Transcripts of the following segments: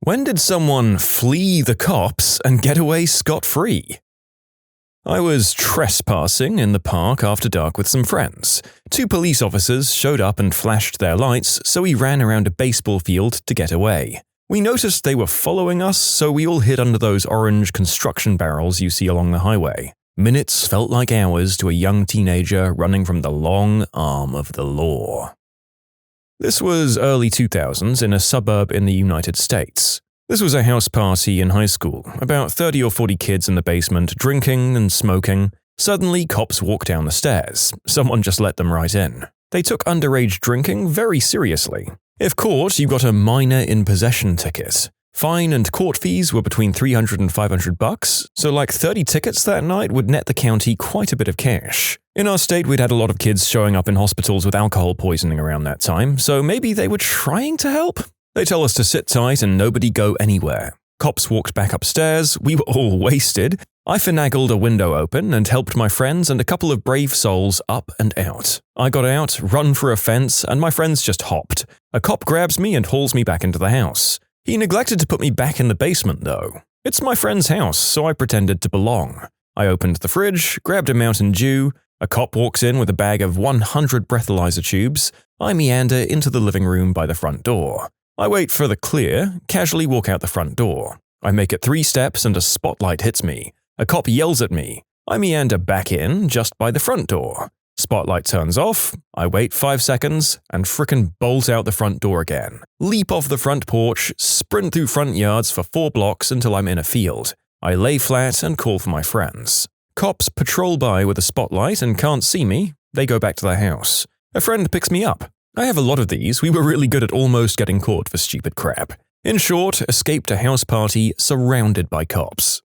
When did someone flee the cops and get away scot-free? I was trespassing in the park after dark with some friends. 2 police officers showed up and flashed their lights, so we ran around a baseball field to get away. We noticed they were following us, so we all hid under those orange construction barrels you see along the highway. Minutes felt like hours to a young teenager running from the long arm of the law. This was early 2000s in a suburb in the United States. This was a house party in high school, about 30 or 40 kids in the basement drinking and smoking. Suddenly, cops walked down the stairs. Someone just let them right in. They took underage drinking very seriously. If caught, you got a minor in possession ticket. Fine and court fees were between $300 and $500, so like 30 tickets that night would net the county quite a bit of cash. In our state, we'd had a lot of kids showing up in hospitals with alcohol poisoning around that time, so maybe they were trying to help? They tell us to sit tight and nobody go anywhere. Cops walked back upstairs, we were all wasted. I finagled a window open and helped my friends and a couple of brave souls up and out. I got out, run for a fence, and my friends just hopped. A cop grabs me and hauls me back into the house. He neglected to put me back in the basement, though. It's my friend's house, so I pretended to belong. I opened the fridge, grabbed a Mountain Dew. A cop walks in with a bag of 100 breathalyzer tubes. I meander into the living room by the front door. I wait for the clear, casually walk out the front door. I make it 3 steps and a spotlight hits me. A cop yells at me. I meander back in, just by the front door. Spotlight turns off, I wait 5 seconds, and frickin' bolt out the front door again. Leap off the front porch, sprint through front yards for 4 blocks until I'm in a field. I lay flat and call for my friends. Cops patrol by with a spotlight and can't see me. They go back to their house. A friend picks me up. I have a lot of these. We were really good at almost getting caught for stupid crap. In short, escaped a house party surrounded by cops.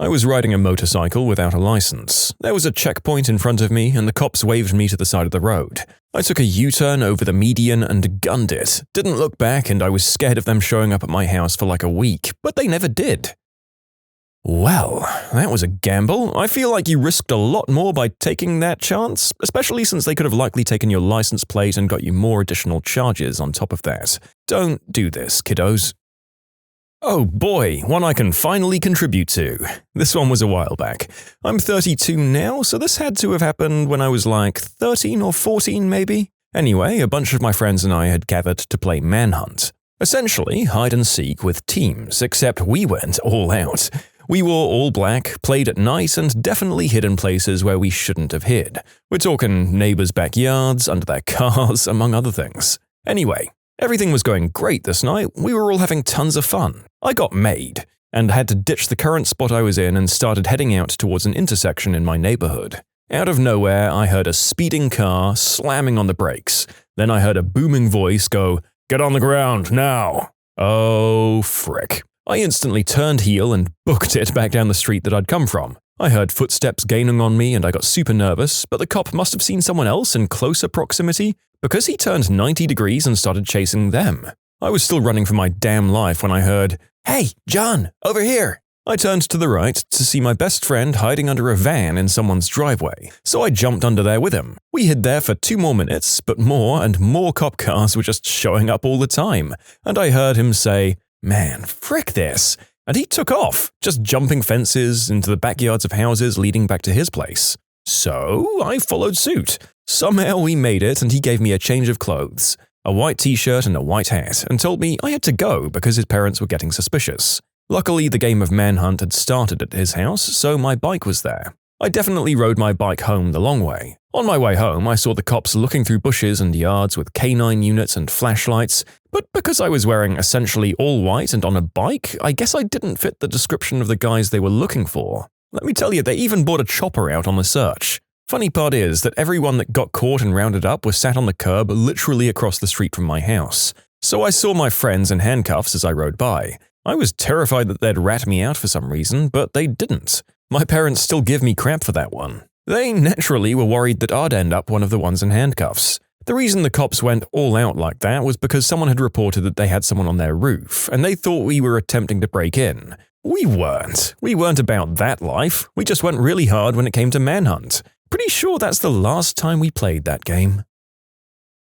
I was riding a motorcycle without a license. There was a checkpoint in front of me and the cops waved me to the side of the road. I took a U-turn over the median and gunned it. Didn't look back and I was scared of them showing up at my house for like a week, but they never did. Well, that was a gamble. I feel like you risked a lot more by taking that chance, especially since they could have likely taken your license plate and got you more additional charges on top of that. Don't do this, kiddos. Oh boy, one I can finally contribute to. This one was a while back. I'm 32 now, so this had to have happened when I was like 13 or 14 maybe. Anyway, a bunch of my friends and I had gathered to play Manhunt. Essentially, hide and seek with teams, except we went all out. We wore all black, played at night, and definitely hid in places where we shouldn't have hid. We're talking neighbors' backyards, under their cars, among other things. Anyway, everything was going great this night. We were all having tons of fun. I got made, and had to ditch the current spot I was in and started heading out towards an intersection in my neighborhood. Out of nowhere, I heard a speeding car slamming on the brakes. Then I heard a booming voice go, "Get on the ground, now!" Oh, frick. I instantly turned heel and booked it back down the street that I'd come from. I heard footsteps gaining on me and I got super nervous, but the cop must have seen someone else in closer proximity because he turned 90 degrees and started chasing them. I was still running for my damn life when I heard, "Hey, John, over here!" I turned to the right to see my best friend hiding under a van in someone's driveway, so I jumped under there with him. We hid there for 2 more minutes, but more and more cop cars were just showing up all the time, and I heard him say, "Man, frick this," and he took off, just jumping fences into the backyards of houses leading back to his place. So I followed suit. Somehow we made it and he gave me a change of clothes, a white t-shirt and a white hat, and told me I had to go because his parents were getting suspicious. Luckily, the game of Manhunt had started at his house, so my bike was there. I definitely rode my bike home the long way. On my way home, I saw the cops looking through bushes and yards with canine units and flashlights, but because I was wearing essentially all white and on a bike, I guess I didn't fit the description of the guys they were looking for. Let me tell you, they even brought a chopper out on the search. Funny part is that everyone that got caught and rounded up was sat on the curb literally across the street from my house. So I saw my friends in handcuffs as I rode by. I was terrified that they'd rat me out for some reason, but they didn't. My parents still give me crap for that one. They naturally were worried that I'd end up one of the ones in handcuffs. The reason the cops went all out like that was because someone had reported that they had someone on their roof, and they thought we were attempting to break in. We weren't. We weren't about that life. We just went really hard when it came to Manhunt. Pretty sure that's the last time we played that game.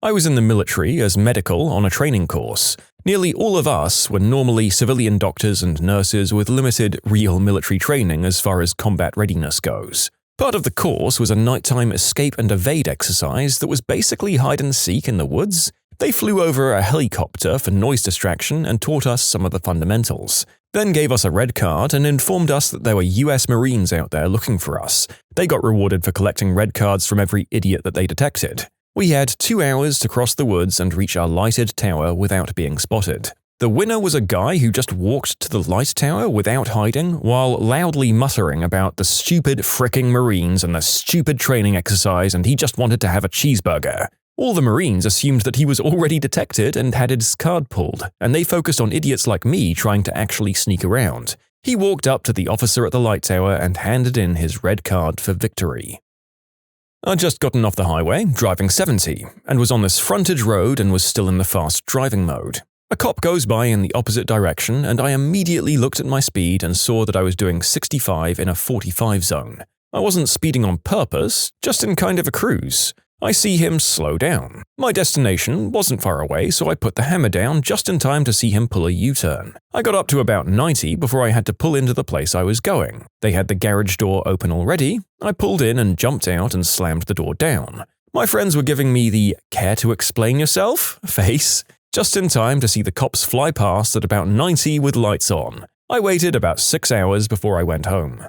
I was in the military as medical on a training course. Nearly all of us were normally civilian doctors and nurses with limited real military training as far as combat readiness goes. Part of the course was a nighttime escape and evade exercise that was basically hide and seek in the woods. They flew over a helicopter for noise distraction and taught us some of the fundamentals, then gave us a red card and informed us that there were US Marines out there looking for us. They got rewarded for collecting red cards from every idiot that they detected. We had 2 hours to cross the woods and reach our lighted tower without being spotted. The winner was a guy who just walked to the light tower without hiding while loudly muttering about the stupid fricking Marines and the stupid training exercise, and he just wanted to have a cheeseburger. All the Marines assumed that he was already detected and had his card pulled, and they focused on idiots like me trying to actually sneak around. He walked up to the officer at the light tower and handed in his red card for victory. I'd just gotten off the highway, driving 70, and was on this frontage road and was still in the fast driving mode. A cop goes by in the opposite direction, and I immediately looked at my speed and saw that I was doing 65 in a 45 zone. I wasn't speeding on purpose, just in kind of a cruise. I see him slow down. My destination wasn't far away, so I put the hammer down just in time to see him pull a U-turn. I got up to about 90 before I had to pull into the place I was going. They had the garage door open already. I pulled in and jumped out and slammed the door down. My friends were giving me the "care to explain yourself" face, just in time to see the cops fly past at about 90 with lights on. I waited about 6 hours before I went home.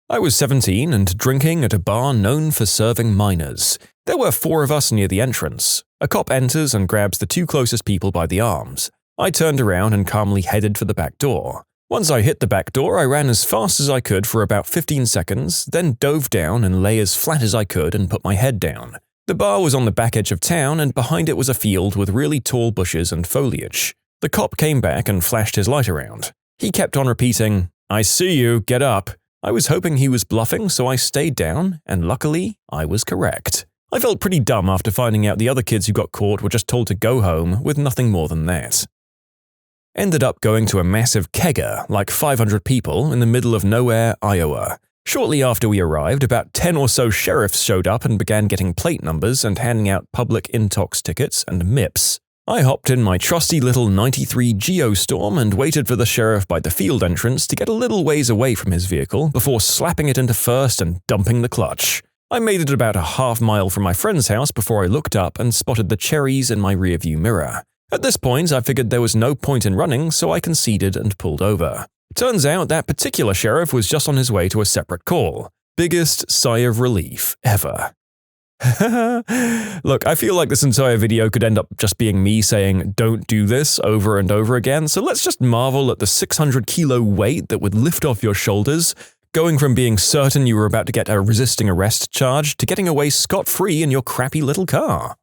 I was 17 and drinking at a bar known for serving minors. There were 4 of us near the entrance. A cop enters and grabs the 2 closest people by the arms. I turned around and calmly headed for the back door. Once I hit the back door, I ran as fast as I could for about 15 seconds, then dove down and lay as flat as I could and put my head down. The bar was on the back edge of town, and behind it was a field with really tall bushes and foliage. The cop came back and flashed his light around. He kept on repeating, "I see you, get up." I was hoping he was bluffing, so I stayed down, and luckily, I was correct. I felt pretty dumb after finding out the other kids who got caught were just told to go home with nothing more than that. Ended up going to a massive kegger, like 500 people, in the middle of nowhere, Iowa. Shortly after we arrived, about 10 or so sheriffs showed up and began getting plate numbers and handing out public intox tickets and MIPs. I hopped in my trusty little 93 Geostorm and waited for the sheriff by the field entrance to get a little ways away from his vehicle before slapping it into first and dumping the clutch. I made it about a half mile from my friend's house before I looked up and spotted the cherries in my rearview mirror. At this point, I figured there was no point in running, so I conceded and pulled over. Turns out that particular sheriff was just on his way to a separate call. Biggest sigh of relief ever. Look, I feel like this entire video could end up just being me saying "don't do this" over and over again, so let's just marvel at the 600-kilo weight that would lift off your shoulders, going from being certain you were about to get a resisting arrest charge to getting away scot-free in your crappy little car.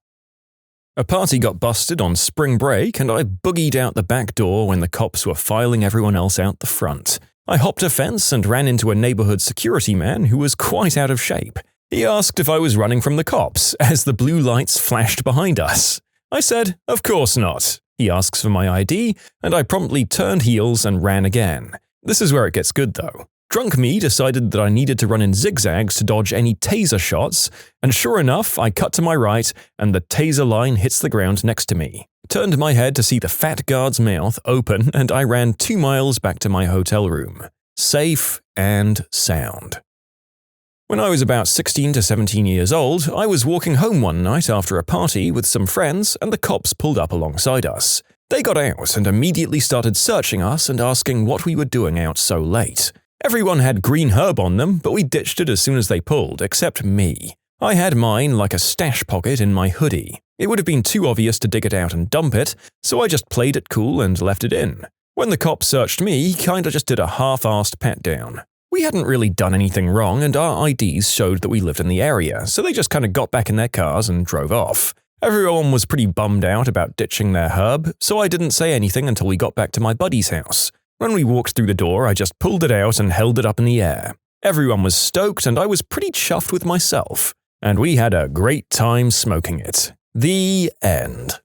A party got busted on spring break, and I boogied out the back door when the cops were filing everyone else out the front. I hopped a fence and ran into a neighborhood security man who was quite out of shape. He asked if I was running from the cops as the blue lights flashed behind us. I said, "Of course not." He asks for my ID, and I promptly turned heels and ran again. This is where it gets good though. Drunk me decided that I needed to run in zigzags to dodge any taser shots, and sure enough, I cut to my right and the taser line hits the ground next to me. Turned my head to see the fat guard's mouth open, and I ran 2 miles back to my hotel room. Safe and sound. When I was about 16 to 17 years old, I was walking home one night after a party with some friends, and the cops pulled up alongside us. They got out and immediately started searching us and asking what we were doing out so late. Everyone had green herb on them, but we ditched it as soon as they pulled, except me. I had mine like a stash pocket in my hoodie. It would have been too obvious to dig it out and dump it, so I just played it cool and left it in. When the cop searched me, he kinda just did a half-assed pat-down. We hadn't really done anything wrong, and our IDs showed that we lived in the area, so they just kinda got back in their cars and drove off. Everyone was pretty bummed out about ditching their herb, so I didn't say anything until we got back to my buddy's house. When we walked through the door, I just pulled it out and held it up in the air. Everyone was stoked, and I was pretty chuffed with myself. And we had a great time smoking it. The end.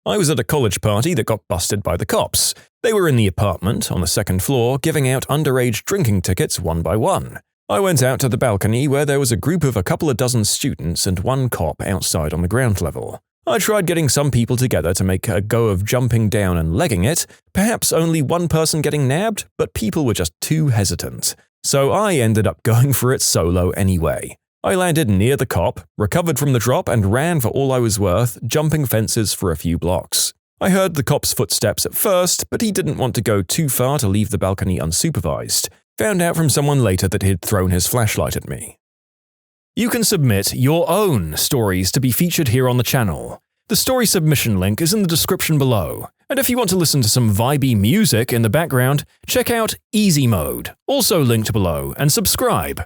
I was at a college party that got busted by the cops. They were in the apartment, on the second floor, giving out underage drinking tickets one by one. I went out to the balcony where there was a group of a couple of dozen students and one cop outside on the ground level. I tried getting some people together to make a go of jumping down and legging it, perhaps only one person getting nabbed, but people were just too hesitant. So I ended up going for it solo anyway. I landed near the cop, recovered from the drop, and ran for all I was worth, jumping fences for a few blocks. I heard the cop's footsteps at first, but he didn't want to go too far to leave the balcony unsupervised. Found out from someone later that he'd thrown his flashlight at me. You can submit your own stories to be featured here on the channel. The story submission link is in the description below. And if you want to listen to some vibey music in the background, check out easymode, also linked below, and subscribe.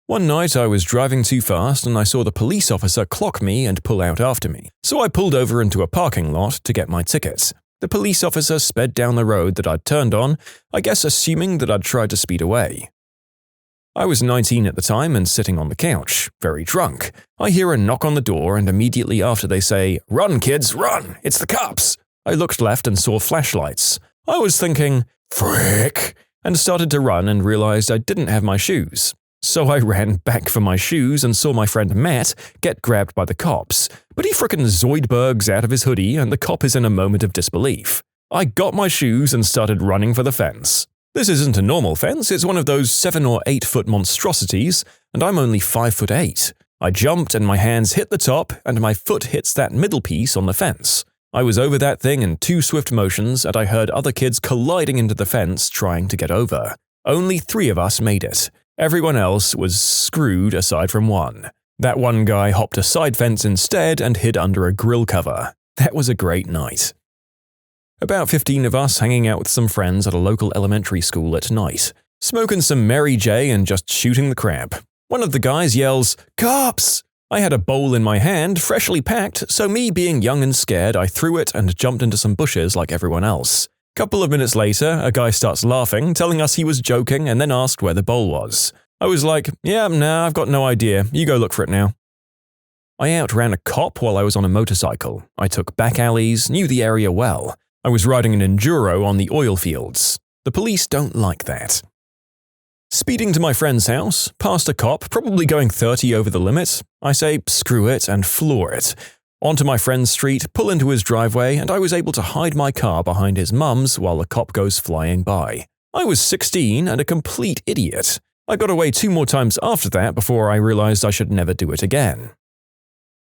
One night I was driving too fast and I saw the police officer clock me and pull out after me, so I pulled over into a parking lot to get my ticket. The police officer sped down the road that I'd turned on, I guess assuming that I'd tried to speed away. I was 19 at the time and sitting on the couch, very drunk. I hear a knock on the door and immediately after they say, "Run, kids, run! It's the cops!" I looked left and saw flashlights. I was thinking, "Frick!" and started to run and realized I didn't have my shoes. So I ran back for my shoes and saw my friend Matt get grabbed by the cops, but he frickin' Zoidbergs out of his hoodie and the cop is in a moment of disbelief. I got my shoes and started running for the fence. This isn't a normal fence, it's one of those 7 or 8 foot monstrosities, and I'm only 5'8". I jumped and my hands hit the top and my foot hits that middle piece on the fence. I was over that thing in 2 swift motions and I heard other kids colliding into the fence trying to get over. Only 3 of us made it. Everyone else was screwed aside from one. That one guy hopped a side fence instead and hid under a grill cover. That was a great night. About 15 of us hanging out with some friends at a local elementary school at night, smoking some Mary J and just shooting the crap. One of the guys yells, "Cops!" I had a bowl in my hand, freshly packed, so me being young and scared, I threw it and jumped into some bushes like everyone else. Couple of minutes later, a guy starts laughing, telling us he was joking and then asked where the bowl was. I was like, "Yeah, nah, I've got no idea. You go look for it now." I outran a cop while I was on a motorcycle. I took back alleys, knew the area well. I was riding an enduro on the oil fields. The police don't like that. Speeding to my friend's house, past a cop, probably going 30 over the limit. I say, screw it and floor it. Onto my friend's street, pull into his driveway, and I was able to hide my car behind his mum's while the cop goes flying by. I was 16 and a complete idiot. I got away 2 more times after that before I realized I should never do it again.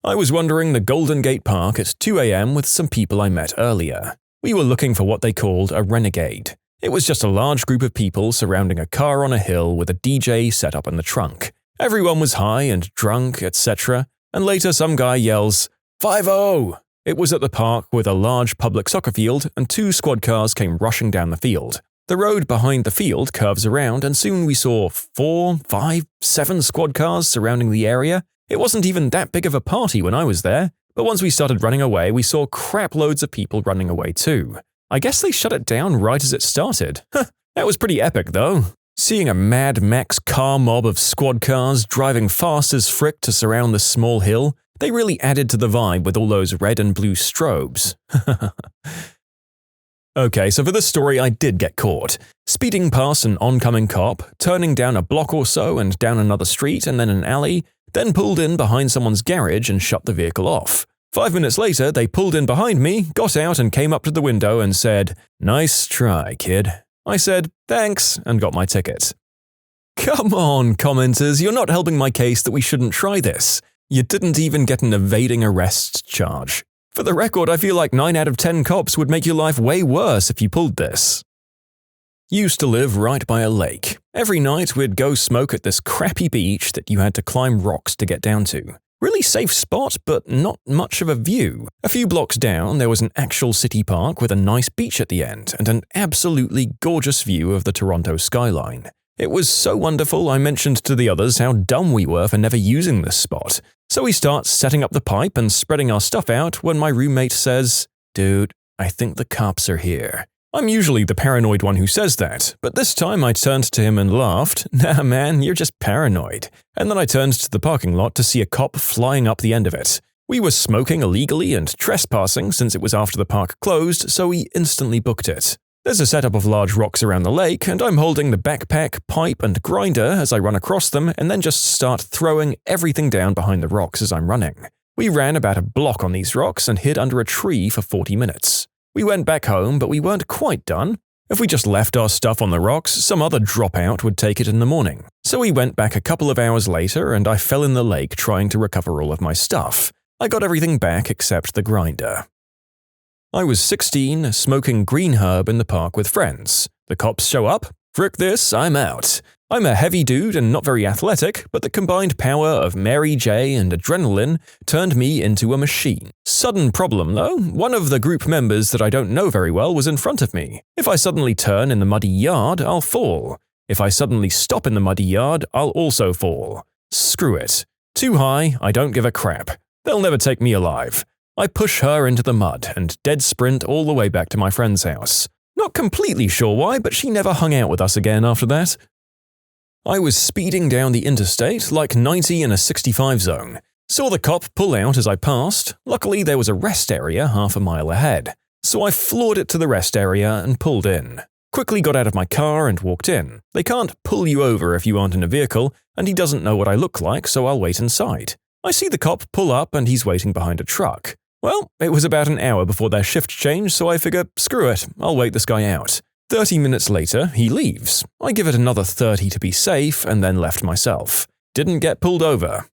I was wandering the Golden Gate Park at 2 a.m. with some people I met earlier. We were looking for what they called a renegade. It was just a large group of people surrounding a car on a hill with a DJ set up in the trunk. Everyone was high and drunk, etc. And later some guy yells, "5-0!" It was at the park with a large public soccer field and 2 squad cars came rushing down the field. The road behind the field curves around and soon we saw 4, 5, 7 squad cars surrounding the area. It wasn't even that big of a party when I was there, but once we started running away, we saw crap loads of people running away too. I guess they shut it down right as it started. That was pretty epic though. Seeing a Mad Max car mob of squad cars driving fast as frick to surround this small hill, they really added to the vibe with all those red and blue strobes. Okay, so for this story I did get caught. Speeding past an oncoming cop, turning down a block or so and down another street and then an alley, then pulled in behind someone's garage and shut the vehicle off. 5 minutes later, they pulled in behind me, got out and came up to the window and said, "Nice try, kid." I said, "Thanks," and got my ticket. Come on, commenters, you're not helping my case that we shouldn't try this. You didn't even get an evading arrest charge. For the record, I feel like 9 out of 10 cops would make your life way worse if you pulled this. Used to live right by a lake. Every night we'd go smoke at this crappy beach that you had to climb rocks to get down to. Really safe spot, but not much of a view. A few blocks down, there was an actual city park with a nice beach at the end and an absolutely gorgeous view of the Toronto skyline. It was so wonderful I mentioned to the others how dumb we were for never using this spot. So we start setting up the pipe and spreading our stuff out when my roommate says, "Dude, I think the cops are here." I'm usually the paranoid one who says that, but this time I turned to him and laughed, "Nah man, you're just paranoid." And then I turned to the parking lot to see a cop flying up the end of it. We were smoking illegally and trespassing since it was after the park closed, so he instantly booked it. There's a setup of large rocks around the lake, and I'm holding the backpack, pipe, and grinder as I run across them and then just start throwing everything down behind the rocks as I'm running. We ran about a block on these rocks and hid under a tree for 40 minutes. We went back home, but we weren't quite done. If we just left our stuff on the rocks, some other dropout would take it in the morning. So we went back a couple of hours later and I fell in the lake trying to recover all of my stuff. I got everything back except the grinder. I was 16, smoking green herb in the park with friends. The cops show up. Frick this, I'm out. I'm a heavy dude and not very athletic, but the combined power of Mary J and adrenaline turned me into a machine. Sudden problem though, one of the group members that I don't know very well was in front of me. If I suddenly turn in the muddy yard, I'll fall. If I suddenly stop in the muddy yard, I'll also fall. Screw it. Too high, I don't give a crap. They'll never take me alive. I push her into the mud and dead sprint all the way back to my friend's house. Not completely sure why, but she never hung out with us again after that. I was speeding down the interstate like 90 in a 65 zone. Saw the cop pull out as I passed. Luckily, there was a rest area half a mile ahead. So I floored it to the rest area and pulled in. Quickly got out of my car and walked in. They can't pull you over if you aren't in a vehicle, and he doesn't know what I look like, so I'll wait inside. I see the cop pull up and he's waiting behind a truck. Well, it was about an hour before their shift changed, so I figure, screw it, I'll wait this guy out. 30 minutes later, he leaves. I give it another 30 to be safe and then left myself. Didn't get pulled over.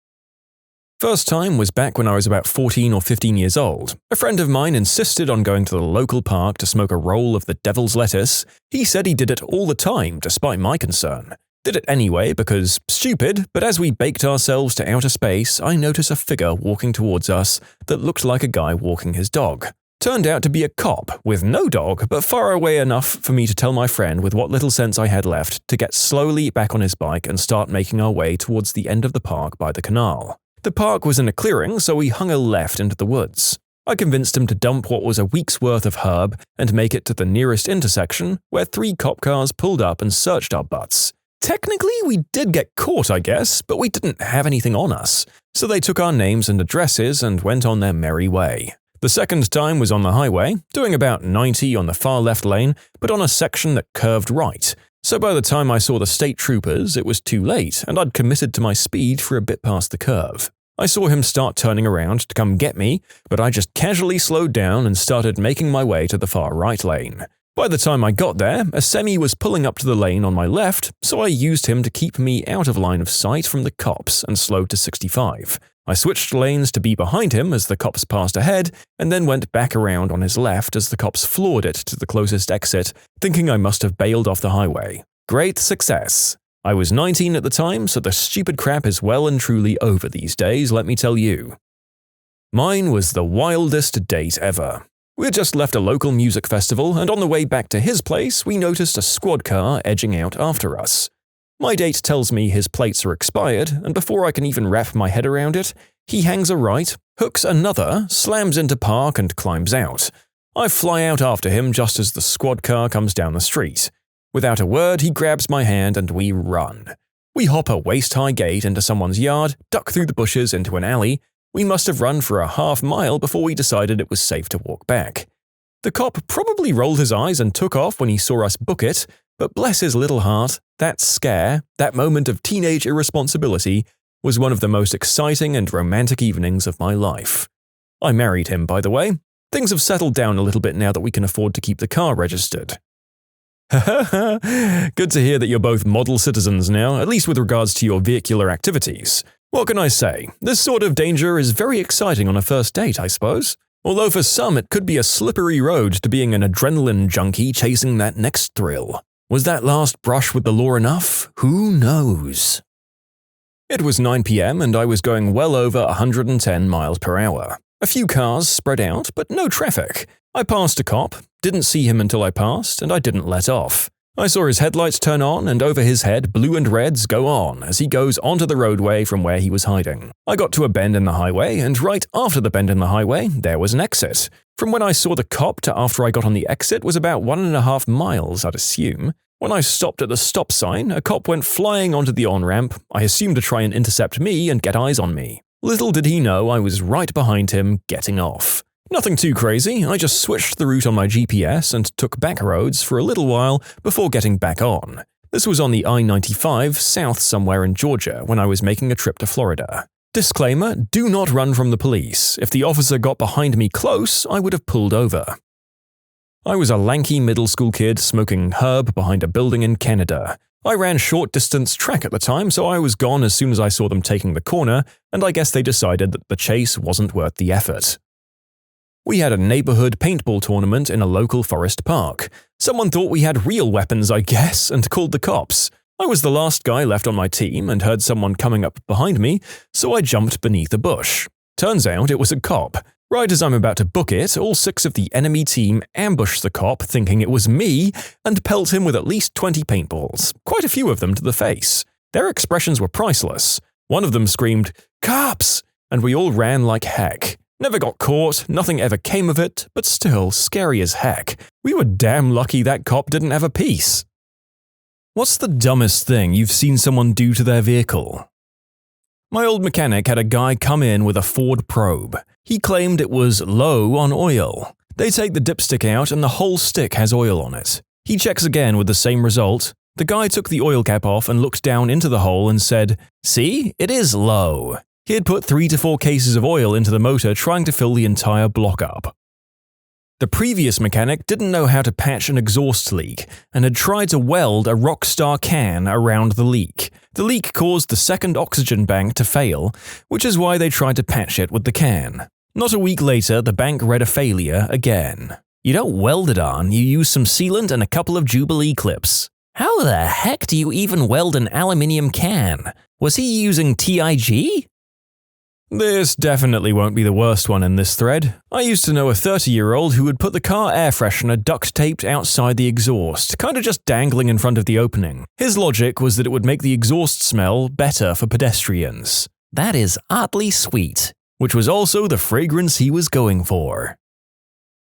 First time was back when I was about 14 or 15 years old. A friend of mine insisted on going to the local park to smoke a roll of the devil's lettuce. He said he did it all the time, despite my concern. Did it anyway because stupid, but as we baked ourselves to outer space, I noticed a figure walking towards us that looked like a guy walking his dog. Turned out to be a cop, with no dog, but far away enough for me to tell my friend with what little sense I had left to get slowly back on his bike and start making our way towards the end of the park by the canal. The park was in a clearing, so we hung a left into the woods. I convinced him to dump what was a week's worth of herb and make it to the nearest intersection, where 3 cop cars pulled up and searched our butts. Technically, we did get caught, I guess, but we didn't have anything on us. So they took our names and addresses and went on their merry way. The second time was on the highway, doing about 90 on the far left lane, but on a section that curved right. So by the time I saw the state troopers, it was too late, and I'd committed to my speed for a bit past the curve. I saw him start turning around to come get me, but I just casually slowed down and started making my way to the far right lane. By the time I got there, a semi was pulling up to the lane on my left, so I used him to keep me out of line of sight from the cops and slowed to 65. I switched lanes to be behind him as the cops passed ahead, and then went back around on his left as the cops floored it to the closest exit, thinking I must have bailed off the highway. Great success. I was 19 at the time, so the stupid crap is well and truly over these days, let me tell you. Mine was the wildest date ever. We had just left a local music festival, and on the way back to his place, we noticed a squad car edging out after us. My date tells me his plates are expired, and before I can even wrap my head around it, he hangs a right, hooks another, slams into park, and climbs out. I fly out after him just as the squad car comes down the street. Without a word, he grabs my hand and we run. We hop a waist-high gate into someone's yard, duck through the bushes into an alley. We must have run for a half mile before we decided it was safe to walk back. The cop probably rolled his eyes and took off when he saw us book it, but bless his little heart, that scare, that moment of teenage irresponsibility, was one of the most exciting and romantic evenings of my life. I married him, by the way. Things have settled down a little bit now that we can afford to keep the car registered. Good to hear that you're both model citizens now, at least with regards to your vehicular activities. What can I say? This sort of danger is very exciting on a first date, I suppose. Although for some it could be a slippery road to being an adrenaline junkie chasing that next thrill. Was that last brush with the law enough? Who knows? It was 9 p.m. and I was going well over 110 miles per hour. A few cars spread out, but no traffic. I passed a cop, didn't see him until I passed, and I didn't let off. I saw his headlights turn on and over his head blue and reds go on as he goes onto the roadway from where he was hiding. I got to a bend in the highway, and right after the bend in the highway, there was an exit. From when I saw the cop to after I got on the exit was about 1.5 miles, I'd assume. When I stopped at the stop sign, a cop went flying onto the on-ramp, I assumed to try and intercept me and get eyes on me. Little did he know I was right behind him, getting off. Nothing too crazy, I just switched the route on my GPS and took back roads for a little while before getting back on. This was on the I-95 south somewhere in Georgia when I was making a trip to Florida. Disclaimer, do not run from the police. If the officer got behind me close, I would have pulled over. I was a lanky middle school kid smoking herb behind a building in Canada. I ran short-distance track at the time, so I was gone as soon as I saw them taking the corner, and I guess they decided that the chase wasn't worth the effort. We had a neighborhood paintball tournament in a local forest park. Someone thought we had real weapons, I guess, and called the cops. I was the last guy left on my team and heard someone coming up behind me, so I jumped beneath a bush. Turns out it was a cop. Right as I'm about to book it, all 6 of the enemy team ambush the cop thinking it was me and pelt him with at least 20 paintballs, quite a few of them to the face. Their expressions were priceless. One of them screamed, "Cops!" and we all ran like heck. Never got caught, nothing ever came of it, but still scary as heck. We were damn lucky that cop didn't have a piece. What's the dumbest thing you've seen someone do to their vehicle? My old mechanic had a guy come in with a Ford Probe. He claimed it was low on oil. They take the dipstick out and the whole stick has oil on it. He checks again with the same result. The guy took the oil cap off and looked down into the hole and said, "See, it is low." He had put 3 to 4 cases of oil into the motor trying to fill the entire block up. The previous mechanic didn't know how to patch an exhaust leak and had tried to weld a Rockstar can around the leak. The leak caused the second oxygen bank to fail, which is why they tried to patch it with the can. Not a week later, the bank read a failure again. You don't weld it on, you use some sealant and a couple of Jubilee clips. How the heck do you even weld an aluminium can? Was he using TIG? This definitely won't be the worst one in this thread. I used to know a 30-year-old who would put the car air freshener duct-taped outside the exhaust, kinda just dangling in front of the opening. His logic was that it would make the exhaust smell better for pedestrians. That is oddly sweet, which was also the fragrance he was going for.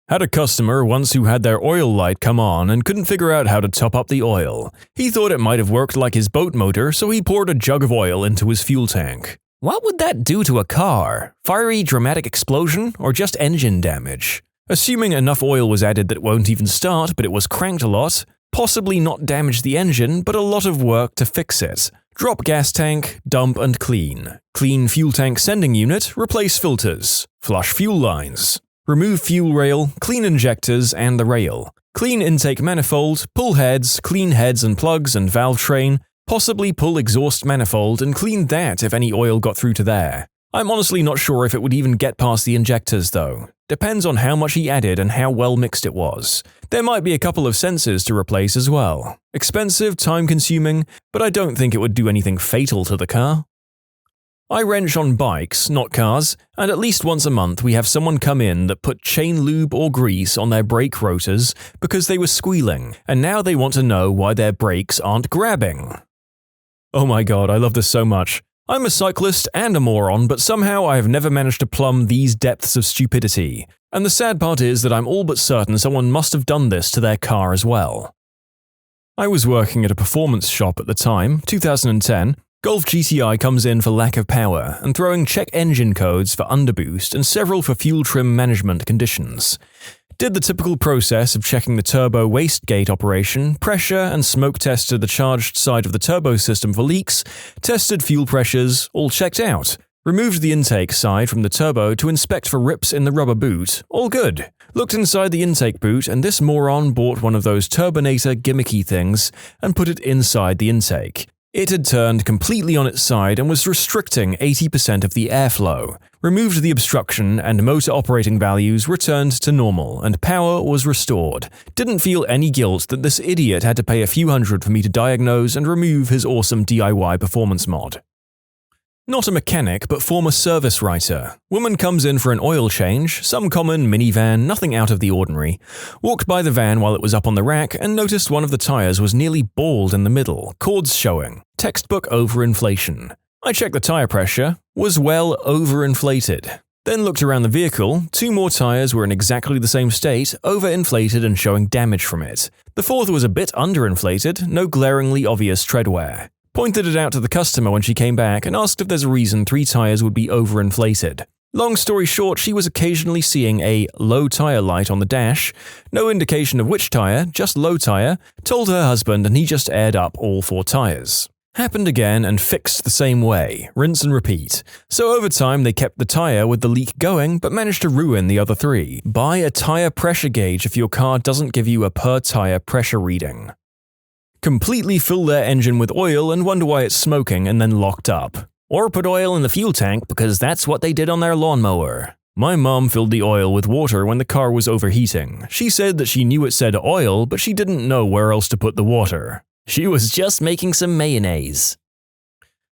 Had a customer once who had their oil light come on and couldn't figure out how to top up the oil. He thought it might have worked like his boat motor, so he poured a jug of oil into his fuel tank. What would that do to a car? Fiery, dramatic explosion, or just engine damage? Assuming enough oil was added that it won't even start, but it was cranked a lot, possibly not damage the engine, but a lot of work to fix it. Drop gas tank, dump and clean. Clean fuel tank sending unit, replace filters. Flush fuel lines. Remove fuel rail, clean injectors and the rail. Clean intake manifold, pull heads, clean heads and plugs and valve train. Possibly pull exhaust manifold and clean that if any oil got through to there. I'm honestly not sure if it would even get past the injectors though. Depends on how much he added and how well mixed it was. There might be a couple of sensors to replace as well. Expensive, time-consuming, but I don't think it would do anything fatal to the car. I wrench on bikes, not cars, and at least once a month we have someone come in that put chain lube or grease on their brake rotors because they were squealing, and now they want to know why their brakes aren't grabbing. Oh my god, I love this so much. I'm a cyclist and a moron, but somehow I have never managed to plumb these depths of stupidity. And the sad part is that I'm all but certain someone must have done this to their car as well. I was working at a performance shop at the time, 2010. Golf GTI comes in for lack of power and throwing check engine codes for underboost and several for fuel trim management conditions. Did the typical process of checking the turbo wastegate operation, pressure and smoke tested the charged side of the turbo system for leaks, tested fuel pressures, all checked out. Removed the intake side from the turbo to inspect for rips in the rubber boot, all good. Looked inside the intake boot and this moron bought one of those turbinator gimmicky things and put it inside the intake. It had turned completely on its side and was restricting 80% of the airflow. Removed the obstruction and motor operating values returned to normal and power was restored. Didn't feel any guilt that this idiot had to pay a few hundred for me to diagnose and remove his awesome DIY performance mod. Not a mechanic, but former service writer. Woman comes in for an oil change, some common minivan, nothing out of the ordinary. Walked by the van while it was up on the rack and noticed one of the tires was nearly bald in the middle, cords showing. Textbook overinflation. I checked the tire pressure, was well overinflated. Then looked around the vehicle, 2 more tires were in exactly the same state, overinflated and showing damage from it. The 4th was a bit underinflated, no glaringly obvious tread wear. Pointed it out to the customer when she came back and asked if there's a reason 3 tires would be overinflated. Long story short, she was occasionally seeing a low tire light on the dash, no indication of which tire, just low tire, told her husband and he just aired up all 4 tires. Happened again and fixed the same way, rinse and repeat. So over time they kept the tire with the leak going but managed to ruin the other 3. Buy a tire pressure gauge if your car doesn't give you a per tire pressure reading. Completely fill their engine with oil and wonder why it's smoking and then locked up. Or put oil in the fuel tank because that's what they did on their lawnmower. My mom filled the oil with water when the car was overheating. She said that she knew it said oil, but she didn't know where else to put the water. She was just making some mayonnaise.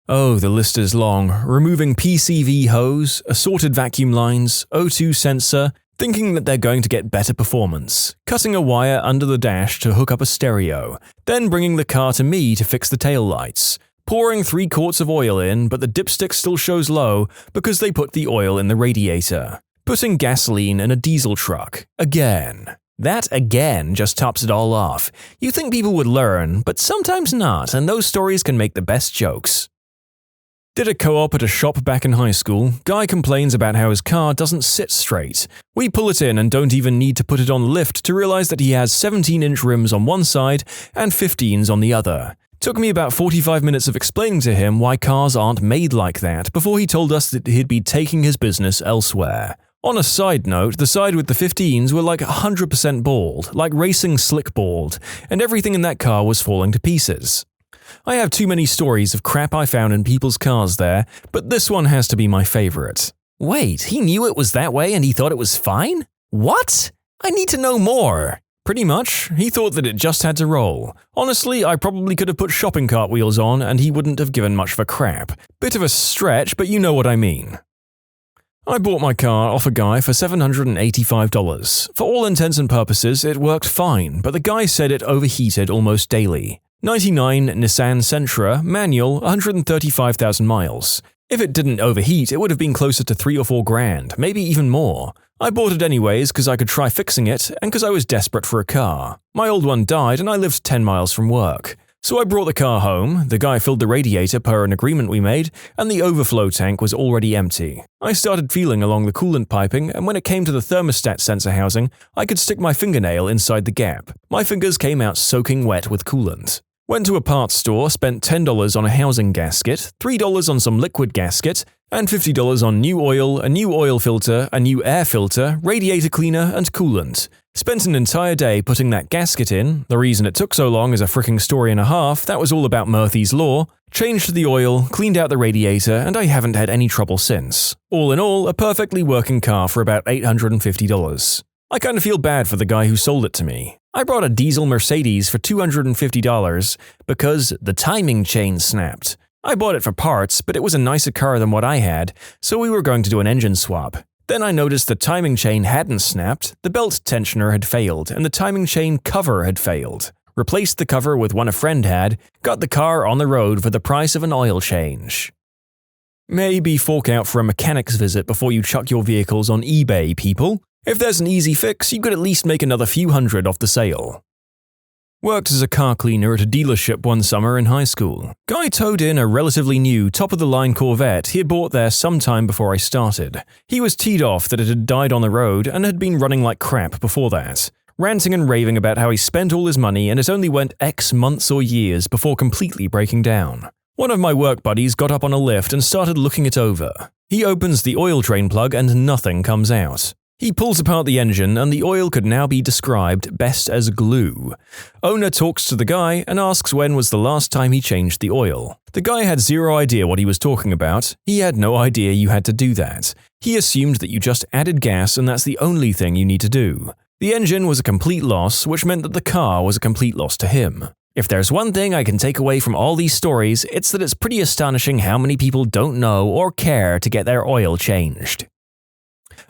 Oh, the list is long. Removing PCV hose, assorted vacuum lines, O2 sensor, thinking that they're going to get better performance, cutting a wire under the dash to hook up a stereo, then bringing the car to me to fix the taillights, pouring 3 quarts of oil in but the dipstick still shows low because they put the oil in the radiator, putting gasoline in a diesel truck, again. That again just tops it all off. You think people would learn, but sometimes not, and those stories can make the best jokes. Did a co-op at a shop back in high school. Guy complains about how his car doesn't sit straight. We pull it in and don't even need to put it on the lift to realize that he has 17-inch rims on one side and 15s on the other. Took me about 45 minutes of explaining to him why cars aren't made like that before he told us that he'd be taking his business elsewhere. On a side note, the side with the 15s were like 100% bald, like racing slick bald, and everything in that car was falling to pieces. I have too many stories of crap I found in people's cars there, but this one has to be my favorite. Wait, he knew it was that way and he thought it was fine? What? I need to know more. Pretty much, he thought that it just had to roll. Honestly, I probably could have put shopping cart wheels on and he wouldn't have given much of a crap. Bit of a stretch, but you know what I mean. I bought my car off a guy for $785. For all intents and purposes, it worked fine, but the guy said it overheated almost daily. 99 Nissan Sentra, manual, 135,000 miles. If it didn't overheat, it would have been closer to $3 or $4 grand, maybe even more. I bought it anyways because I could try fixing it and because I was desperate for a car. My old one died and I lived 10 miles from work. So I brought the car home, the guy filled the radiator per an agreement we made, and the overflow tank was already empty. I started feeling along the coolant piping, and when it came to the thermostat sensor housing, I could stick my fingernail inside the gap. My fingers came out soaking wet with coolant. Went to a parts store, spent $10 on a housing gasket, $3 on some liquid gasket, and $50 on new oil, a new oil filter, a new air filter, radiator cleaner, and coolant. Spent an entire day putting that gasket in. The reason it took so long is a fricking story and a half. That was all about Murphy's Law. Changed the oil, cleaned out the radiator, and I haven't had any trouble since. All in all, a perfectly working car for about $850. I kind of feel bad for the guy who sold it to me. I brought a diesel Mercedes for $250 because the timing chain snapped. I bought it for parts, but it was a nicer car than what I had, so we were going to do an engine swap. Then I noticed the timing chain hadn't snapped, the belt tensioner had failed, and the timing chain cover had failed. Replaced the cover with one a friend had, got the car on the road for the price of an oil change. Maybe fork out for a mechanic's visit before you chuck your vehicles on eBay, people. If there's an easy fix, you could at least make another few hundred off the sale. Worked as a car cleaner at a dealership one summer in high school. Guy towed in a relatively new, top-of-the-line Corvette he had bought there sometime before I started. He was teed off that it had died on the road and had been running like crap before that, ranting and raving about how he spent all his money and it only went X months or years before completely breaking down. One of my work buddies got up on a lift and started looking it over. He opens the oil drain plug and nothing comes out. He pulls apart the engine and the oil could now be described best as glue. Owner talks to the guy and asks when was the last time he changed the oil. The guy had zero idea what he was talking about. He had no idea you had to do that. He assumed that you just added gas and that's the only thing you need to do. The engine was a complete loss, which meant that the car was a complete loss to him. If there's one thing I can take away from all these stories, it's that it's pretty astonishing how many people don't know or care to get their oil changed.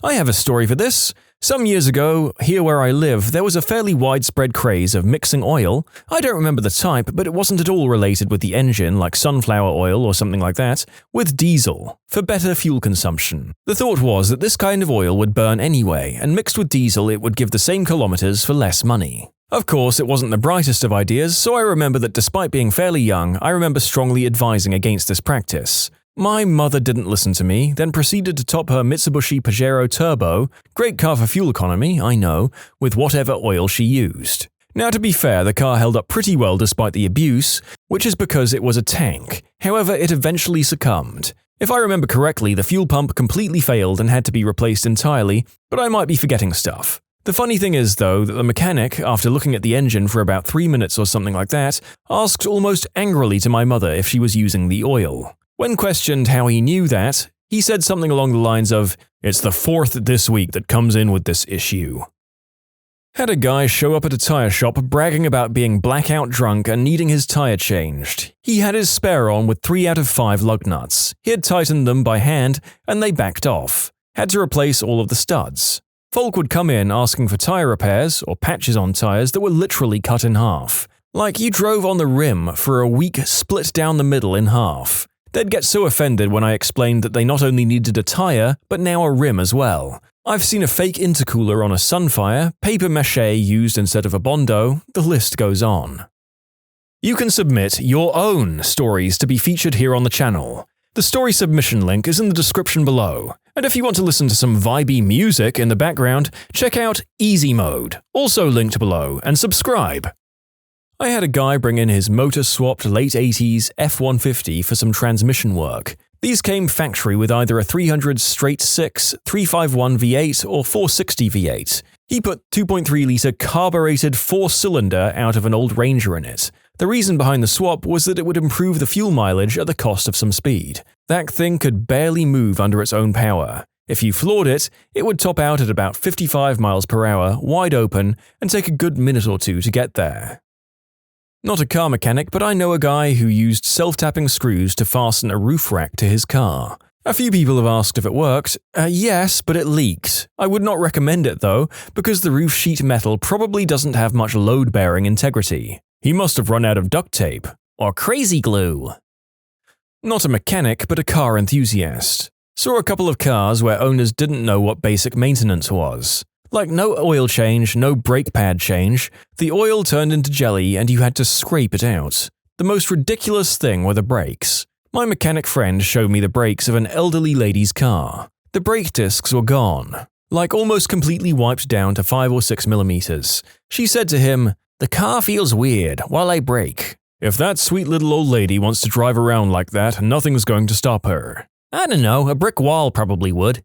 I have a story for this. Some years ago, here where I live, there was a fairly widespread craze of mixing oil. I don't remember the type, but it wasn't at all related with the engine, like sunflower oil or something like that, with diesel, for better fuel consumption. The thought was that this kind of oil would burn anyway, and mixed with diesel it would give the same kilometers for less money. Of course, it wasn't the brightest of ideas, so I remember that despite being fairly young, I remember strongly advising against this practice. My mother didn't listen to me, then proceeded to top her Mitsubishi Pajero Turbo, great car for fuel economy, I know, with whatever oil she used. Now, to be fair, the car held up pretty well despite the abuse, which is because it was a tank. However, it eventually succumbed. If I remember correctly, the fuel pump completely failed and had to be replaced entirely, but I might be forgetting stuff. The funny thing is, though, that the mechanic, after looking at the engine for about 3 minutes or something like that, asked almost angrily to my mother if she was using the oil. When questioned how he knew that, he said something along the lines of, "It's the fourth this week that comes in with this issue." Had a guy show up at a tire shop bragging about being blackout drunk and needing his tire changed. He had his spare on with 3 out of 5 lug nuts. He had tightened them by hand and they backed off. Had to replace all of the studs. Folk would come in asking for tire repairs or patches on tires that were literally cut in half. Like you drove on the rim for a week split down the middle in half. They'd get so offended when I explained that they not only needed a tire, but now a rim as well. I've seen a fake intercooler on a Sunfire, paper mache used instead of a Bondo, the list goes on. You can submit your own stories to be featured here on the channel. The story submission link is in the description below, and if you want to listen to some vibey music in the background, check out easymode, also linked below, and subscribe. I had a guy bring in his motor-swapped late 80s F-150 for some transmission work. These came factory with either a 300 straight 6, 351 V8 or 460 V8. He put 2.3-litre carbureted 4-cylinder out of an old Ranger in it. The reason behind the swap was that it would improve the fuel mileage at the cost of some speed. That thing could barely move under its own power. If you floored it, it would top out at about 55 miles per hour, wide open, and take a good minute or two to get there. Not a car mechanic, but I know a guy who used self-tapping screws to fasten a roof rack to his car. A few people have asked if it worked. Yes, but it leaked. I would not recommend it though, because the roof sheet metal probably doesn't have much load-bearing integrity. He must have run out of duct tape. Or crazy glue. Not a mechanic, but a car enthusiast. Saw a couple of cars where owners didn't know what basic maintenance was. Like no oil change, no brake pad change, the oil turned into jelly and you had to scrape it out. The most ridiculous thing were the brakes. My mechanic friend showed me the brakes of an elderly lady's car. The brake discs were gone, like almost completely wiped down to 5 or 6 millimeters. She said to him, "The car feels weird while I brake." If that sweet little old lady wants to drive around like that, nothing's going to stop her. I don't know, a brick wall probably would.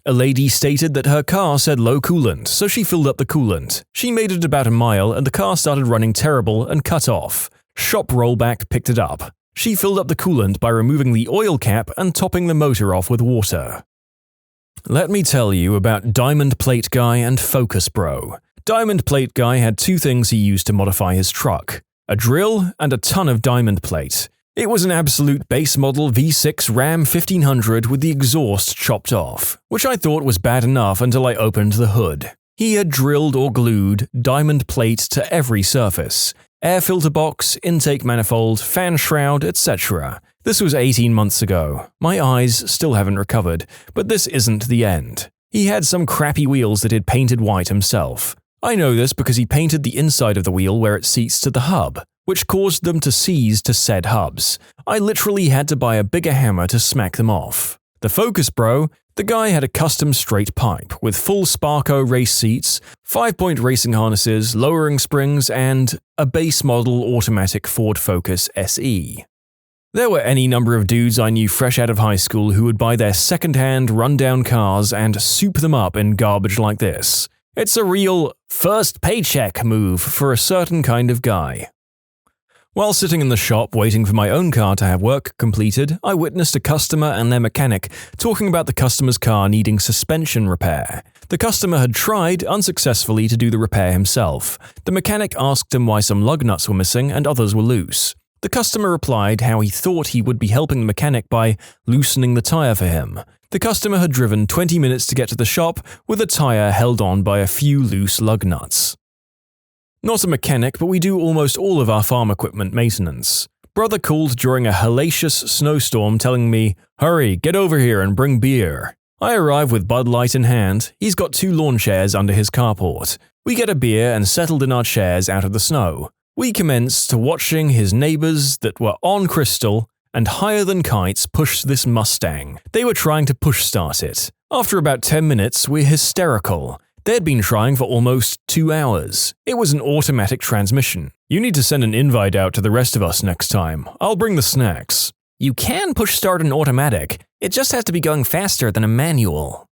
A lady stated that her car said low coolant, so she filled up the coolant. She made it about a mile and the car started running terrible and cut off. Shop rollback picked it up. She filled up the coolant by removing the oil cap and topping the motor off with water. Let me tell you about Diamond Plate Guy and Focus Bro. Diamond Plate Guy had 2 things he used to modify his truck: a drill and a ton of diamond plate. It was an absolute base model V6 Ram 1500 with the exhaust chopped off, which I thought was bad enough until I opened the hood. He had drilled or glued diamond plate to every surface: air filter box, intake manifold, fan shroud, etc. This was 18 months ago. My eyes still haven't recovered, but this isn't the end. He had some crappy wheels that he'd painted white himself. I know this because he painted the inside of the wheel where it seats to the hub, which caused them to seize to said hubs. I literally had to buy a bigger hammer to smack them off. The Focus Bro, the guy had a custom straight pipe with full Sparco race seats, 5-point racing harnesses, lowering springs, and a base model automatic Ford Focus SE. There were any number of dudes I knew fresh out of high school who would buy their second-hand rundown cars and soup them up in garbage like this. It's a real first paycheck move for a certain kind of guy. While sitting in the shop waiting for my own car to have work completed, I witnessed a customer and their mechanic talking about the customer's car needing suspension repair. The customer had tried, unsuccessfully, to do the repair himself. The mechanic asked him why some lug nuts were missing and others were loose. The customer replied how he thought he would be helping the mechanic by loosening the tire for him. The customer had driven 20 minutes to get to the shop with the tire held on by a few loose lug nuts. Not a mechanic, but we do almost all of our farm equipment maintenance. Brother called during a hellacious snowstorm telling me, "Hurry, get over here and bring beer." I arrive with Bud Light in hand. He's got 2 lawn chairs under his carport. We get a beer and settled in our chairs out of the snow. We commenced watching his neighbors that were on crystal and higher than kites push this Mustang. They were trying to push start it. After about 10 minutes, we're hysterical. They'd been trying for almost 2 hours. It was an automatic transmission. You need to send an invite out to the rest of us next time. I'll bring the snacks. You can push start an automatic. It just has to be going faster than a manual.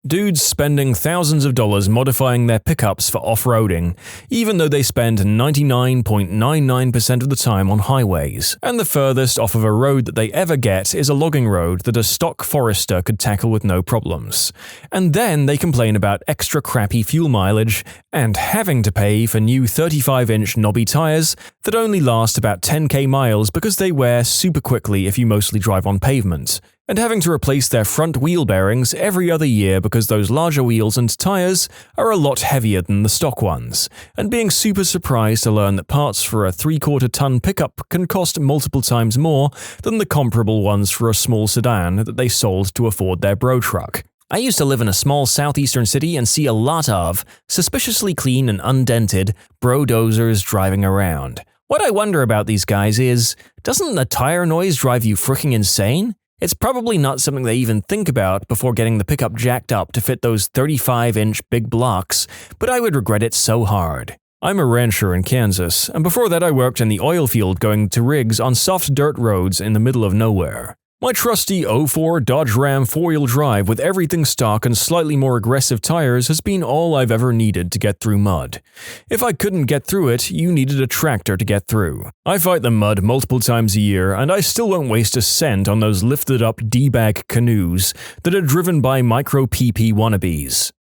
Dudes spending thousands of dollars modifying their pickups for off-roading, even though they spend 99.99% of the time on highways, and the furthest off of a road that they ever get is a logging road that a stock Forester could tackle with no problems. And then they complain about extra crappy fuel mileage and having to pay for new 35-inch knobby tires that only last about 10k miles because they wear super quickly if you mostly drive on pavement, and having to replace their front wheel bearings every other year because those larger wheels and tires are a lot heavier than the stock ones, and being super surprised to learn that parts for a 3/4-ton pickup can cost multiple times more than the comparable ones for a small sedan that they sold to afford their bro truck. I used to live in a small southeastern city and see a lot of suspiciously clean and undented bro-dozers driving around. What I wonder about these guys is, doesn't the tire noise drive you fricking insane? It's probably not something they even think about before getting the pickup jacked up to fit those 35-inch big blocks, but I would regret it so hard. I'm a rancher in Kansas, and before that I worked in the oil field going to rigs on soft dirt roads in the middle of nowhere. My trusty 04 Dodge Ram 4-wheel drive with everything stock and slightly more aggressive tires has been all I've ever needed to get through mud. If I couldn't get through it, you needed a tractor to get through. I fight the mud multiple times a year, and I still won't waste a cent on those lifted-up D-bag canoes that are driven by micro-PP wannabes.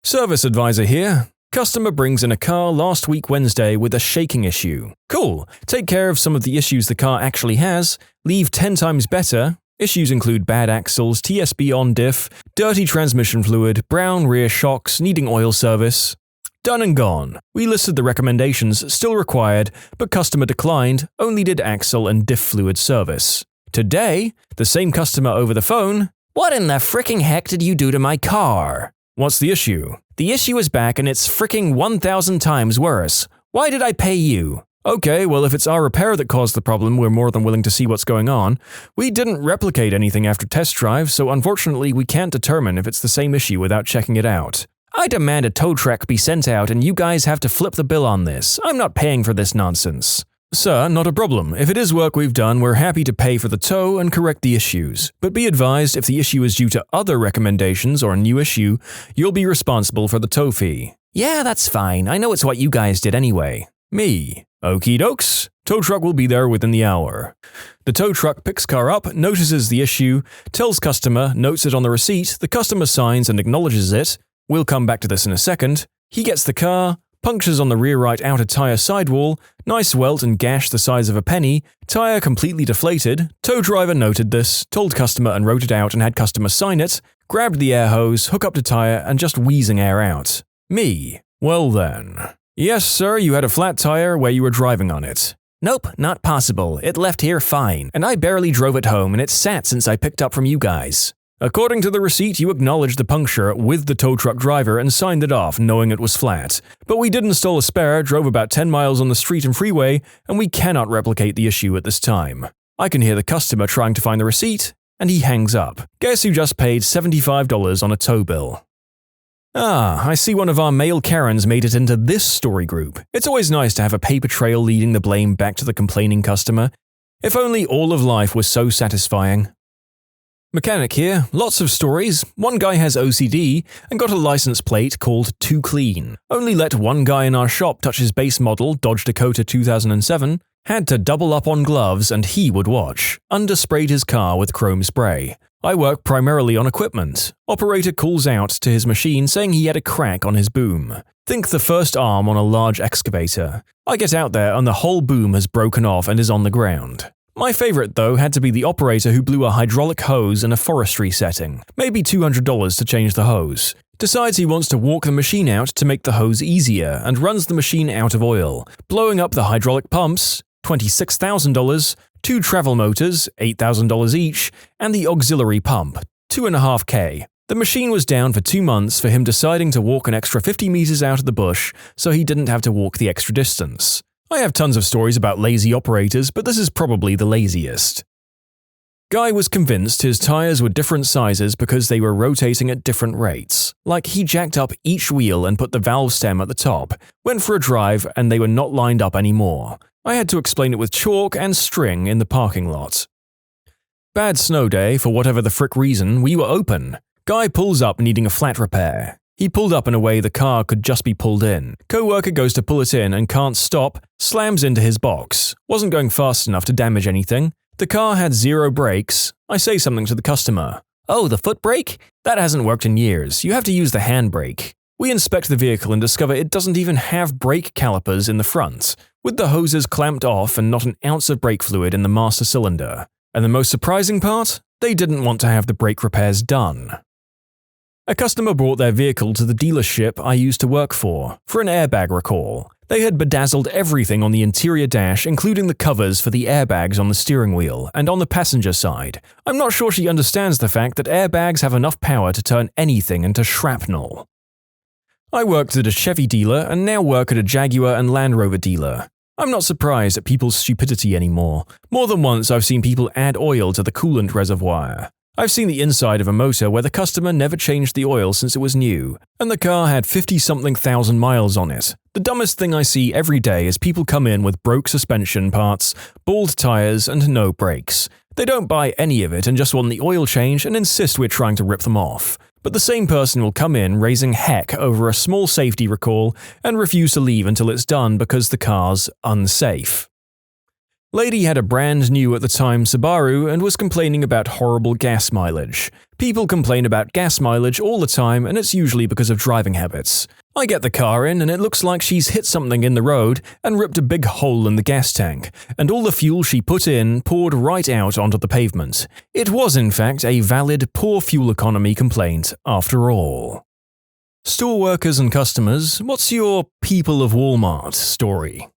Service advisor here. Customer brings in a car last week Wednesday with a shaking issue. Cool. Take care of some of the issues the car actually has. Leave 10 times better. Issues include bad axles, TSB on diff, dirty transmission fluid, brown rear shocks, needing oil service. Done and gone. We listed the recommendations still required, but customer declined, only did axle and diff fluid service. Today, the same customer over the phone. What in the fricking heck did you do to my car? What's the issue? The issue is back and it's fricking 1,000 times worse. Why did I pay you? Okay, well if it's our repair that caused the problem, we're more than willing to see what's going on. We didn't replicate anything after test drive, so unfortunately we can't determine if it's the same issue without checking it out. I demand a tow truck be sent out and you guys have to flip the bill on this. I'm not paying for this nonsense. Sir, not a problem. If it is work we've done, we're happy to pay for the tow and correct the issues. But be advised, if the issue is due to other recommendations or a new issue, you'll be responsible for the tow fee. Yeah, that's fine. I know it's what you guys did anyway. Me. Okie dokes. Tow truck will be there within the hour. The tow truck picks car up, notices the issue, tells customer, notes it on the receipt, the customer signs and acknowledges it. We'll come back to this in a second. He gets the car, punctures on the rear right outer tire sidewall, nice welt and gash the size of a penny, tire completely deflated, tow driver noted this, told customer and wrote it out and had customer sign it, grabbed the air hose, hook up to tire and just wheezing air out. Me. Well then. Yes sir, you had a flat tire where you were driving on it. Nope, not possible. It left here fine, and I barely drove it home and it sat since I picked up from you guys. According to the receipt, you acknowledged the puncture with the tow truck driver and signed it off, knowing it was flat. But we did install a spare, drove about 10 miles on the street and freeway, and we cannot replicate the issue at this time. I can hear the customer trying to find the receipt, and he hangs up. Guess who just paid $75 on a tow bill? Ah, I see one of our male Karens made it into this story group. It's always nice to have a paper trail leading the blame back to the complaining customer. If only all of life was so satisfying. Mechanic here, lots of stories. One guy has OCD and got a license plate called Too Clean. Only let one guy in our shop touch his base model, Dodge Dakota 2007. Had to double up on gloves and he would watch. Undersprayed his car with chrome spray. I work primarily on equipment. Operator calls out to his machine saying he had a crack on his boom. Think the first arm on a large excavator. I get out there and the whole boom has broken off and is on the ground. My favorite, though, had to be the operator who blew a hydraulic hose in a forestry setting, maybe $200 to change the hose. Decides he wants to walk the machine out to make the hose easier and runs the machine out of oil, blowing up the hydraulic pumps, $26,000, 2 travel motors, $8,000 each, and the auxiliary pump, $2.5K. The machine was down for 2 months for him deciding to walk an extra 50 meters out of the bush so he didn't have to walk the extra distance. I have tons of stories about lazy operators, but this is probably the laziest. Guy was convinced his tires were different sizes because they were rotating at different rates. Like he jacked up each wheel and put the valve stem at the top, went for a drive, and they were not lined up anymore. I had to explain it with chalk and string in the parking lot. Bad snow day, for whatever the frick reason, we were open. Guy pulls up needing a flat repair. He pulled up in a way the car could just be pulled in. Coworker goes to pull it in and can't stop, slams into his box. Wasn't going fast enough to damage anything. The car had 0 brakes. I say something to the customer. "Oh, the foot brake? That hasn't worked in years. You have to use the hand brake." We inspect the vehicle and discover it doesn't even have brake calipers in the front, with the hoses clamped off and not an ounce of brake fluid in the master cylinder. And the most surprising part? They didn't want to have the brake repairs done. A customer brought their vehicle to the dealership I used to work for an airbag recall. They had bedazzled everything on the interior dash, including the covers for the airbags on the steering wheel and on the passenger side. I'm not sure she understands the fact that airbags have enough power to turn anything into shrapnel. I worked at a Chevy dealer and now work at a Jaguar and Land Rover dealer. I'm not surprised at people's stupidity anymore. More than once I've seen people add oil to the coolant reservoir. I've seen the inside of a motor where the customer never changed the oil since it was new, and the car had 50-something thousand miles on it. The dumbest thing I see every day is people come in with broke suspension parts, bald tires, and no brakes. They don't buy any of it and just want the oil change and insist we're trying to rip them off. But the same person will come in raising heck over a small safety recall and refuse to leave until it's done because the car's unsafe. Lady had a brand new at the time Subaru and was complaining about horrible gas mileage. People complain about gas mileage all the time and it's usually because of driving habits. I get the car in and it looks like she's hit something in the road and ripped a big hole in the gas tank, and all the fuel she put in poured right out onto the pavement. It was in fact a valid poor fuel economy complaint after all. Store workers and customers, what's your people of Walmart story?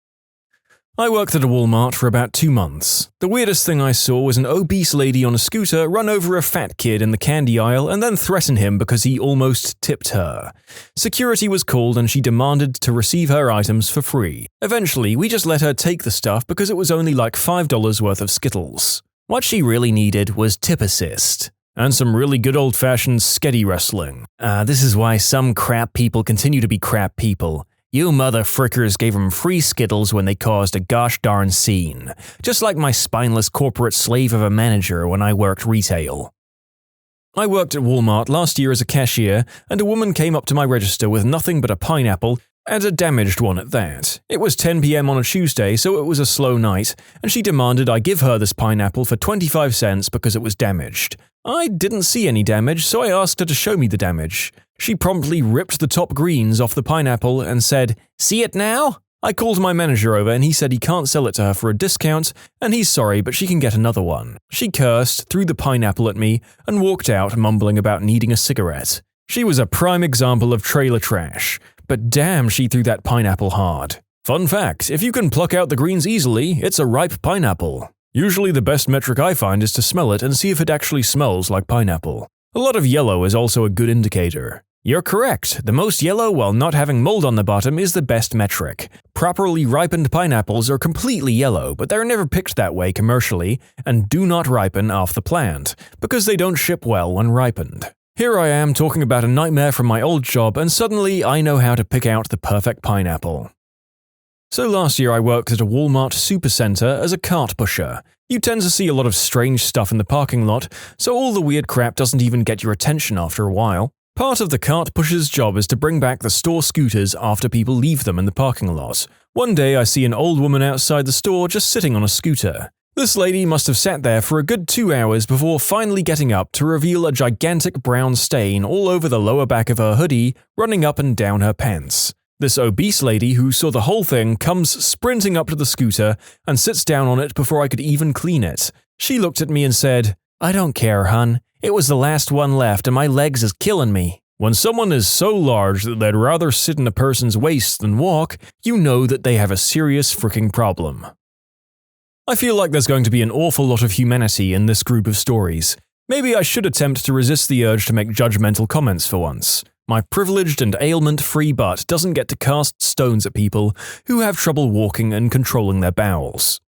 I worked at a Walmart for about 2 months. The weirdest thing I saw was an obese lady on a scooter run over a fat kid in the candy aisle and then threaten him because he almost tipped her. Security was called and she demanded to receive her items for free. Eventually, we just let her take the stuff because it was only like $5 worth of Skittles. What she really needed was tip assist. And some really good old-fashioned sketty wrestling. This is why some crap people continue to be crap people. You motherfrickers gave them free Skittles when they caused a gosh darn scene. Just like my spineless corporate slave of a manager when I worked retail. I worked at Walmart last year as a cashier, and a woman came up to my register with nothing but a pineapple, and a damaged one at that. It was 10 p.m. on a Tuesday, so it was a slow night, and she demanded I give her this pineapple for 25 cents because it was damaged. I didn't see any damage, so I asked her to show me the damage. She promptly ripped the top greens off the pineapple and said, "See it now?" I called my manager over and he said he can't sell it to her for a discount, and he's sorry but she can get another one. She cursed, threw the pineapple at me, and walked out mumbling about needing a cigarette. She was a prime example of trailer trash, but damn she threw that pineapple hard. Fun fact, if you can pluck out the greens easily, it's a ripe pineapple. Usually the best metric I find is to smell it and see if it actually smells like pineapple. A lot of yellow is also a good indicator. You're correct, the most yellow while not having mold on the bottom is the best metric. Properly ripened pineapples are completely yellow, but they're never picked that way commercially and do not ripen off the plant, because they don't ship well when ripened. Here I am talking about a nightmare from my old job and suddenly I know how to pick out the perfect pineapple. So last year I worked at a Walmart supercenter as a cart pusher. You tend to see a lot of strange stuff in the parking lot, so all the weird crap doesn't even get your attention after a while. Part of the cart pusher's job is to bring back the store scooters after people leave them in the parking lot. One day I see an old woman outside the store just sitting on a scooter. This lady must have sat there for a good 2 hours before finally getting up to reveal a gigantic brown stain all over the lower back of her hoodie, running up and down her pants. This obese lady who saw the whole thing comes sprinting up to the scooter and sits down on it before I could even clean it. She looked at me and said, "I don't care, hun. It was the last one left and my legs is killing me." When someone is so large that they'd rather sit in a person's waist than walk, you know that they have a serious freaking problem. I feel like there's going to be an awful lot of humanity in this group of stories. Maybe I should attempt to resist the urge to make judgmental comments for once. My privileged and ailment-free butt doesn't get to cast stones at people who have trouble walking and controlling their bowels.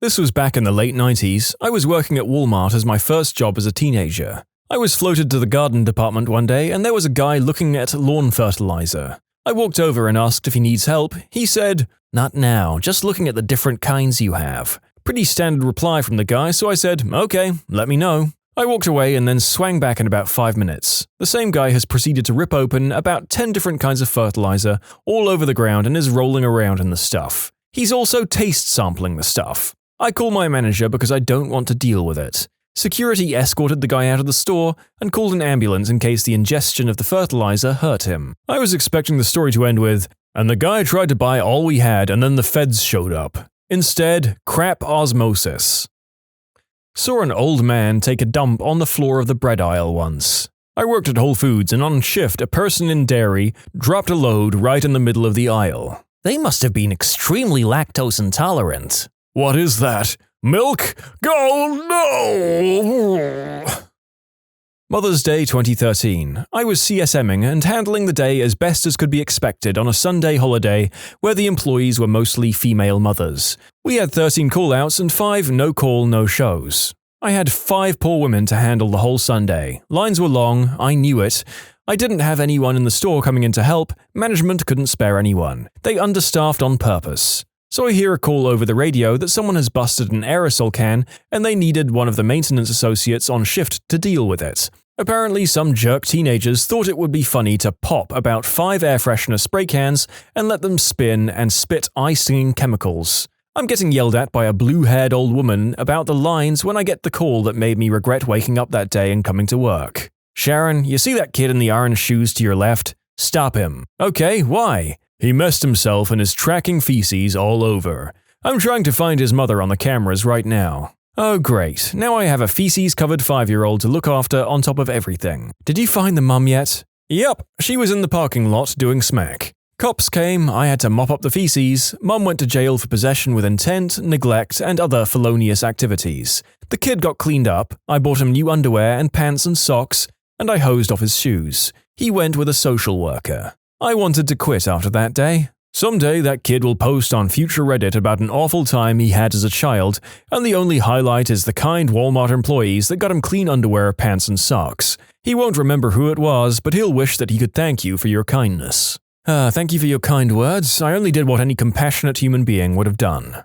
This was back in the late 90s. I was working at Walmart as my first job as a teenager. I was floated to the garden department one day and there was a guy looking at lawn fertilizer. I walked over and asked if he needs help. He said, "Not now, just looking at the different kinds you have." Pretty standard reply from the guy, so I said, "Okay, let me know." I walked away and then swang back in about 5 minutes. The same guy has proceeded to rip open about 10 different kinds of fertilizer all over the ground and is rolling around in the stuff. He's also taste sampling the stuff. I call my manager because I don't want to deal with it. Security escorted the guy out of the store and called an ambulance in case the ingestion of the fertilizer hurt him. I was expecting the story to end with, "And the guy tried to buy all we had and then the feds showed up." Instead, crap osmosis. Saw an old man take a dump on the floor of the bread aisle once. I worked at Whole Foods and on shift a person in dairy dropped a load right in the middle of the aisle. They must have been extremely lactose intolerant. "What is that? Milk? Oh no!" Mother's Day 2013. I was CSMing and handling the day as best as could be expected on a Sunday holiday where the employees were mostly female mothers. We had 13 call-outs and 5 no-call, no-shows. I had 5 poor women to handle the whole Sunday. Lines were long, I knew it. I didn't have anyone in the store coming in to help, management couldn't spare anyone. They understaffed on purpose. So I hear a call over the radio that someone has busted an aerosol can and they needed one of the maintenance associates on shift to deal with it. Apparently some jerk teenagers thought it would be funny to pop about 5 air freshener spray cans and let them spin and spit eye-stinging chemicals. I'm getting yelled at by a blue-haired old woman about the lines when I get the call that made me regret waking up that day and coming to work. "Sharon, you see that kid in the orange shoes to your left? Stop him." "Okay, why?" "He messed himself and is tracking feces all over. I'm trying to find his mother on the cameras right now." "Oh great, now I have a feces-covered 5-year-old to look after on top of everything. Did you find the mum yet?" "Yep, she was in the parking lot doing smack. Cops came, I had to mop up the feces. Mum went to jail for possession with intent, neglect, and other felonious activities. The kid got cleaned up, I bought him new underwear and pants and socks, and I hosed off his shoes. He went with a social worker. I wanted to quit after that day. Someday that kid will post on future Reddit about an awful time he had as a child, and the only highlight is the kind Walmart employees that got him clean underwear, pants, and socks. He won't remember who it was, but he'll wish that he could thank you for your kindness." Thank you for your kind words. I only did what any compassionate human being would have done.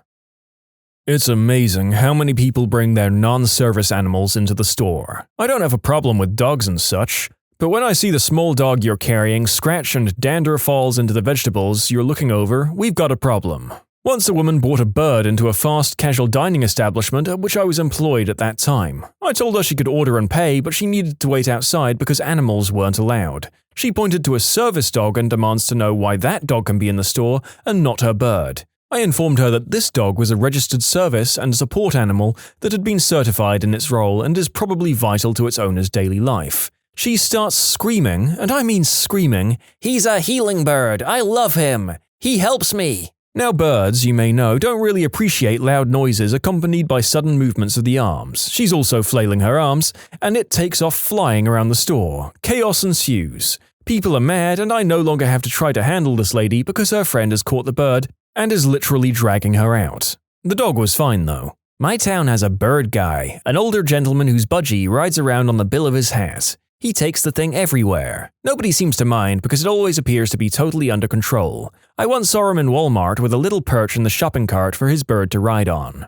It's amazing how many people bring their non-service animals into the store. I don't have a problem with dogs and such. But when I see the small dog you're carrying scratch and dander falls into the vegetables you're looking over, we've got a problem. Once a woman brought a bird into a fast casual dining establishment at which I was employed at that time. I told her she could order and pay, but she needed to wait outside because animals weren't allowed. She pointed to a service dog and demands to know why that dog can be in the store and not her bird. I informed her that this dog was a registered service and support animal that had been certified in its role and is probably vital to its owner's daily life. She starts screaming, and I mean screaming, "He's a healing bird, I love him, he helps me." Now birds, you may know, don't really appreciate loud noises accompanied by sudden movements of the arms. She's also flailing her arms, and it takes off flying around the store. Chaos ensues. People are mad, and I no longer have to try to handle this lady because her friend has caught the bird and is literally dragging her out. The dog was fine though. My town has a bird guy, an older gentleman whose budgie rides around on the bill of his hat. He takes the thing everywhere. Nobody seems to mind because it always appears to be totally under control. I once saw him in Walmart with a little perch in the shopping cart for his bird to ride on.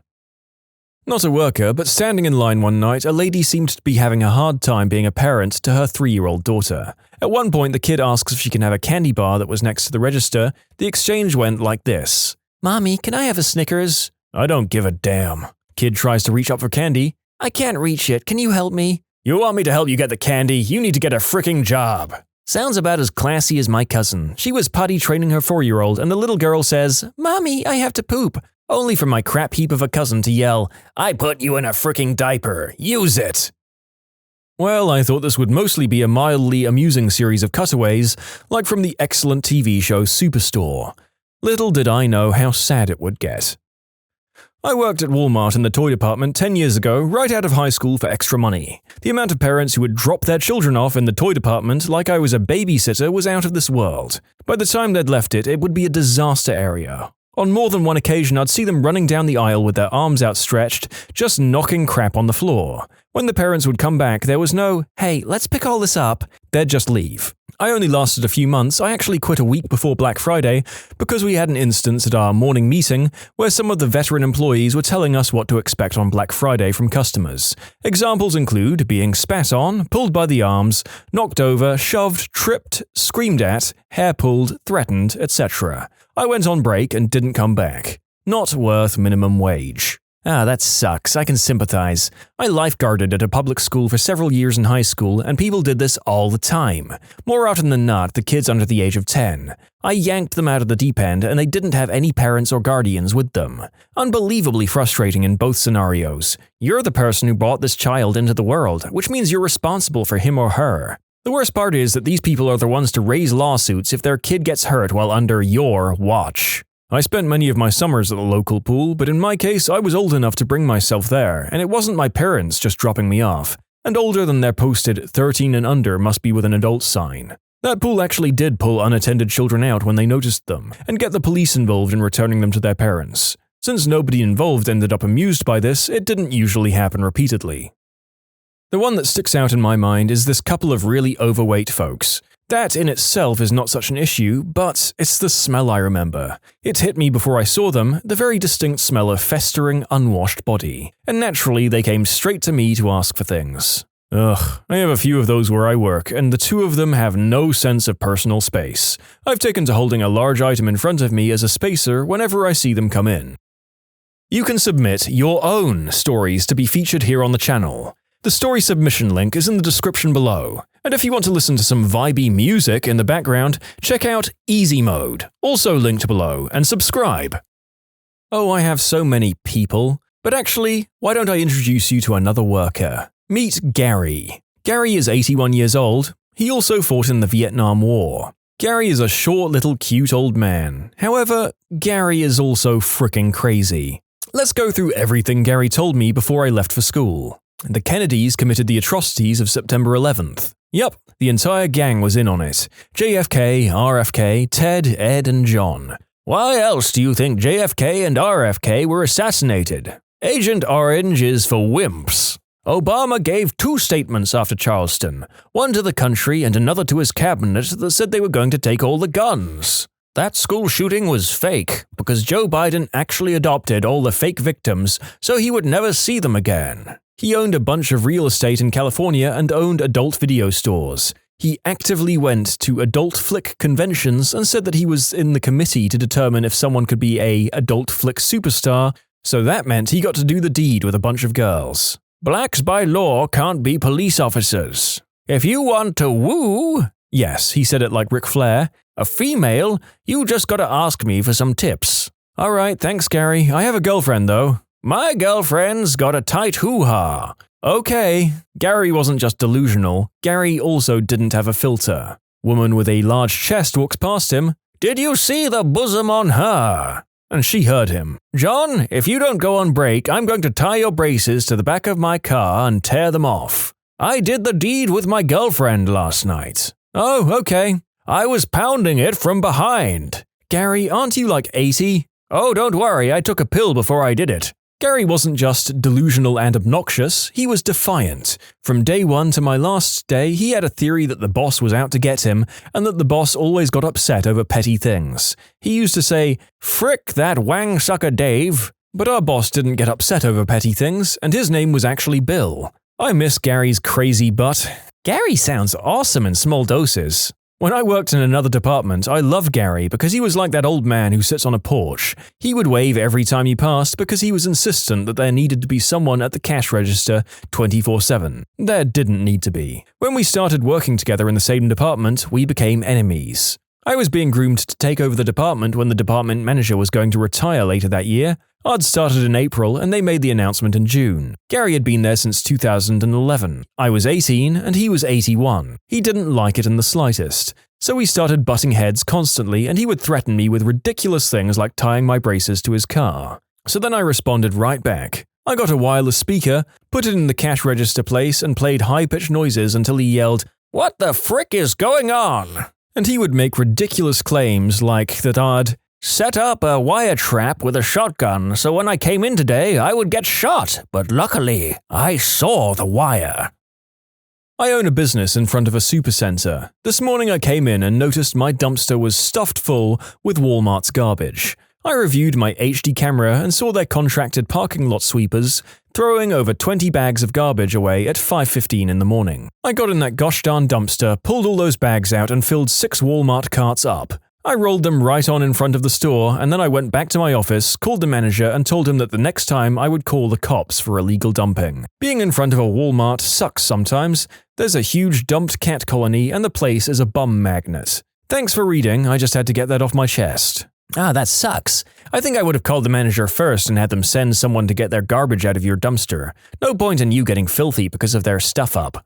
Not a worker, but standing in line one night, a lady seemed to be having a hard time being a parent to her 3-year-old daughter. At one point, the kid asks if she can have a candy bar that was next to the register. The exchange went like this. "Mommy, can I have a Snickers?" "I don't give a damn." Kid tries to reach up for candy. "I can't reach it, can you help me?" "You want me to help you get the candy? You need to get a fricking job." Sounds about as classy as my cousin. She was potty training her 4-year-old and the little girl says, "Mommy, I have to poop." Only for my crap heap of a cousin to yell, "I put you in a fricking diaper. Use it." Well, I thought this would mostly be a mildly amusing series of cutaways, like from the excellent TV show Superstore. Little did I know how sad it would get. I worked at Walmart in the toy department 10 years ago, right out of high school for extra money. The amount of parents who would drop their children off in the toy department like I was a babysitter was out of this world. By the time they'd left it, it would be a disaster area. On more than one occasion, I'd see them running down the aisle with their arms outstretched, just knocking crap on the floor. When the parents would come back, there was no, "Hey, let's pick all this up." They'd just leave. I only lasted a few months. I actually quit a week before Black Friday because we had an instance at our morning meeting where some of the veteran employees were telling us what to expect on Black Friday from customers. Examples include being spat on, pulled by the arms, knocked over, shoved, tripped, screamed at, hair pulled, threatened, etc. I went on break and didn't come back. Not worth minimum wage. That sucks. I can sympathize. I lifeguarded at a public school for several years in high school, and people did this all the time. More often than not, the kids under the age of 10. I yanked them out of the deep end, and they didn't have any parents or guardians with them. Unbelievably frustrating in both scenarios. You're the person who brought this child into the world, which means you're responsible for him or her. The worst part is that these people are the ones to raise lawsuits if their kid gets hurt while under your watch. I spent many of my summers at the local pool, but in my case, I was old enough to bring myself there, and it wasn't my parents just dropping me off, and older than their posted 13 and under must be with an adult sign. That pool actually did pull unattended children out when they noticed them, and get the police involved in returning them to their parents. Since nobody involved ended up amused by this, it didn't usually happen repeatedly. The one that sticks out in my mind is this couple of really overweight folks. That in itself is not such an issue, but it's the smell I remember. It hit me before I saw them, the very distinct smell of festering, unwashed body. And naturally, they came straight to me to ask for things. Ugh, I have a few of those where I work, and the two of them have no sense of personal space. I've taken to holding a large item in front of me as a spacer whenever I see them come in. You can submit your own stories to be featured here on the channel. The story submission link is in the description below. And if you want to listen to some vibey music in the background, check out easymode, also linked below, and subscribe. Oh, I have so many people. But actually, why don't I introduce you to another worker? Meet Gary. Gary is 81 years old. He also fought in the Vietnam War. Gary is a short little cute old man. However, Gary is also frickin' crazy. Let's go through everything Gary told me before I left for school. The Kennedys committed the atrocities of September 11th. Yep, the entire gang was in on it. JFK, RFK, Ted, Ed, and John. Why else do you think JFK and RFK were assassinated? Agent Orange is for wimps. Obama gave 2 statements after Charleston, one to the country and another to his cabinet that said they were going to take all the guns. That school shooting was fake, because Joe Biden actually adopted all the fake victims so he would never see them again. He owned a bunch of real estate in California and owned adult video stores. He actively went to adult flick conventions and said that he was in the committee to determine if someone could be a adult flick superstar, so that meant he got to do the deed with a bunch of girls. Blacks by law can't be police officers. If you want to woo, yes, he said it like Ric Flair, a female, you just gotta ask me for some tips. Alright, thanks Gary. I have a girlfriend though. My girlfriend's got a tight hoo-ha. Okay, Gary wasn't just delusional, Gary also didn't have a filter. Woman with a large chest walks past him. Did you see the bosom on her? And she heard him. John, if you don't go on break, I'm going to tie your braces to the back of my car and tear them off. I did the deed with my girlfriend last night. Oh, okay. I was pounding it from behind. Gary, aren't you like 80? Oh, don't worry, I took a pill before I did it. Gary wasn't just delusional and obnoxious, he was defiant. From day one to my last day, he had a theory that the boss was out to get him, and that the boss always got upset over petty things. He used to say, "Frick that wang sucker Dave." But our boss didn't get upset over petty things, and his name was actually Bill. I miss Gary's crazy butt. Gary sounds awesome in small doses. When I worked in another department, I loved Gary because he was like that old man who sits on a porch. He would wave every time you passed because he was insistent that there needed to be someone at the cash register 24/7. There didn't need to be. When we started working together in the same department, we became enemies. I was being groomed to take over the department when the department manager was going to retire later that year. I'd started in April and they made the announcement in June. Gary had been there since 2011. I was 18 and he was 81. He didn't like it in the slightest. So we started butting heads constantly and he would threaten me with ridiculous things like tying my braces to his car. So then I responded right back. I got a wireless speaker, put it in the cash register place and played high-pitched noises until he yelled, "What the frick is going on?" And he would make ridiculous claims like that I'd Set up a wire trap with a shotgun so when I came in today I would get shot, but luckily I saw the wire. I own a business in front of a supercenter. This morning I came in and noticed my dumpster was stuffed full with Walmart's garbage. I reviewed my HD camera and saw their contracted parking lot sweepers throwing over 20 bags of garbage away at 5:15 in the morning. I got in that gosh darn dumpster, pulled all those bags out and filled 6 Walmart carts up. I rolled them right on in front of the store, and then I went back to my office, called the manager, and told him that the next time I would call the cops for illegal dumping. Being in front of a Walmart sucks sometimes. There's a huge dumped cat colony, and the place is a bum magnet. Thanks for reading, I just had to get that off my chest. That sucks. I think I would have called the manager first and had them send someone to get their garbage out of your dumpster. No point in you getting filthy because of their stuff up.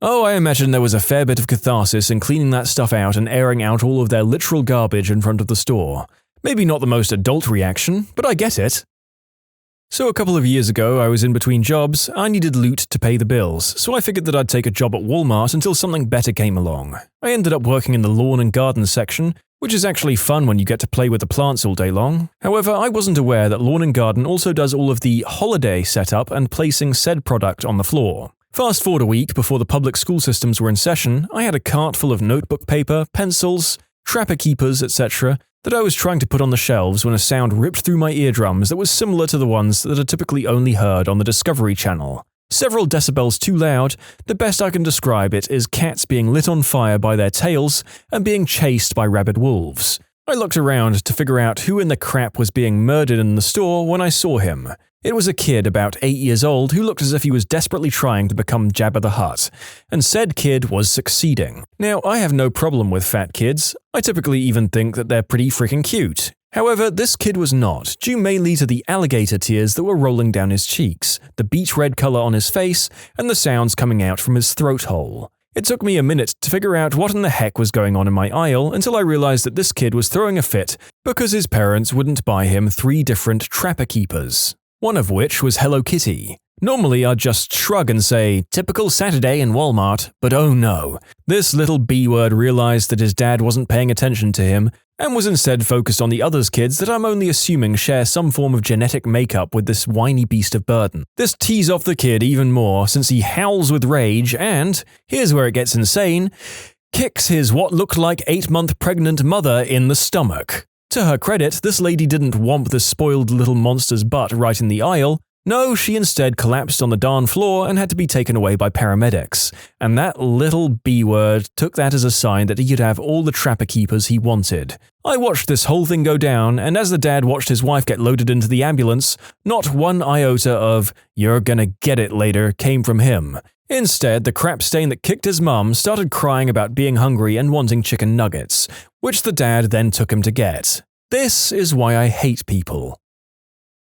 Oh, I imagine there was a fair bit of catharsis in cleaning that stuff out and airing out all of their literal garbage in front of the store. Maybe not the most adult reaction, but I get it. So a couple of years ago, I was in between jobs. I needed loot to pay the bills, so I figured that I'd take a job at Walmart until something better came along. I ended up working in the lawn and garden section, which is actually fun when you get to play with the plants all day long. However, I wasn't aware that lawn and garden also does all of the holiday setup and placing said product on the floor. Fast forward a week before the public school systems were in session, I had a cart full of notebook paper, pencils, trapper keepers, etc. that I was trying to put on the shelves when a sound ripped through my eardrums that was similar to the ones that are typically only heard on the Discovery Channel. Several decibels too loud, the best I can describe it is cats being lit on fire by their tails and being chased by rabid wolves. I looked around to figure out who in the crap was being murdered in the store when I saw him. It was a kid about 8 years old who looked as if he was desperately trying to become Jabba the Hutt, and said kid was succeeding. Now, I have no problem with fat kids. I typically even think that they're pretty freaking cute. However, this kid was not, due mainly to the alligator tears that were rolling down his cheeks, the beet red color on his face, and the sounds coming out from his throat hole. It took me a minute to figure out what in the heck was going on in my aisle until I realized that this kid was throwing a fit because his parents wouldn't buy him 3 different trapper keepers. One of which was Hello Kitty. Normally I'd just shrug and say, typical Saturday in Walmart, but oh no. This little B-word realized that his dad wasn't paying attention to him and was instead focused on the others kids that I'm only assuming share some form of genetic makeup with this whiny beast of burden. This tees off the kid even more since he howls with rage and, here's where it gets insane, kicks his what looked like 8-month pregnant mother in the stomach. To her credit, this lady didn't whomp the spoiled little monster's butt right in the aisle. No, she instead collapsed on the darn floor and had to be taken away by paramedics. And that little B-word took that as a sign that he could have all the trapper keepers he wanted. I watched this whole thing go down, and as the dad watched his wife get loaded into the ambulance, not one iota of, "you're gonna get it later," came from him. Instead, the crap stain that kicked his mum started crying about being hungry and wanting chicken nuggets, which the dad then took him to get. This is why I hate people.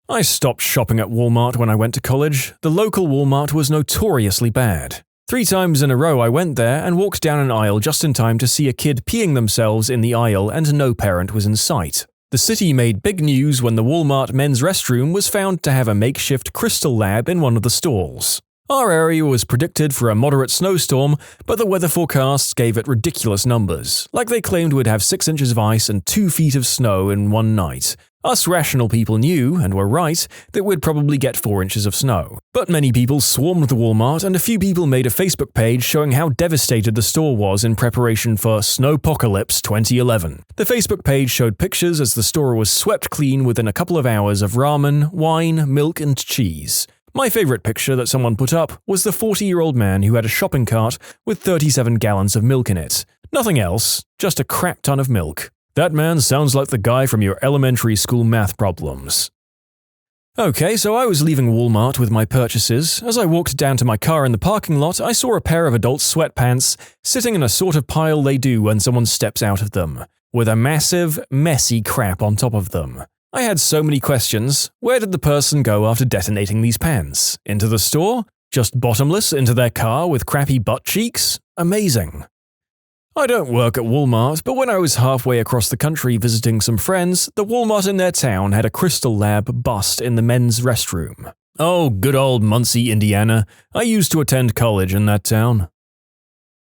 I stopped shopping at Walmart when I went to college. The local Walmart was notoriously bad. 3 times in a row I went there and walked down an aisle just in time to see a kid peeing themselves in the aisle and no parent was in sight. The city made big news when the Walmart men's restroom was found to have a makeshift crystal lab in one of the stalls. Our area was predicted for a moderate snowstorm, but the weather forecasts gave it ridiculous numbers, like they claimed we'd have 6 inches of ice and 2 feet of snow in one night. Us rational people knew, and were right, that we'd probably get 4 inches of snow. But many people swarmed the Walmart, and a few people made a Facebook page showing how devastated the store was in preparation for Snowpocalypse 2011. The Facebook page showed pictures as the store was swept clean within a couple of hours of ramen, wine, milk, and cheese. My favorite picture that someone put up was the 40-year-old man who had a shopping cart with 37 gallons of milk in it. Nothing else, just a crap ton of milk. That man sounds like the guy from your elementary school math problems. Okay, so I was leaving Walmart with my purchases. As I walked down to my car in the parking lot, I saw a pair of adult sweatpants sitting in a sort of pile they do when someone steps out of them, with a massive, messy crap on top of them. I had so many questions. Where did the person go after detonating these pants? Into the store? Just bottomless into their car with crappy butt cheeks? Amazing. I don't work at Walmart, but when I was halfway across the country visiting some friends, the Walmart in their town had a crystal lab bust in the men's restroom. Oh, good old Muncie, Indiana. I used to attend college in that town.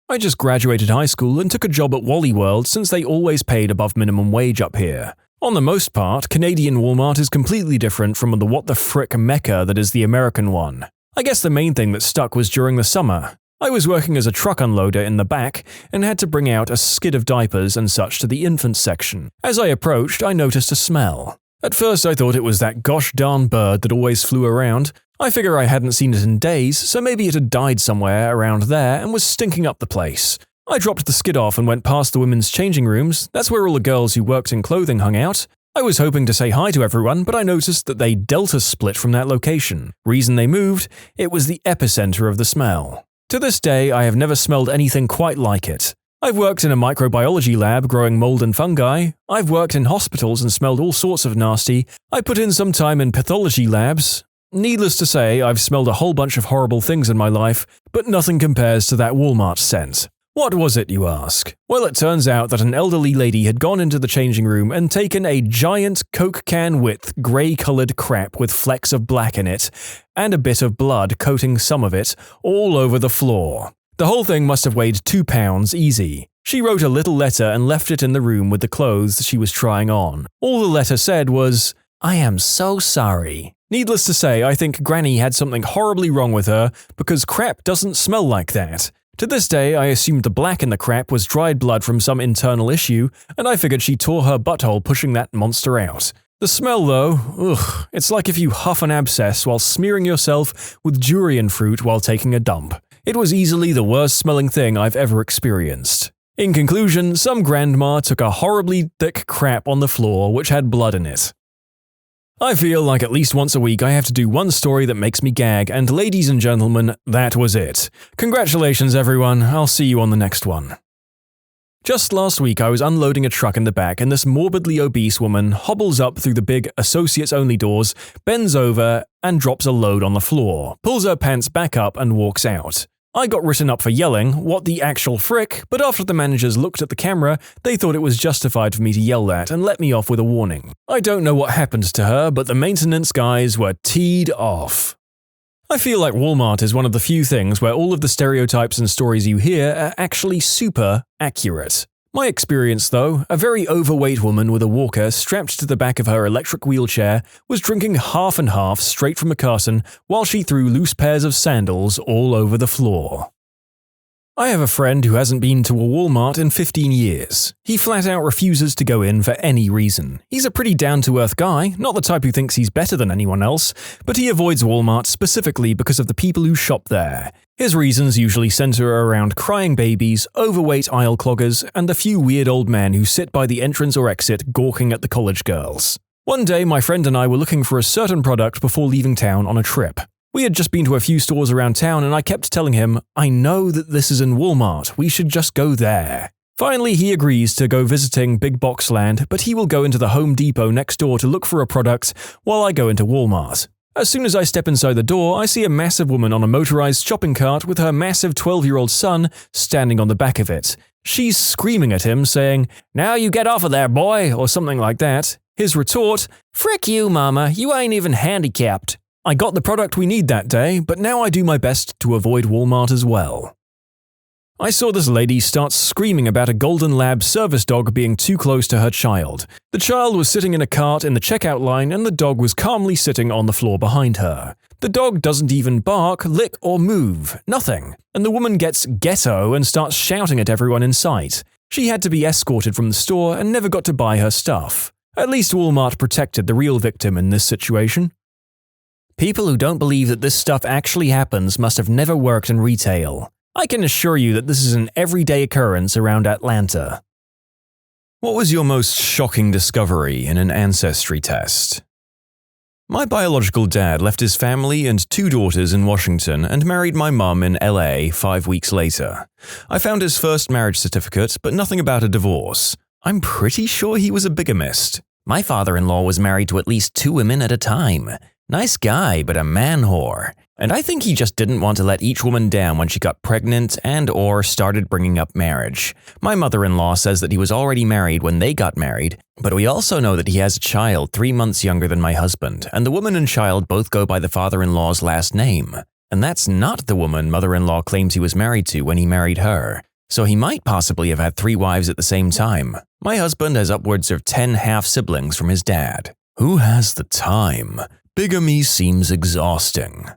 I just graduated high school and took a job at Wally World since they always paid above minimum wage up here. On the most part, Canadian Walmart is completely different from the what the frick mecca that is the American one. I guess the main thing that stuck was during the summer. I was working as a truck unloader in the back and had to bring out a skid of diapers and such to the infant section. As I approached, I noticed a smell. At first I thought it was that gosh darn bird that always flew around. I figure I hadn't seen it in days, so maybe it had died somewhere around there and was stinking up the place. I dropped the skid off and went past the women's changing rooms. That's where all the girls who worked in clothing hung out. I was hoping to say hi to everyone, but I noticed that they delta split from that location. Reason they moved? It was the epicenter of the smell. To this day, I have never smelled anything quite like it. I've worked in a microbiology lab growing mold and fungi. I've worked in hospitals and smelled all sorts of nasty. I put in some time in pathology labs. Needless to say, I've smelled a whole bunch of horrible things in my life, but nothing compares to that Walmart scent. What was it, you ask? Well, it turns out that an elderly lady had gone into the changing room and taken a giant Coke can-width grey-coloured crap with flecks of black in it, and a bit of blood coating some of it, all over the floor. The whole thing must have weighed 2 pounds easy. She wrote a little letter and left it in the room with the clothes she was trying on. All the letter said was, "I am so sorry." Needless to say, I think Granny had something horribly wrong with her, because crap doesn't smell like that. To this day, I assumed the black in the crap was dried blood from some internal issue, and I figured she tore her butthole pushing that monster out. The smell though, ugh, it's like if you huff an abscess while smearing yourself with durian fruit while taking a dump. It was easily the worst smelling thing I've ever experienced. In conclusion, some grandma took a horribly thick crap on the floor which had blood in it. I feel like at least once a week I have to do one story that makes me gag, and ladies and gentlemen, that was it. Congratulations everyone, I'll see you on the next one. Just last week I was unloading a truck in the back and this morbidly obese woman hobbles up through the big associates-only doors, bends over, and drops a load on the floor, pulls her pants back up and walks out. I got written up for yelling, "What the actual frick?" but after the managers looked at the camera, they thought it was justified for me to yell that and let me off with a warning. I don't know what happened to her, but the maintenance guys were teed off. I feel like Walmart is one of the few things where all of the stereotypes and stories you hear are actually super accurate. My experience though, a very overweight woman with a walker strapped to the back of her electric wheelchair was drinking half and half straight from a carton while she threw loose pairs of sandals all over the floor. I have a friend who hasn't been to a Walmart in 15 years. He flat out refuses to go in for any reason. He's a pretty down-to-earth guy, not the type who thinks he's better than anyone else, but he avoids Walmart specifically because of the people who shop there. His reasons usually center around crying babies, overweight aisle cloggers, and the few weird old men who sit by the entrance or exit gawking at the college girls. One day, my friend and I were looking for a certain product before leaving town on a trip. We had just been to a few stores around town and I kept telling him, "I know that this is in Walmart, we should just go there." Finally, he agrees to go visiting Big Box Land, but he will go into the Home Depot next door to look for a product while I go into Walmart. As soon as I step inside the door, I see a massive woman on a motorized shopping cart with her massive 12-year-old son standing on the back of it. She's screaming at him, saying, "Now you get off of there, boy," or something like that. His retort, "Frick you, mama, you ain't even handicapped." I got the product we need that day, but now I do my best to avoid Walmart as well. I saw this lady start screaming about a Golden Lab service dog being too close to her child. The child was sitting in a cart in the checkout line and the dog was calmly sitting on the floor behind her. The dog doesn't even bark, lick, or move. Nothing. And the woman gets ghetto and starts shouting at everyone in sight. She had to be escorted from the store and never got to buy her stuff. At least Walmart protected the real victim in this situation. People who don't believe that this stuff actually happens must have never worked in retail. I can assure you that this is an everyday occurrence around Atlanta. What was your most shocking discovery in an ancestry test? My biological dad left his family and 2 daughters in Washington and married my mum in LA 5 weeks later. I found his first marriage certificate, but nothing about a divorce. I'm pretty sure he was a bigamist. My father-in-law was married to at least 2 women at a time. Nice guy, but a man whore. And I think he just didn't want to let each woman down when she got pregnant and/or started bringing up marriage. My mother-in-law says that he was already married when they got married, but we also know that he has a child 3 months younger than my husband, and the woman and child both go by the father-in-law's last name. And that's not the woman mother-in-law claims he was married to when he married her. So he might possibly have had 3 wives at the same time. My husband has upwards of 10 half-siblings from his dad. Who has the time? Bigamy seems exhausting.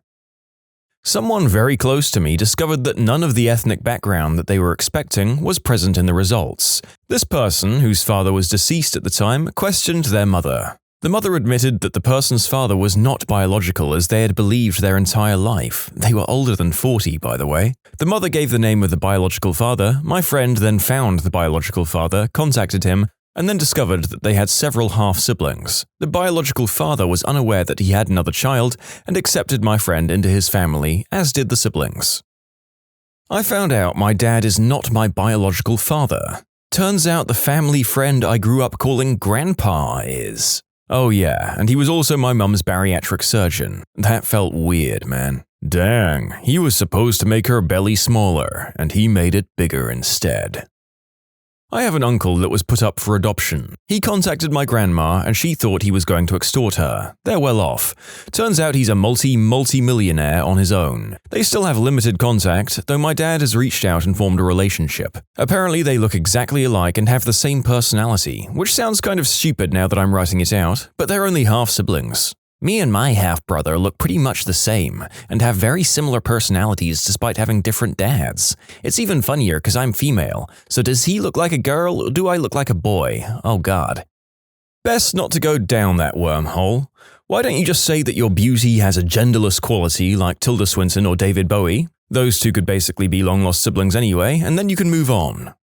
Someone very close to me discovered that none of the ethnic background that they were expecting was present in the results. This person, whose father was deceased at the time, questioned their mother. The mother admitted that the person's father was not biological as they had believed their entire life. They were older than 40, by the way. The mother gave the name of the biological father. My friend then found the biological father, contacted him, and then discovered that they had several half-siblings. The biological father was unaware that he had another child and accepted my friend into his family, as did the siblings. I found out my dad is not my biological father. Turns out the family friend I grew up calling Grandpa is. Oh yeah, and he was also my mum's bariatric surgeon. That felt weird, man. Dang, he was supposed to make her belly smaller, and he made it bigger instead. I have an uncle that was put up for adoption. He contacted my grandma and she thought he was going to extort her. They're well off. Turns out he's a multi-millionaire on his own. They still have limited contact, though my dad has reached out and formed a relationship. Apparently they look exactly alike and have the same personality, which sounds kind of stupid now that I'm writing it out, but they're only half-siblings. Me and my half-brother look pretty much the same, and have very similar personalities despite having different dads. It's even funnier because I'm female, so does he look like a girl or do I look like a boy? Oh god. Best not to go down that wormhole. Why don't you just say that your beauty has a genderless quality like Tilda Swinton or David Bowie? Those two could basically be long-lost siblings anyway, and then you can move on.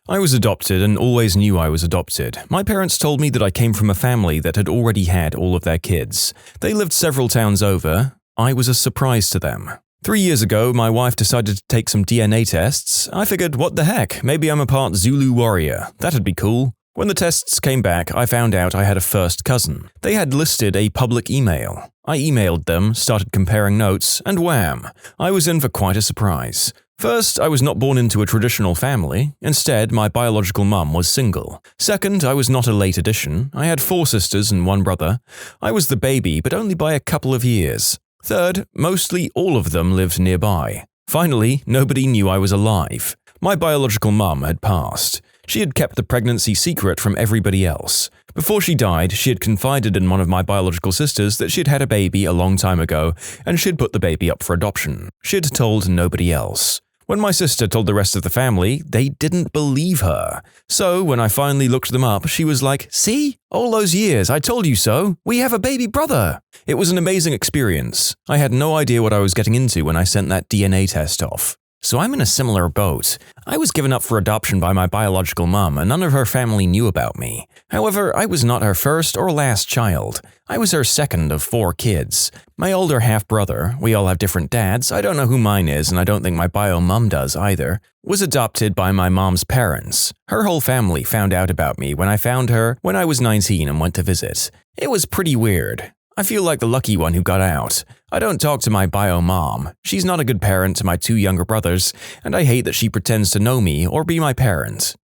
I was adopted and always knew I was adopted. My parents told me that I came from a family that had already had all of their kids. They lived several towns over. I was a surprise to them. 3 years ago, my wife decided to take some DNA tests. I figured, what the heck, maybe I'm a part Zulu warrior. That'd be cool. When the tests came back, I found out I had a first cousin. They had listed a public email. I emailed them, started comparing notes, and wham! I was in for quite a surprise. First, I was not born into a traditional family. Instead, my biological mum was single. Second, I was not a late addition. I had 4 sisters and 1 brother. I was the baby, but only by a couple of years. Third, mostly all of them lived nearby. Finally, nobody knew I was alive. My biological mum had passed. She had kept the pregnancy secret from everybody else. Before she died, she had confided in one of my biological sisters that she had had a baby a long time ago, and she'd put the baby up for adoption. She'd told nobody else. When my sister told the rest of the family, they didn't believe her. So when I finally looked them up, she was like, "See? All those years, I told you so. We have a baby brother." It was an amazing experience. I had no idea what I was getting into when I sent that DNA test off. So I'm in a similar boat. I was given up for adoption by my biological mum and none of her family knew about me. However, I was not her first or last child. I was her second of 4 kids. My older half-brother, we all have different dads, I don't know who mine is and I don't think my bio-mum does either, was adopted by my mom's parents. Her whole family found out about me when I found her when I was 19 and went to visit. It was pretty weird. I feel like the lucky one who got out. I don't talk to my bio-mom. She's not a good parent to my 2 younger brothers, and I hate that she pretends to know me or be my parent.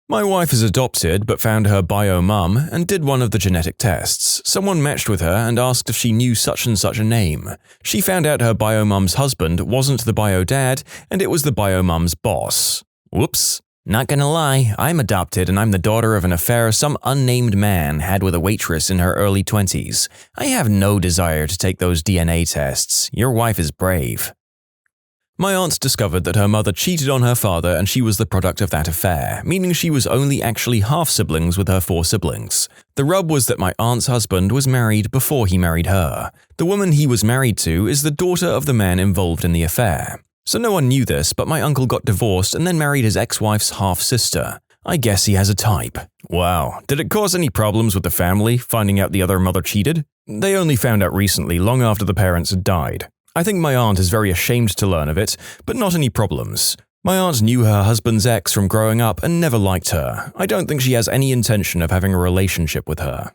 My wife is adopted but found her bio-mum and did one of the genetic tests. Someone matched with her and asked if she knew such and such a name. She found out her bio-mum's husband wasn't the bio-dad and it was the bio-mum's boss. Whoops. Not gonna lie, I'm adopted and I'm the daughter of an affair some unnamed man had with a waitress in her early 20s. I have no desire to take those DNA tests. Your wife is brave. My aunt discovered that her mother cheated on her father and she was the product of that affair, meaning she was only actually half-siblings with her 4 siblings. The rub was that my aunt's husband was married before he married her. The woman he was married to is the daughter of the man involved in the affair. So no one knew this, but my uncle got divorced and then married his ex-wife's half-sister. I guess he has a type. Wow, did it cause any problems with the family, finding out the other mother cheated? They only found out recently, long after the parents had died. I think my aunt is very ashamed to learn of it, but not any problems. My aunt knew her husband's ex from growing up and never liked her. I don't think she has any intention of having a relationship with her.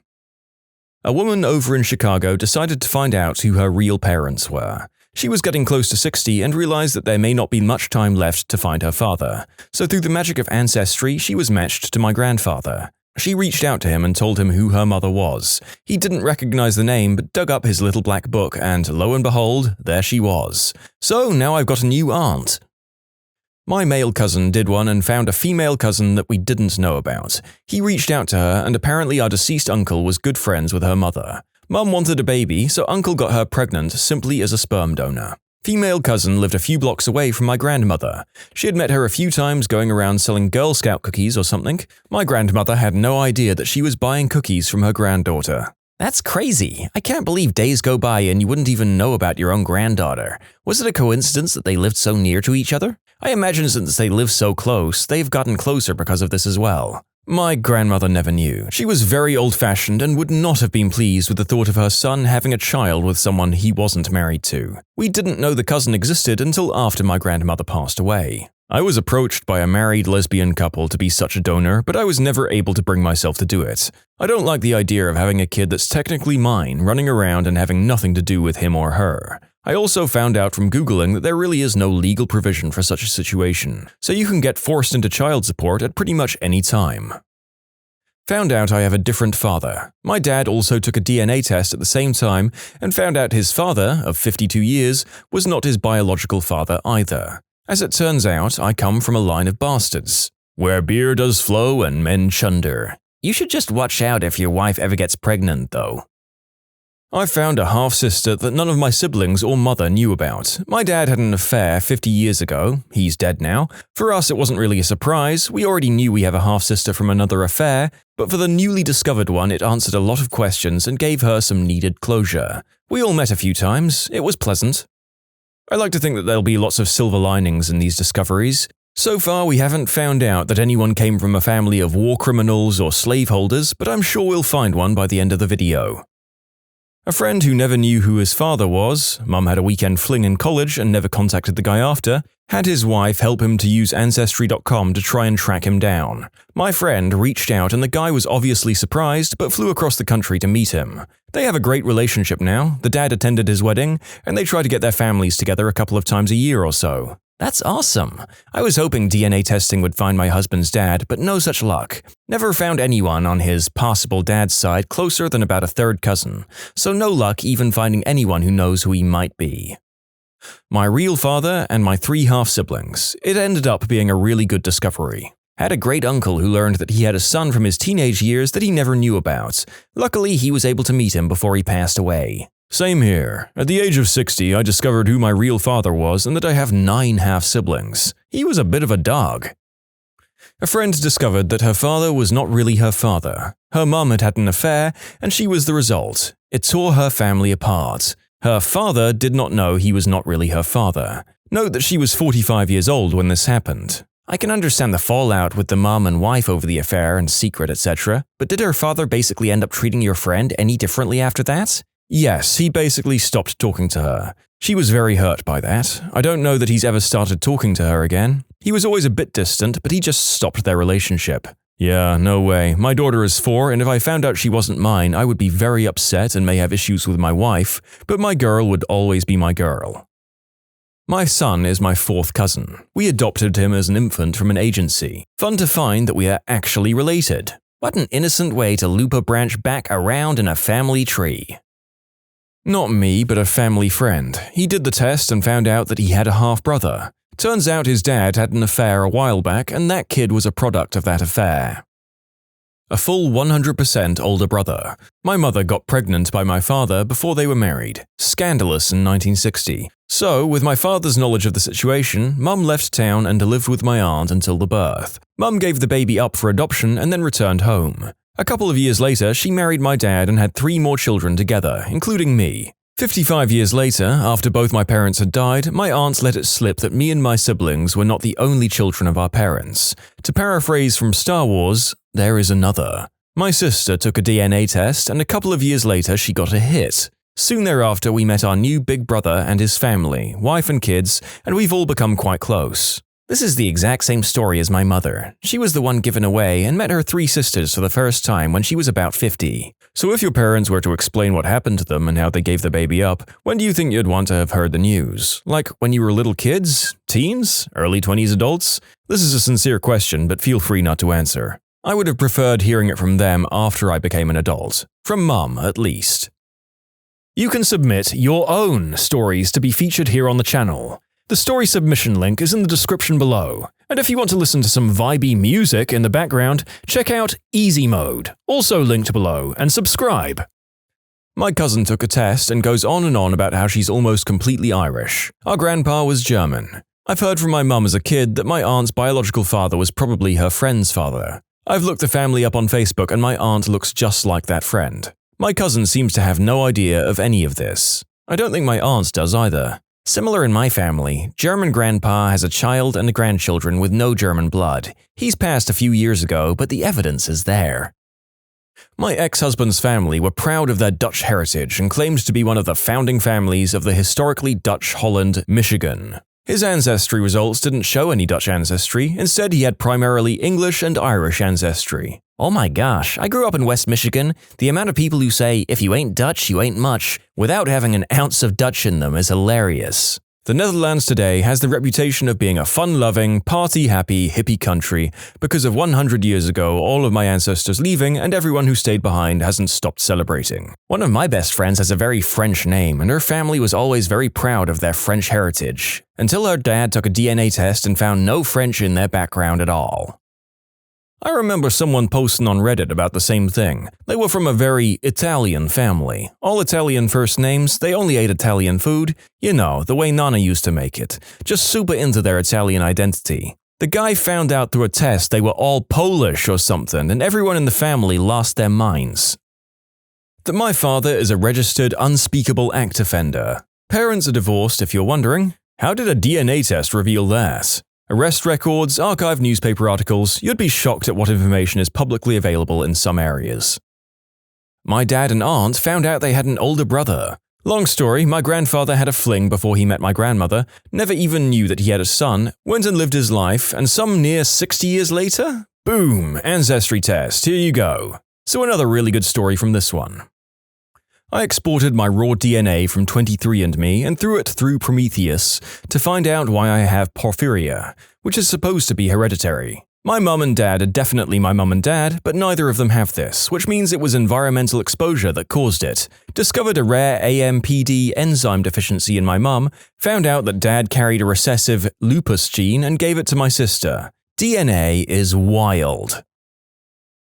A woman over in Chicago decided to find out who her real parents were. She was getting close to 60 and realized that there may not be much time left to find her father. So through the magic of ancestry, she was matched to my grandfather. She reached out to him and told him who her mother was. He didn't recognize the name but dug up his little black book and lo and behold, there she was. So now I've got a new aunt. My male cousin did one and found a female cousin that we didn't know about. He reached out to her, and apparently our deceased uncle was good friends with her mother. Mum wanted a baby, so uncle got her pregnant simply as a sperm donor. Female cousin lived a few blocks away from my grandmother. She had met her a few times going around selling Girl Scout cookies or something. My grandmother had no idea that she was buying cookies from her granddaughter. That's crazy. I can't believe days go by and you wouldn't even know about your own granddaughter. Was it a coincidence that they lived so near to each other? I imagine since they live so close, they've gotten closer because of this as well. My grandmother never knew. She was very old-fashioned and would not have been pleased with the thought of her son having a child with someone he wasn't married to. We didn't know the cousin existed until after my grandmother passed away. I was approached by a married lesbian couple to be such a donor, but I was never able to bring myself to do it. I don't like the idea of having a kid that's technically mine running around and having nothing to do with him or her. I also found out from Googling that there really is no legal provision for such a situation, so you can get forced into child support at pretty much any time. Found out I have a different father. My dad also took a DNA test at the same time and found out his father, of 52 years, was not his biological father either. As it turns out, I come from a line of bastards, where beer does flow and men chunder. You should just watch out if your wife ever gets pregnant, though. I found a half-sister that none of my siblings or mother knew about. My dad had an affair 50 years ago. He's dead now. For us, it wasn't really a surprise. We already knew we have a half-sister from another affair, but for the newly discovered one, it answered a lot of questions and gave her some needed closure. We all met a few times. It was pleasant. I like to think that there'll be lots of silver linings in these discoveries. So far, we haven't found out that anyone came from a family of war criminals or slaveholders, but I'm sure we'll find one by the end of the video. A friend who never knew who his father was, Mum had a weekend fling in college and never contacted the guy after, had his wife help him to use Ancestry.com to try and track him down. My friend reached out and the guy was obviously surprised but flew across the country to meet him. They have a great relationship now, the dad attended his wedding, and they try to get their families together a couple of times a year or so. That's awesome. I was hoping DNA testing would find my husband's dad, but no such luck. Never found anyone on his possible dad's side closer than about a third cousin, so no luck even finding anyone who knows who he might be. My real father and my 3 half-siblings. It ended up being a really good discovery. Had a great uncle who learned that he had a son from his teenage years that he never knew about. Luckily, he was able to meet him before he passed away. Same here. At the age of 60, I discovered who my real father was and that I have 9 half-siblings. He was a bit of a dog. A friend discovered that her father was not really her father. Her mum had had an affair, and she was the result. It tore her family apart. Her father did not know he was not really her father. Note that she was 45 years old when this happened. I can understand the fallout with the mom and wife over the affair and secret, etc., but did her father basically end up treating your friend any differently after that? Yes, he basically stopped talking to her. She was very hurt by that. I don't know that he's ever started talking to her again. He was always a bit distant, but he just stopped their relationship. Yeah, no way. My daughter is 4, and if I found out she wasn't mine, I would be very upset and may have issues with my wife, but my girl would always be my girl. My son is my 4th cousin. We adopted him as an infant from an agency. Fun to find that we are actually related. What an innocent way to loop a branch back around in a family tree. Not me, but a family friend. He did the test and found out that he had a half-brother. Turns out his dad had an affair a while back, and that kid was a product of that affair. A full 100% older brother. My mother got pregnant by my father before they were married. Scandalous in 1960. So, with my father's knowledge of the situation, Mum left town and lived with my aunt until the birth. Mum gave the baby up for adoption and then returned home. A couple of years later, she married my dad and had 3 more children together, including me. 55 years later, after both my parents had died, my aunt let it slip that me and my siblings were not the only children of our parents. To paraphrase from Star Wars, there is another. My sister took a DNA test, and a couple of years later she got a hit. Soon thereafter, we met our new big brother and his family, wife and kids, and we've all become quite close. This is the exact same story as my mother. She was the one given away and met her 3 sisters for the first time when she was about 50. So if your parents were to explain what happened to them and how they gave the baby up, when do you think you'd want to have heard the news? Like when you were little kids? Teens? Early 20s adults? This is a sincere question, but feel free not to answer. I would have preferred hearing it from them after I became an adult. From Mum, at least. You can submit your own stories to be featured here on the channel. The story submission link is in the description below. And if you want to listen to some vibey music in the background, check out easymode, also linked below, and subscribe. My cousin took a test and goes on and on about how she's almost completely Irish. Our grandpa was German. I've heard from my mum as a kid that my aunt's biological father was probably her friend's father. I've looked the family up on Facebook and my aunt looks just like that friend. My cousin seems to have no idea of any of this. I don't think my aunt does either. Similar in my family, German grandpa has a child and grandchildren with no German blood. He's passed a few years ago, but the evidence is there. My ex-husband's family were proud of their Dutch heritage and claimed to be one of the founding families of the historically Dutch Holland, Michigan. His ancestry results didn't show any Dutch ancestry, instead he had primarily English and Irish ancestry. Oh my gosh, I grew up in West Michigan. The amount of people who say, if you ain't Dutch, you ain't much, without having an ounce of Dutch in them is hilarious. The Netherlands today has the reputation of being a fun-loving, party-happy, hippie country because of 100 years ago all of my ancestors leaving and everyone who stayed behind hasn't stopped celebrating. One of my best friends has a very French name and her family was always very proud of their French heritage, until her dad took a DNA test and found no French in their background at all. I remember someone posting on Reddit about the same thing. They were from a very Italian family. All Italian first names, they only ate Italian food. You know, the way Nana used to make it. Just super into their Italian identity. The guy found out through a test they were all Polish or something, and everyone in the family lost their minds. That my father is a registered unspeakable act offender. Parents are divorced, if you're wondering. How did a DNA test reveal that? Arrest records, archived newspaper articles, you'd be shocked at what information is publicly available in some areas. My dad and aunt found out they had an older brother. Long story, my grandfather had a fling before he met my grandmother, never even knew that he had a son, went and lived his life, and some near 60 years later? Boom, ancestry test, here you go. So another really good story from this one. I exported my raw DNA from 23andMe and threw it through Prometheus to find out why I have porphyria, which is supposed to be hereditary. My mum and dad are definitely my mum and dad, but neither of them have this, which means it was environmental exposure that caused it. Discovered a rare AMPD enzyme deficiency in my mum, found out that dad carried a recessive lupus gene and gave it to my sister. DNA is wild.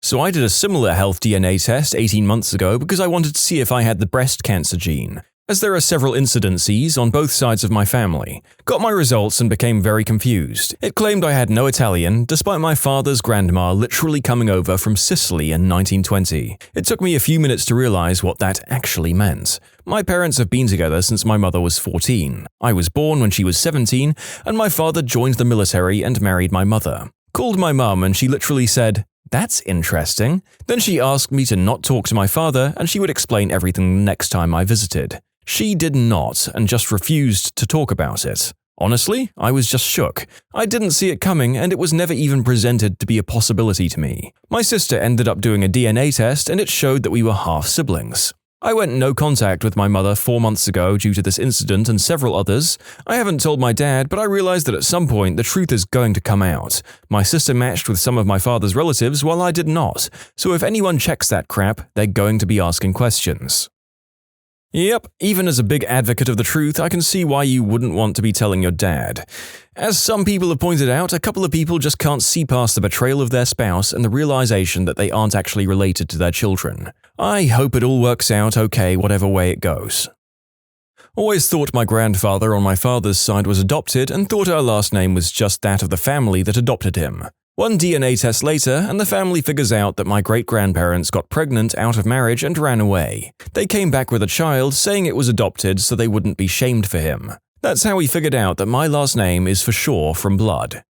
So I did a similar health DNA test 18 months ago because I wanted to see if I had the breast cancer gene, as there are several incidences on both sides of my family. Got my results and became very confused. It claimed I had no Italian, despite my father's grandma literally coming over from Sicily in 1920. It took me a few minutes to realize what that actually meant. My parents have been together since my mother was 14. I was born when she was 17, and my father joined the military and married my mother. Called my mum and she literally said, "That's interesting." Then she asked me to not talk to my father and she would explain everything the next time I visited. She did not and just refused to talk about it. Honestly, I was just shook. I didn't see it coming and it was never even presented to be a possibility to me. My sister ended up doing a DNA test and it showed that we were half siblings. I went no contact with my mother 4 months ago due to this incident and several others. I haven't told my dad, but I realized that at some point the truth is going to come out. My sister matched with some of my father's relatives while I did not, so if anyone checks that crap, they're going to be asking questions. Yep, even as a big advocate of the truth, I can see why you wouldn't want to be telling your dad. As some people have pointed out, a couple of people just can't see past the betrayal of their spouse and the realization that they aren't actually related to their children. I hope it all works out okay whatever way it goes. Always thought my grandfather on my father's side was adopted and thought our last name was just that of the family that adopted him. One DNA test later, and the family figures out that my great-grandparents got pregnant out of marriage and ran away. They came back with a child, saying it was adopted so they wouldn't be shamed for him. That's how we figured out that my last name is for sure from blood.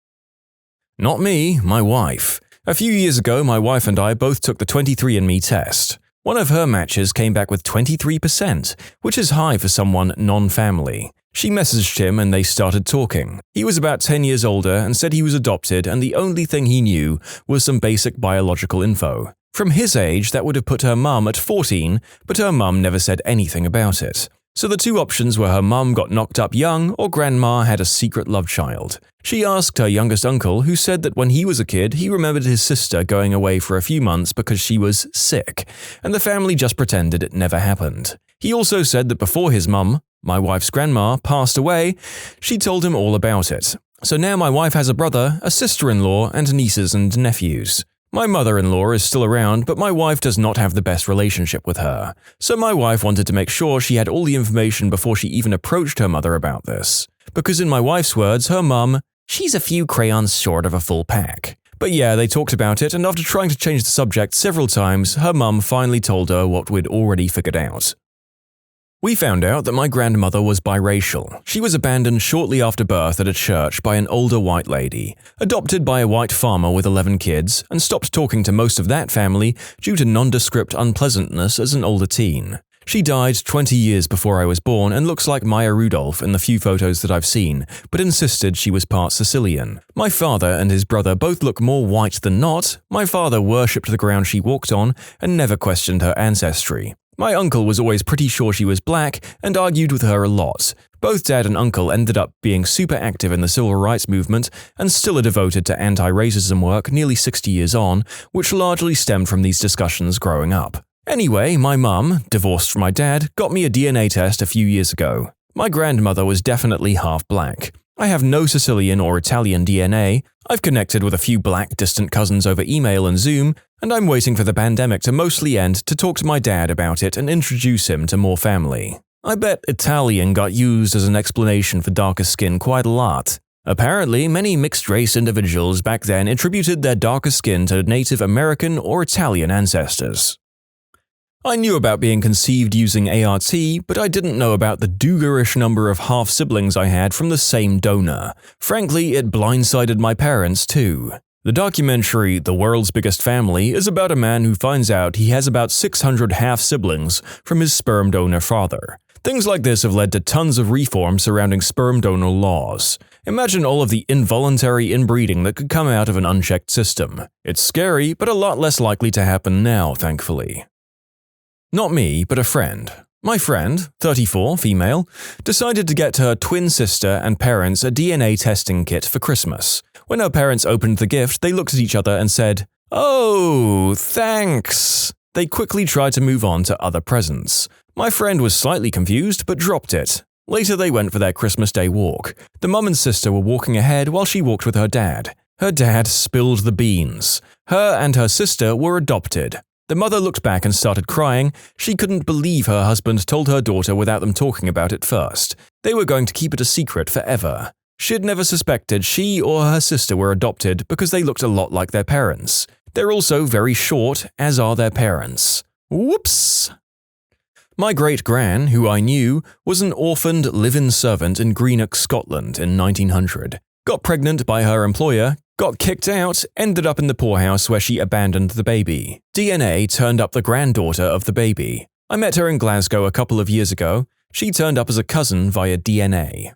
Not me, my wife. A few years ago, my wife and I both took the 23andMe test. One of her matches came back with 23%, which is high for someone non-family. She messaged him and they started talking. He was about 10 years older and said he was adopted and the only thing he knew was some basic biological info. From his age, that would have put her mum at 14, but her mum never said anything about it. So the two options were her mum got knocked up young or grandma had a secret love child. She asked her youngest uncle, who said that when he was a kid, he remembered his sister going away for a few months because she was sick, and the family just pretended it never happened. He also said that before his mum, My wife's grandma passed away. She told him all about it. So now my wife has a brother, a sister-in-law, and nieces and nephews. My mother-in-law is still around, but my wife does not have the best relationship with her. So my wife wanted to make sure she had all the information before she even approached her mother about this. Because in my wife's words, her mum, she's a few crayons short of a full pack. But yeah, they talked about it, and after trying to change the subject several times, her mum finally told her what we'd already figured out. We found out that my grandmother was biracial. She was abandoned shortly after birth at a church by an older white lady, adopted by a white farmer with 11 kids, and stopped talking to most of that family due to nondescript unpleasantness as an older teen. She died 20 years before I was born and looks like Maya Rudolph in the few photos that I've seen, but insisted she was part Sicilian. My father and his brother both look more white than not. My father worshipped the ground she walked on and never questioned her ancestry. My uncle was always pretty sure she was black and argued with her a lot. Both dad and uncle ended up being super active in the civil rights movement and still are devoted to anti-racism work nearly 60 years on, which largely stemmed from these discussions growing up. Anyway, my mum, divorced from my dad, got me a DNA test a few years ago. My grandmother was definitely half black. I have no Sicilian or Italian DNA. I've connected with a few black distant cousins over email and Zoom, and I'm waiting for the pandemic to mostly end to talk to my dad about it and introduce him to more family. I bet Italian got used as an explanation for darker skin quite a lot. Apparently, many mixed-race individuals back then attributed their darker skin to Native American or Italian ancestors. I knew about being conceived using ART, but I didn't know about the Dugarish number of half-siblings I had from the same donor. Frankly, it blindsided my parents too. The documentary The World's Biggest Family is about a man who finds out he has about 600 half-siblings from his sperm donor father. Things like this have led to tons of reform surrounding sperm donor laws. Imagine all of the involuntary inbreeding that could come out of an unchecked system. It's scary, but a lot less likely to happen now, thankfully. Not me, but a friend. My friend, 34, female, decided to get her twin sister and parents a DNA testing kit for Christmas. When her parents opened the gift, they looked at each other and said, "Oh, thanks." They quickly tried to move on to other presents. My friend was slightly confused, but dropped it. Later they went for their Christmas Day walk. The mum and sister were walking ahead while she walked with her dad. Her dad spilled the beans. Her and her sister were adopted. The mother looked back and started crying. She couldn't believe her husband told her daughter without them talking about it first. They were going to keep it a secret forever. She'd never suspected she or her sister were adopted because they looked a lot like their parents. They're also very short, as are their parents. Whoops! My great-gran, who I knew, was an orphaned live-in servant in Greenock, Scotland in 1900. Got pregnant by her employer, got kicked out, ended up in the poorhouse where she abandoned the baby. DNA turned up the granddaughter of the baby. I met her in Glasgow a couple of years ago. She turned up as a cousin via DNA.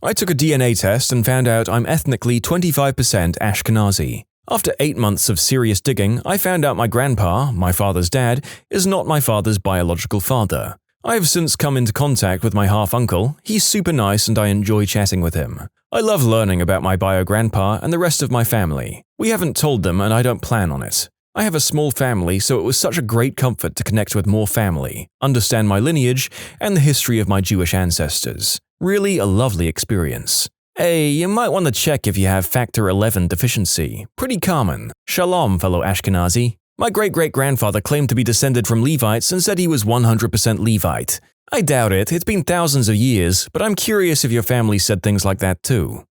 I took a DNA test and found out I'm ethnically 25% Ashkenazi. After 8 months of serious digging, I found out my grandpa, my father's dad, is not my father's biological father. I have since come into contact with my half-uncle. He's super nice and I enjoy chatting with him. I love learning about my bio-grandpa and the rest of my family. We haven't told them and I don't plan on it. I have a small family, so it was such a great comfort to connect with more family, understand my lineage, and the history of my Jewish ancestors. Really a lovely experience. Hey, you might want to check if you have factor 11 deficiency. Pretty common. Shalom, fellow Ashkenazi. My great-great-grandfather claimed to be descended from Levites and said he was 100% Levite. I doubt it, it's been thousands of years, but I'm curious if your family said things like that too.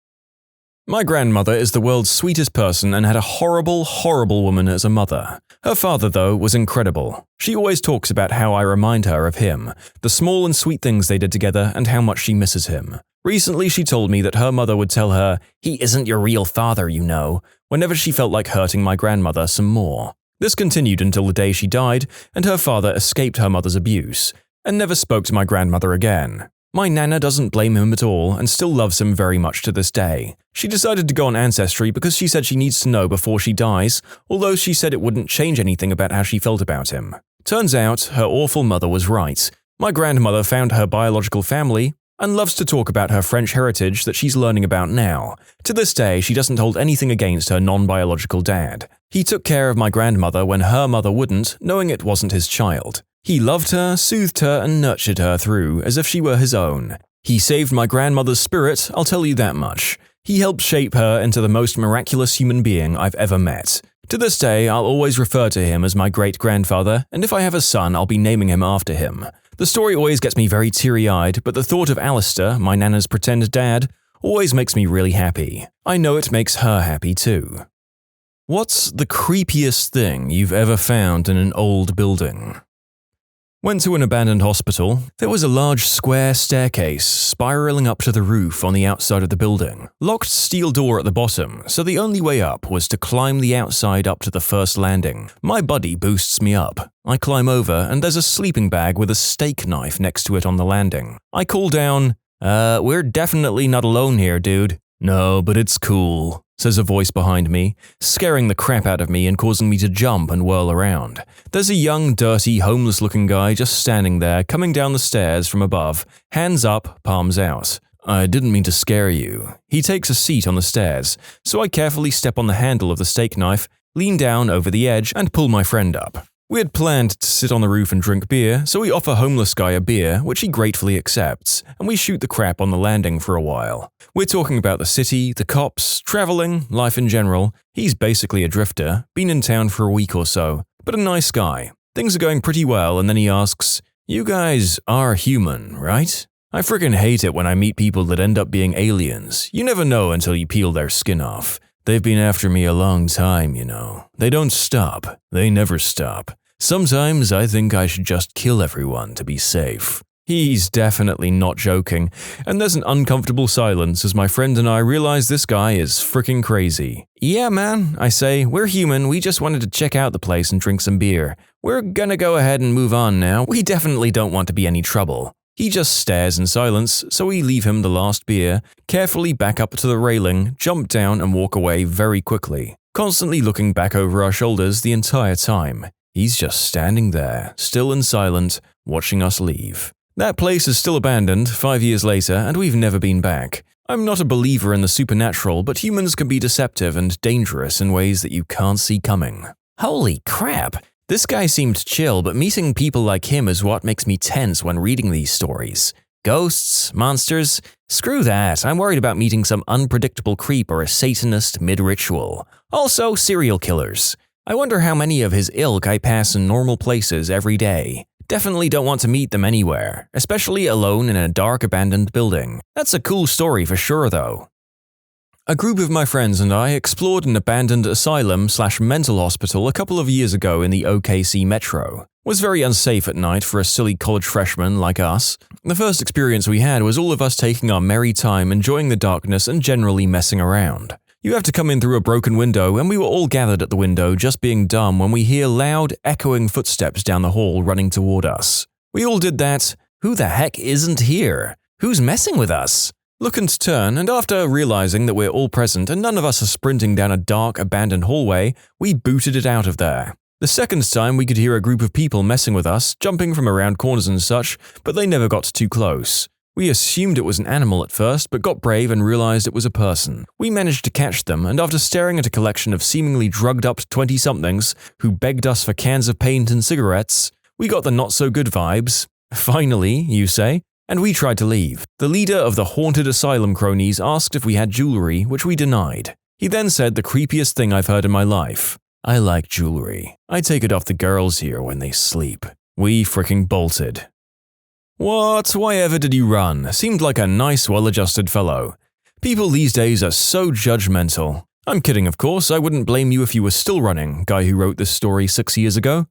My grandmother is the world's sweetest person and had a horrible, horrible woman as a mother. Her father, though, was incredible. She always talks about how I remind her of him, the small and sweet things they did together and how much she misses him. Recently, she told me that her mother would tell her, "He isn't your real father, you know," whenever she felt like hurting my grandmother some more. This continued until the day she died, and her father escaped her mother's abuse, and never spoke to my grandmother again. My nana doesn't blame him at all and still loves him very much to this day. She decided to go on Ancestry because she said she needs to know before she dies, although she said it wouldn't change anything about how she felt about him. Turns out, her awful mother was right. My grandmother found her biological family and loves to talk about her French heritage that she's learning about now. To this day, she doesn't hold anything against her non-biological dad. He took care of my grandmother when her mother wouldn't, knowing it wasn't his child. He loved her, soothed her, and nurtured her through as if she were his own. He saved my grandmother's spirit, I'll tell you that much. He helped shape her into the most miraculous human being I've ever met. To this day, I'll always refer to him as my great-grandfather, and if I have a son, I'll be naming him after him. The story always gets me very teary-eyed, but the thought of Alistair, my Nana's pretend dad, always makes me really happy. I know it makes her happy too. What's the creepiest thing you've ever found in an old building? Went to an abandoned hospital. There was a large square staircase spiraling up to the roof on the outside of the building. Locked steel door at the bottom, so the only way up was to climb the outside up to the first landing. My buddy boosts me up. I climb over and there's a sleeping bag with a steak knife next to it on the landing. I call down, we're definitely not alone here, dude." "No, but it's cool," says a voice behind me, scaring the crap out of me and causing me to jump and whirl around. There's a young, dirty, homeless-looking guy just standing there, coming down the stairs from above, hands up, palms out. "I didn't mean to scare you." He takes a seat on the stairs, so I carefully step on the handle of the steak knife, lean down over the edge, and pull my friend up. We had planned to sit on the roof and drink beer, so we offer homeless guy a beer, which he gratefully accepts, and we shoot the crap on the landing for a while. We're talking about the city, the cops, traveling, life in general. He's basically a drifter, been in town for a week or so, but a nice guy. Things are going pretty well, and then he asks, "You guys are human, right?" I frickin' hate it when I meet people that end up being aliens. You never know until you peel their skin off. They've been after me a long time, you know. They don't stop. They never stop. Sometimes I think I should just kill everyone to be safe. He's definitely not joking, and there's an uncomfortable silence as my friend and I realize this guy is frickin' crazy. "Yeah, man," I say, "we're human, we just wanted to check out the place and drink some beer. We're gonna go ahead and move on now, we definitely don't want to be any trouble." He just stares in silence, so we leave him the last beer, carefully back up to the railing, jump down and walk away very quickly, constantly looking back over our shoulders the entire time. He's just standing there, still and silent, watching us leave. That place is still abandoned 5 years later, and we've never been back. I'm not a believer in the supernatural, but humans can be deceptive and dangerous in ways that you can't see coming. Holy crap! This guy seemed chill, but meeting people like him is what makes me tense when reading these stories. Ghosts, monsters, screw that, I'm worried about meeting some unpredictable creep or a Satanist mid-ritual. Also, serial killers. I wonder how many of his ilk I pass in normal places every day. Definitely don't want to meet them anywhere, especially alone in a dark abandoned building. That's a cool story for sure though. A group of my friends and I explored an abandoned asylum/mental hospital a couple of years ago in the OKC metro. It was very unsafe at night for a silly college freshman like us. The first experience we had was all of us taking our merry time, enjoying the darkness and generally messing around. You have to come in through a broken window, and we were all gathered at the window just being dumb when we hear loud, echoing footsteps down the hall running toward us. We all did that. Who the heck isn't here? Who's messing with us? Look and turn, and after realizing that we're all present and none of us are sprinting down a dark, abandoned hallway, we booted it out of there. The second time we could hear a group of people messing with us, jumping from around corners and such, but they never got too close. We assumed it was an animal at first, but got brave and realized it was a person. We managed to catch them, and after staring at a collection of seemingly drugged-up 20-somethings who begged us for cans of paint and cigarettes, we got the not-so-good vibes. Finally, you say? And we tried to leave. The leader of the haunted asylum cronies asked if we had jewelry, which we denied. He then said the creepiest thing I've heard in my life. "I like jewelry. I take it off the girls here when they sleep." We fricking bolted. What? Why ever did you run? Seemed like a nice, well-adjusted fellow. People these days are so judgmental. I'm kidding, of course. I wouldn't blame you if you were still running, guy who wrote this story 6 years ago.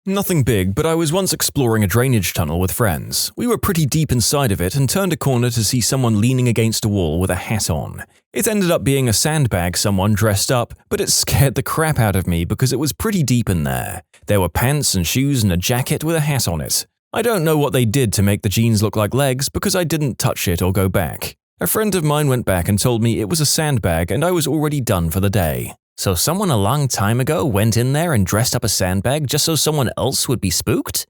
Nothing big, but I was once exploring a drainage tunnel with friends. We were pretty deep inside of it and turned a corner to see someone leaning against a wall with a hat on. It ended up being a sandbag someone dressed up, but it scared the crap out of me because it was pretty deep in there. There were pants and shoes and a jacket with a hat on it. I don't know what they did to make the jeans look like legs because I didn't touch it or go back. A friend of mine went back and told me it was a sandbag and I was already done for the day. So someone a long time ago went in there and dressed up a sandbag just so someone else would be spooked?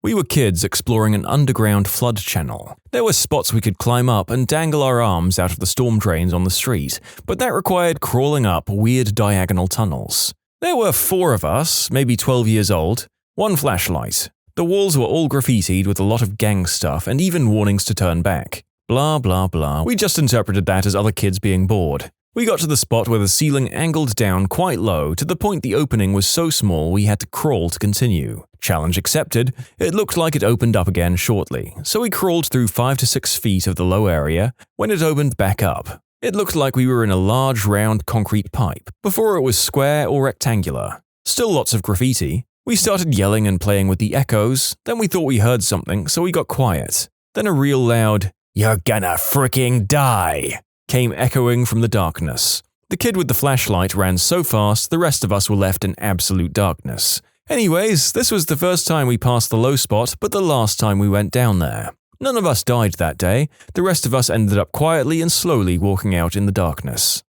We were kids exploring an underground flood channel. There were spots we could climb up and dangle our arms out of the storm drains on the street, but that required crawling up weird diagonal tunnels. There were 4 of us, maybe 12 years old. 1 flashlight. The walls were all graffitied with a lot of gang stuff and even warnings to turn back. Blah blah blah. We just interpreted that as other kids being bored. We got to the spot where the ceiling angled down quite low to the point the opening was so small we had to crawl to continue. Challenge accepted. It looked like it opened up again shortly, so we crawled through 5 to 6 feet of the low area when it opened back up. It looked like we were in a large round concrete pipe, before it was square or rectangular. Still lots of graffiti. We started yelling and playing with the echoes, then we thought we heard something, so we got quiet. Then a real loud, "You're gonna freaking die!" came echoing from the darkness. The kid with the flashlight ran so fast, the rest of us were left in absolute darkness. Anyways, this was the first time we passed the low spot, but the last time we went down there. None of us died that day. The rest of us ended up quietly and slowly walking out in the darkness.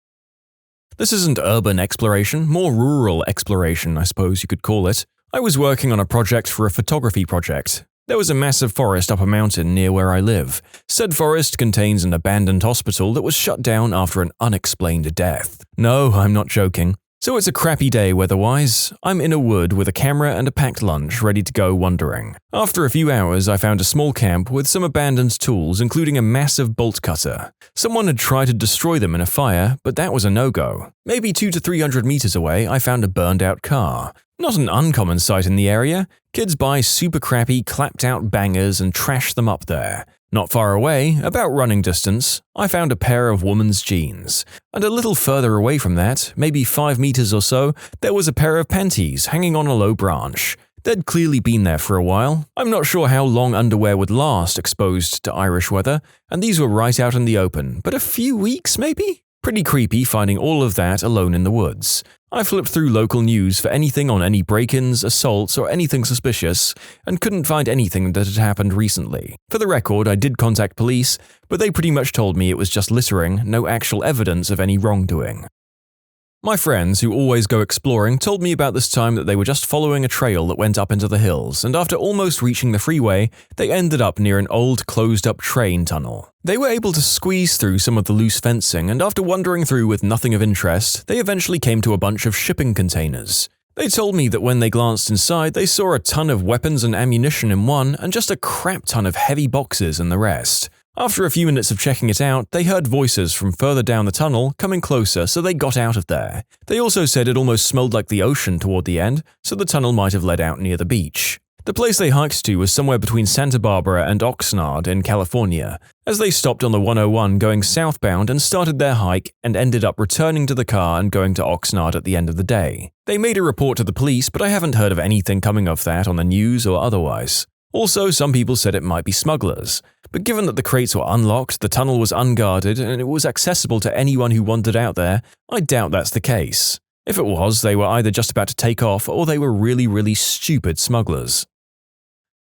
This isn't urban exploration, more rural exploration, I suppose you could call it. I was working on a project for a photography project. There was a massive forest up a mountain near where I live. Said forest contains an abandoned hospital that was shut down after an unexplained death. No, I'm not joking. So it's a crappy day weather-wise. I'm in a wood with a camera and a packed lunch ready to go wandering. After a few hours, I found a small camp with some abandoned tools, including a massive bolt cutter. Someone had tried to destroy them in a fire, but that was a no-go. Maybe 200 to 300 meters away, I found a burned-out car. Not an uncommon sight in the area. Kids buy super crappy, clapped-out bangers and trash them up there. Not far away, about running distance, I found a pair of woman's jeans. And a little further away from that, maybe 5 meters or so, there was a pair of panties hanging on a low branch. They'd clearly been there for a while. I'm not sure how long underwear would last exposed to Irish weather, and these were right out in the open, but a few weeks maybe? Pretty creepy finding all of that alone in the woods. I flipped through local news for anything on any break-ins, assaults, or anything suspicious, and couldn't find anything that had happened recently. For the record, I did contact police, but they pretty much told me it was just littering, no actual evidence of any wrongdoing. My friends, who always go exploring, told me about this time that they were just following a trail that went up into the hills, and after almost reaching the freeway, they ended up near an old closed-up train tunnel. They were able to squeeze through some of the loose fencing, and after wandering through with nothing of interest, they eventually came to a bunch of shipping containers. They told me that when they glanced inside, they saw a ton of weapons and ammunition in one, and just a crap ton of heavy boxes in the rest. After a few minutes of checking it out, they heard voices from further down the tunnel coming closer, so they got out of there. They also said it almost smelled like the ocean toward the end, so the tunnel might have led out near the beach. The place they hiked to was somewhere between Santa Barbara and Oxnard in California, as they stopped on the 101 going southbound and started their hike and ended up returning to the car and going to Oxnard at the end of the day. They made a report to the police, but I haven't heard of anything coming of that on the news or otherwise. Also, some people said it might be smugglers, but given that the crates were unlocked, the tunnel was unguarded, and it was accessible to anyone who wandered out there, I doubt that's the case. If it was, they were either just about to take off or they were really stupid smugglers.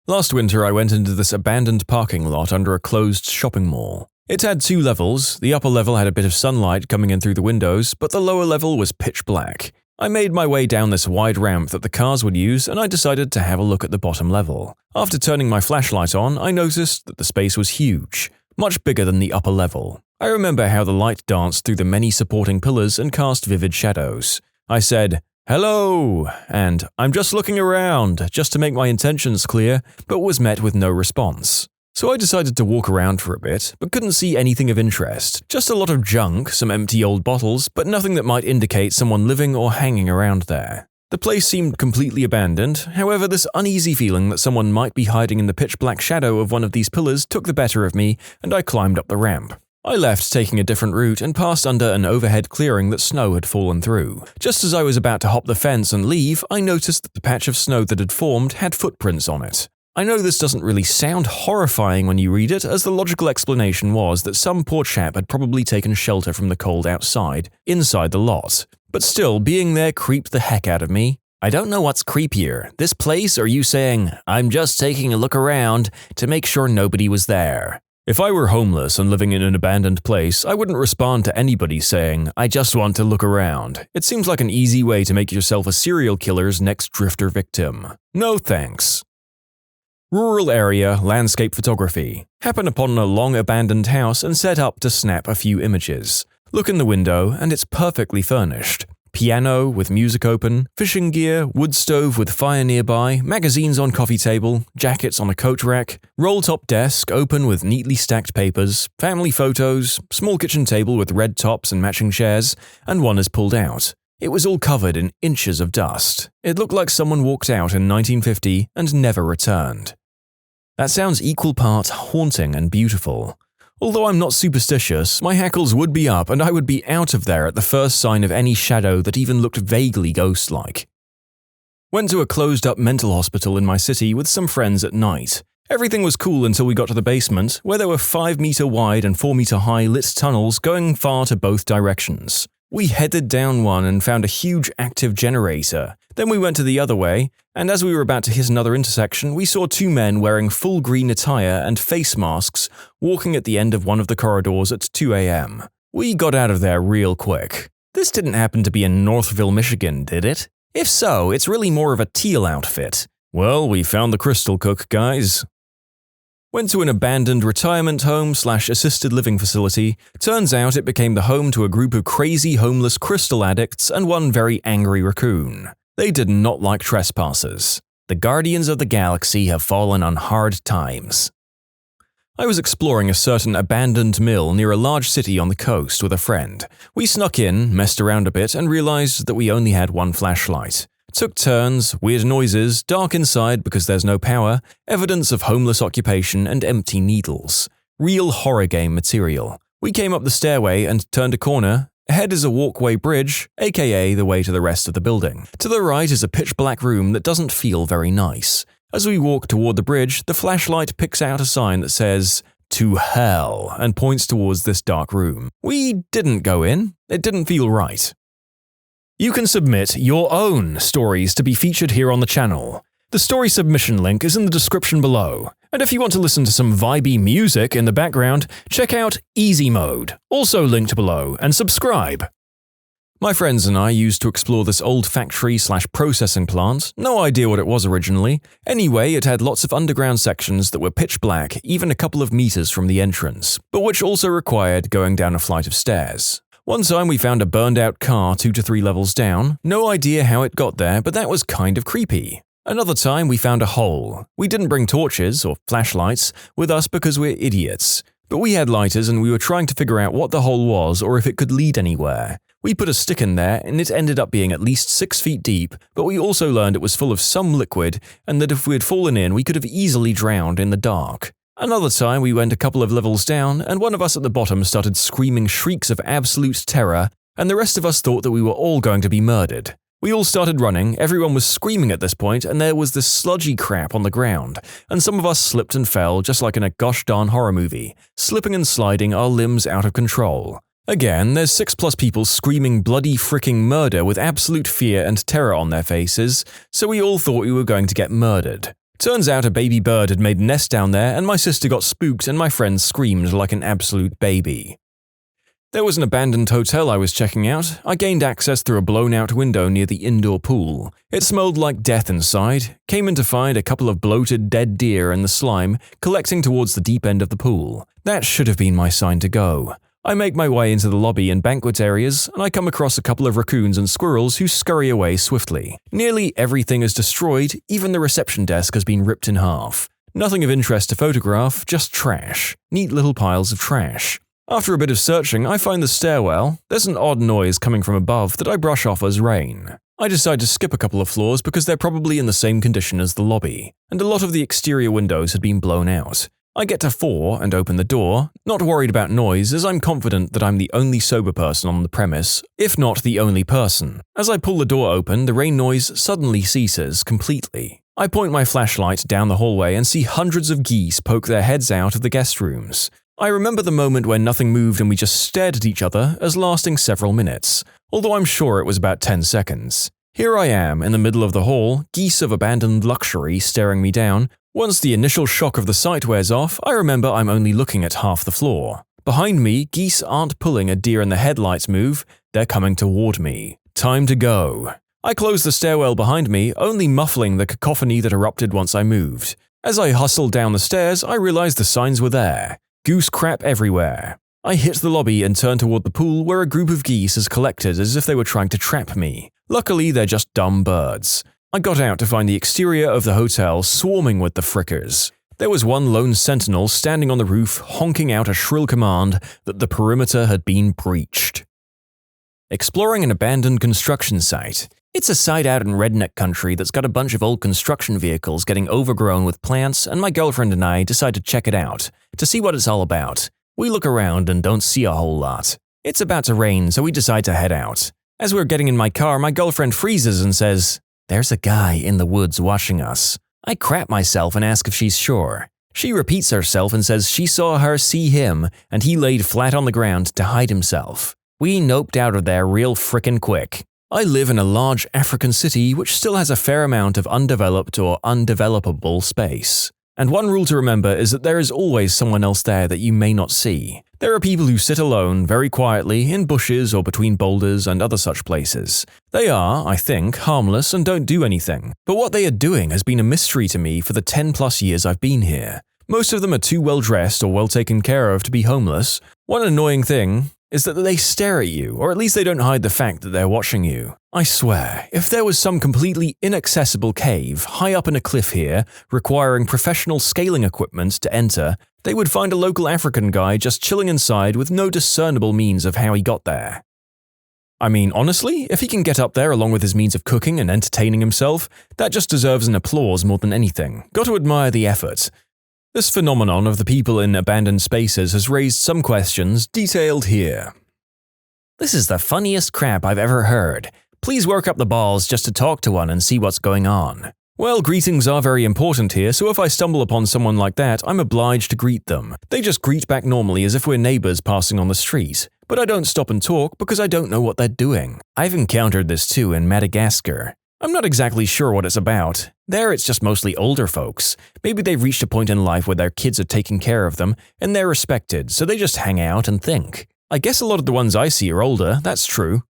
Last winter, I went into this abandoned parking lot under a closed shopping mall. It had 2 levels. The upper level had a bit of sunlight coming in through the windows, but the lower level was pitch black. I made my way down this wide ramp that the cars would use, and I decided to have a look at the bottom level. After turning my flashlight on, I noticed that the space was huge, much bigger than the upper level. I remember how the light danced through the many supporting pillars and cast vivid shadows. I said, "Hello," and "I'm just looking around," just to make my intentions clear, but was met with no response. So I decided to walk around for a bit, but couldn't see anything of interest. Just a lot of junk, some empty old bottles, but nothing that might indicate someone living or hanging around there. The place seemed completely abandoned, however this uneasy feeling that someone might be hiding in the pitch-black shadow of one of these pillars took the better of me, and I climbed up the ramp. I left taking a different route and passed under an overhead clearing that snow had fallen through. Just as I was about to hop the fence and leave, I noticed that the patch of snow that had formed had footprints on it. I know this doesn't really sound horrifying when you read it, as the logical explanation was that some poor chap had probably taken shelter from the cold outside, inside the lot. But still, being there creeped the heck out of me. I don't know what's creepier, this place or you saying, "I'm just taking a look around," to make sure nobody was there. If I were homeless and living in an abandoned place, I wouldn't respond to anybody saying, "I just want to look around." It seems like an easy way to make yourself a serial killer's next drifter victim. No thanks. Rural area landscape photography. Happen upon a long abandoned house and set up to snap a few images. Look in the window and it's perfectly furnished. piano with music open, fishing gear, wood stove with fire nearby, magazines on coffee table, jackets on a coat rack, roll-top desk open with neatly stacked papers, family photos, small kitchen table with red tops and matching chairs, and one is pulled out. It was all covered in inches of dust. It looked like someone walked out in 1950 and never returned. That sounds equal parts haunting and beautiful. Although I'm not superstitious, my hackles would be up and I would be out of there at the first sign of any shadow that even looked vaguely ghost-like. Went to a closed-up mental hospital in my city with some friends at night. Everything was cool until we got to the basement, where there were 5-meter wide and 4-meter high lit tunnels going far to both directions. We headed down one and found a huge active generator. Then we went to the other way, and as we were about to hit another intersection, we saw 2 men wearing full green attire and face masks walking at the end of one of the corridors at 2 a.m. We got out of there real quick. This didn't happen to be in Northville, Michigan, did it? If so, it's really more of a teal outfit. Well, we found the crystal cook, guys. Went to an abandoned retirement home/assisted living facility. Turns out it became the home to a group of crazy homeless crystal addicts and one very angry raccoon. They did not like trespassers. The guardians of the galaxy have fallen on hard times. I was exploring a certain abandoned mill near a large city on the coast with a friend. We snuck in, messed around a bit, and realized that we only had one flashlight. Took turns, weird noises, dark inside because there's no power, evidence of homeless occupation and empty needles. Real horror game material. We came up the stairway and turned a corner. Ahead is a walkway bridge, aka the way to the rest of the building. To the right is a pitch-black room that doesn't feel very nice. As we walk toward the bridge, the flashlight picks out a sign that says, "To hell," and points towards this dark room. We didn't go in. It didn't feel right. You can submit your own stories to be featured here on the channel. The story submission link is in the description below. And if you want to listen to some vibey music in the background, check out easymode, also linked below, and subscribe. My friends and I used to explore this old factory/processing plant, no idea what it was originally. Anyway, it had lots of underground sections that were pitch black, even a couple of meters from the entrance, but which also required going down a flight of stairs. One time we found a burned out car 2 to 3 levels down. No idea how it got there, but that was kind of creepy. Another time we found a hole. We didn't bring torches or flashlights with us because we're idiots. But we had lighters and we were trying to figure out what the hole was or if it could lead anywhere. We put a stick in there and it ended up being at least 6 feet deep, but we also learned it was full of some liquid and that if we had fallen in we could have easily drowned in the dark. Another time we went a couple of levels down and one of us at the bottom started screaming shrieks of absolute terror and the rest of us thought that we were all going to be murdered. We all started running, everyone was screaming at this point and there was this sludgy crap on the ground and some of us slipped and fell just like in a gosh darn horror movie, slipping and sliding our limbs out of control. Again, there's 6+ people screaming bloody fricking murder with absolute fear and terror on their faces, so we all thought we were going to get murdered. Turns out a baby bird had made a nest down there and my sister got spooked and my friend screamed like an absolute baby. There was an abandoned hotel I was checking out. I gained access through a blown-out window near the indoor pool. It smelled like death inside. Came in to find a couple of bloated dead deer in the slime collecting towards the deep end of the pool. That should have been my sign to go. I make my way into the lobby and banquet areas, and I come across a couple of raccoons and squirrels who scurry away swiftly. Nearly everything is destroyed, even the reception desk has been ripped in half. Nothing of interest to photograph, just trash. Neat little piles of trash. After a bit of searching, I find the stairwell. There's an odd noise coming from above that I brush off as rain. I decide to skip a couple of floors because they're probably in the same condition as the lobby, and a lot of the exterior windows had been blown out. I get to 4 and open the door, not worried about noise as I'm confident that I'm the only sober person on the premise, if not the only person. As I pull the door open, the rain noise suddenly ceases completely. I point my flashlight down the hallway and see hundreds of geese poke their heads out of the guest rooms. I remember the moment when nothing moved and we just stared at each other as lasting several minutes, although I'm sure it was about 10 seconds. Here I am in the middle of the hall, geese of abandoned luxury staring me down. Once the initial shock of the sight wears off, I remember I'm only looking at half the floor. Behind me, geese aren't pulling a deer in the headlights move, they're coming toward me. Time to go. I close the stairwell behind me, only muffling the cacophony that erupted once I moved. As I hustled down the stairs, I realized the signs were there. Goose crap everywhere. I hit the lobby and turn toward the pool where a group of geese has collected as if they were trying to trap me. Luckily, they're just dumb birds. I got out to find the exterior of the hotel swarming with the frickers. There was one lone sentinel standing on the roof honking out a shrill command that the perimeter had been breached. Exploring an abandoned construction site. It's a site out in redneck country that's got a bunch of old construction vehicles getting overgrown with plants, and my girlfriend and I decide to check it out, to see what it's all about. We look around and don't see a whole lot. It's about to rain, so we decide to head out. As we're getting in my car, my girlfriend freezes and says, "There's a guy in the woods watching us." I crap myself and ask if she's sure. She repeats herself and says she saw her see him, and he laid flat on the ground to hide himself. We noped out of there real frickin' quick. I live in a large African city which still has a fair amount of undeveloped or undevelopable space. And one rule to remember is that there is always someone else there that you may not see. There are people who sit alone, very quietly, in bushes or between boulders and other such places. They are, I think, harmless and don't do anything. But what they are doing has been a mystery to me for the 10+ years I've been here. Most of them are too well dressed or well taken care of to be homeless. One annoying thing is that they stare at you, or at least they don't hide the fact that they're watching you. I swear, if there was some completely inaccessible cave high up in a cliff here, requiring professional scaling equipment to enter, they would find a local African guy just chilling inside with no discernible means of how he got there. I mean, honestly, if he can get up there along with his means of cooking and entertaining himself, that just deserves an applause more than anything. Got to admire the effort. This phenomenon of the people in abandoned spaces has raised some questions, detailed here. This is the funniest crap I've ever heard. Please work up the balls just to talk to one and see what's going on. Well, greetings are very important here, so if I stumble upon someone like that, I'm obliged to greet them. They just greet back normally as if we're neighbors passing on the street. But I don't stop and talk because I don't know what they're doing. I've encountered this too in Madagascar. I'm not exactly sure what it's about. There it's just mostly older folks. Maybe they've reached a point in life where their kids are taking care of them, and they're respected, so they just hang out and think. I guess a lot of the ones I see are older, that's true.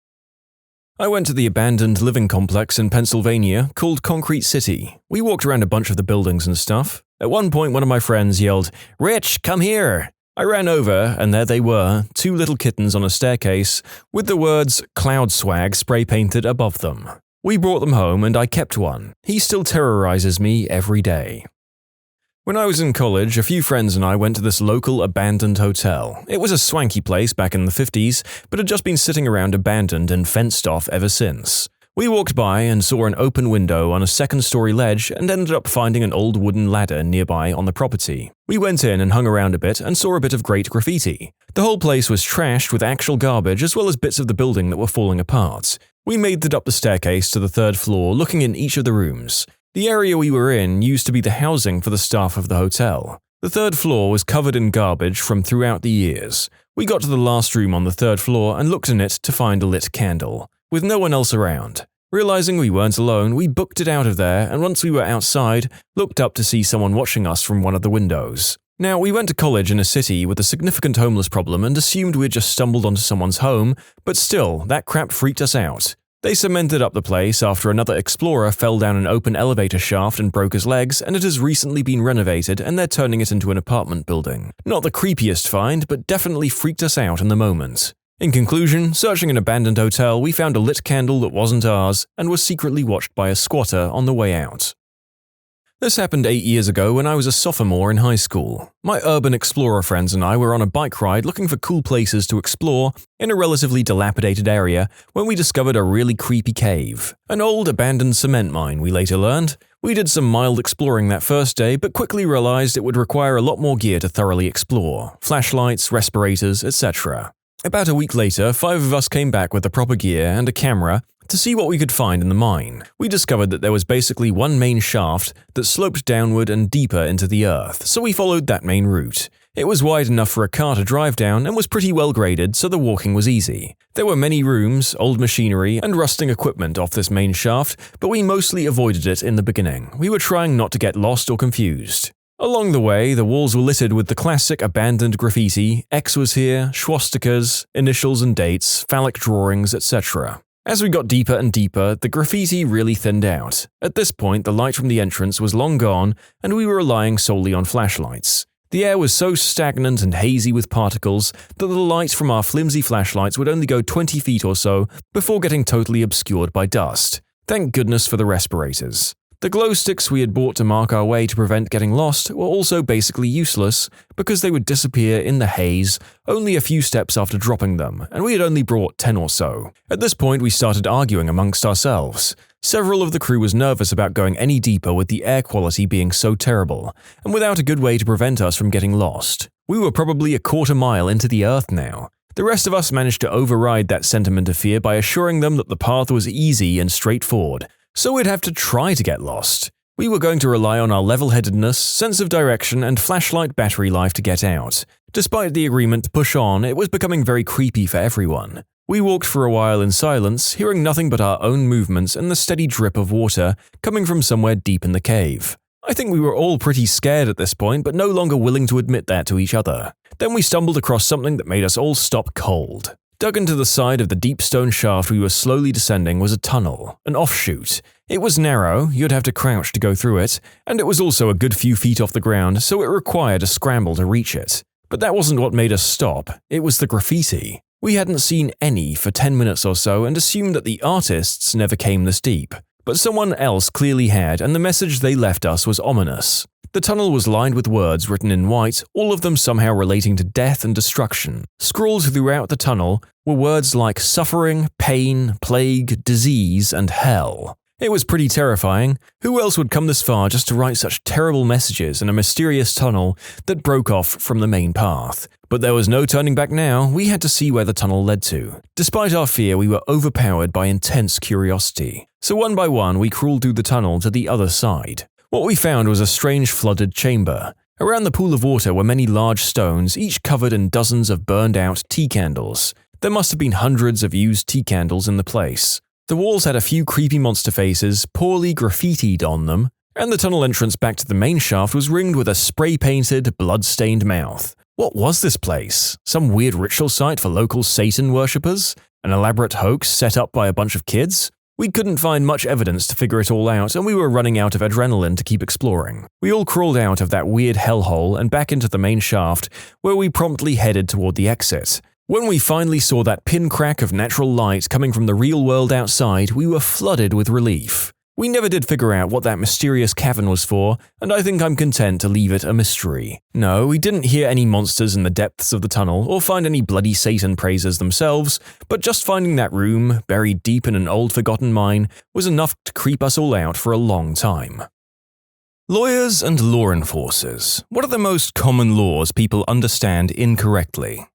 I went to the abandoned living complex in Pennsylvania called Concrete City. We walked around a bunch of the buildings and stuff. At one point, one of my friends yelled, "Rich, come here!" I ran over, and there they were, 2 little kittens on a staircase, with the words "Cloud Swag" spray-painted above them. We brought them home and I kept one. He still terrorizes me every day. When I was in college, a few friends and I went to this local abandoned hotel. It was a swanky place back in the 50s, but had just been sitting around abandoned and fenced off ever since. We walked by and saw an open window on a second-story ledge and ended up finding an old wooden ladder nearby on the property. We went in and hung around a bit and saw a bit of great graffiti. The whole place was trashed with actual garbage as well as bits of the building that were falling apart. We made it up the staircase to the 3rd floor, looking in each of the rooms. The area we were in used to be the housing for the staff of the hotel. The 3rd floor was covered in garbage from throughout the years. We got to the last room on the 3rd floor and looked in it to find a lit candle, with no one else around. Realizing we weren't alone, we booked it out of there, and once we were outside, looked up to see someone watching us from one of the windows. Now, we went to college in a city with a significant homeless problem and assumed we'd just stumbled onto someone's home, but still, that crap freaked us out. They cemented up the place after another explorer fell down an open elevator shaft and broke his legs, and it has recently been renovated and they're turning it into an apartment building. Not the creepiest find, but definitely freaked us out in the moment. In conclusion, searching an abandoned hotel, we found a lit candle that wasn't ours and was secretly watched by a squatter on the way out. This happened 8 years ago when I was a sophomore in high school. My urban explorer friends and I were on a bike ride looking for cool places to explore in a relatively dilapidated area when we discovered a really creepy cave. An old abandoned cement mine, we later learned. We did some mild exploring that first day, but quickly realized it would require a lot more gear to thoroughly explore. Flashlights, respirators, etc. About a week later, 5 of us came back with the proper gear and a camera to see what we could find in the mine. We discovered that there was basically one main shaft that sloped downward and deeper into the earth, so we followed that main route. It was wide enough for a car to drive down and was pretty well graded, so the walking was easy. There were many rooms, old machinery, and rusting equipment off this main shaft, but we mostly avoided it in the beginning. We were trying not to get lost or confused. Along the way, the walls were littered with the classic abandoned graffiti, X was here, swastikas, initials and dates, phallic drawings, etc. As we got deeper and deeper, the graffiti really thinned out. At this point, the light from the entrance was long gone, and we were relying solely on flashlights. The air was so stagnant and hazy with particles that the lights from our flimsy flashlights would only go 20 feet or so before getting totally obscured by dust. Thank goodness for the respirators. The glow sticks we had bought to mark our way to prevent getting lost were also basically useless because they would disappear in the haze only a few steps after dropping them, and we had only brought 10 or so. At this point, we started arguing amongst ourselves. Several of the crew was nervous about going any deeper with the air quality being so terrible, and without a good way to prevent us from getting lost. We were probably a quarter mile into the earth now. The rest of us managed to override that sentiment of fear by assuring them that the path was easy and straightforward, so we'd have to try to get lost. We were going to rely on our level-headedness, sense of direction, and flashlight battery life to get out. Despite the agreement to push on, it was becoming very creepy for everyone. We walked for a while in silence, hearing nothing but our own movements and the steady drip of water coming from somewhere deep in the cave. I think we were all pretty scared at this point, but no longer willing to admit that to each other. Then we stumbled across something that made us all stop cold. Dug into the side of the deep stone shaft we were slowly descending was a tunnel, an offshoot. It was narrow, you'd have to crouch to go through it, and it was also a good few feet off the ground, so it required a scramble to reach it. But that wasn't what made us stop, it was the graffiti. We hadn't seen any for 10 minutes or so and assumed that the artists never came this deep. But someone else clearly had, and the message they left us was ominous. The tunnel was lined with words written in white, all of them somehow relating to death and destruction. Scrawled throughout the tunnel were words like suffering, pain, plague, disease, and hell. It was pretty terrifying. Who else would come this far just to write such terrible messages in a mysterious tunnel that broke off from the main path? But there was no turning back now, we had to see where the tunnel led to. Despite our fear, we were overpowered by intense curiosity. So one by one, we crawled through the tunnel to the other side. What we found was a strange flooded chamber. Around the pool of water were many large stones, each covered in dozens of burned-out tea candles. There must have been hundreds of used tea candles in the place. The walls had a few creepy monster faces, poorly graffitied on them, and the tunnel entrance back to the main shaft was ringed with a spray-painted, blood-stained mouth. What was this place? Some weird ritual site for local Satan worshippers? An elaborate hoax set up by a bunch of kids? We couldn't find much evidence to figure it all out, and we were running out of adrenaline to keep exploring. We all crawled out of that weird hellhole and back into the main shaft, where we promptly headed toward the exit. When we finally saw that pin crack of natural light coming from the real world outside, we were flooded with relief. We never did figure out what that mysterious cavern was for, and I think I'm content to leave it a mystery. No, we didn't hear any monsters in the depths of the tunnel or find any bloody Satan praisers themselves, but just finding that room, buried deep in an old forgotten mine, was enough to creep us all out for a long time. Lawyers and law enforcers. What are the most common laws people understand incorrectly?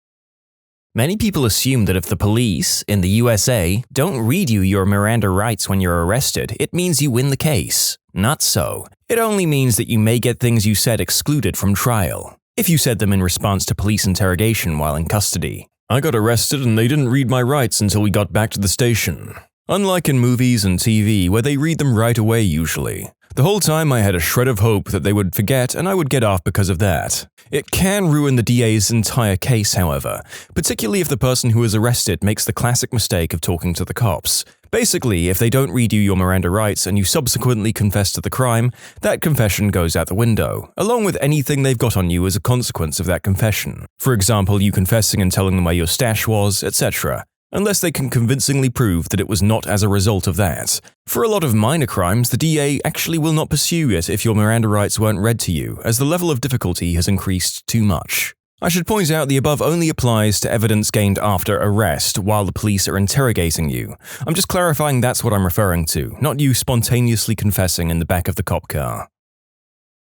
Many people assume that if the police, in the USA, don't read you your Miranda rights when you're arrested, it means you win the case. Not so. It only means that you may get things you said excluded from trial, if you said them in response to police interrogation while in custody. I got arrested and they didn't read my rights until we got back to the station. Unlike in movies and TV, where they read them right away usually. The whole time I had a shred of hope that they would forget and I would get off because of that. It can ruin the DA's entire case, however, particularly if the person who is arrested makes the classic mistake of talking to the cops. Basically, if they don't read you your Miranda rights and you subsequently confess to the crime, that confession goes out the window, along with anything they've got on you as a consequence of that confession. For example, you confessing and telling them where your stash was, etc. Unless they can convincingly prove that it was not as a result of that. For a lot of minor crimes, the DA actually will not pursue it if your Miranda rights weren't read to you, as the level of difficulty has increased too much. I should point out the above only applies to evidence gained after arrest while the police are interrogating you. I'm just clarifying that's what I'm referring to, not you spontaneously confessing in the back of the cop car.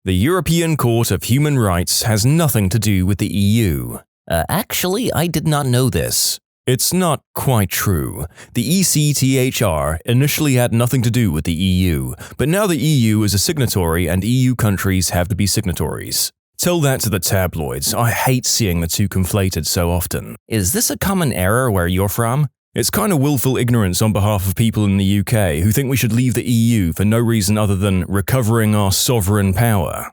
The European Court of Human Rights has nothing to do with the EU. Actually, I did not know this. It's not quite true. The ECTHR initially had nothing to do with the EU, but now the EU is a signatory and EU countries have to be signatories. Tell that to the tabloids. I hate seeing the two conflated so often. Is this a common error where you're from? It's kind of willful ignorance on behalf of people in the UK who think we should leave the EU for no reason other than recovering our sovereign power.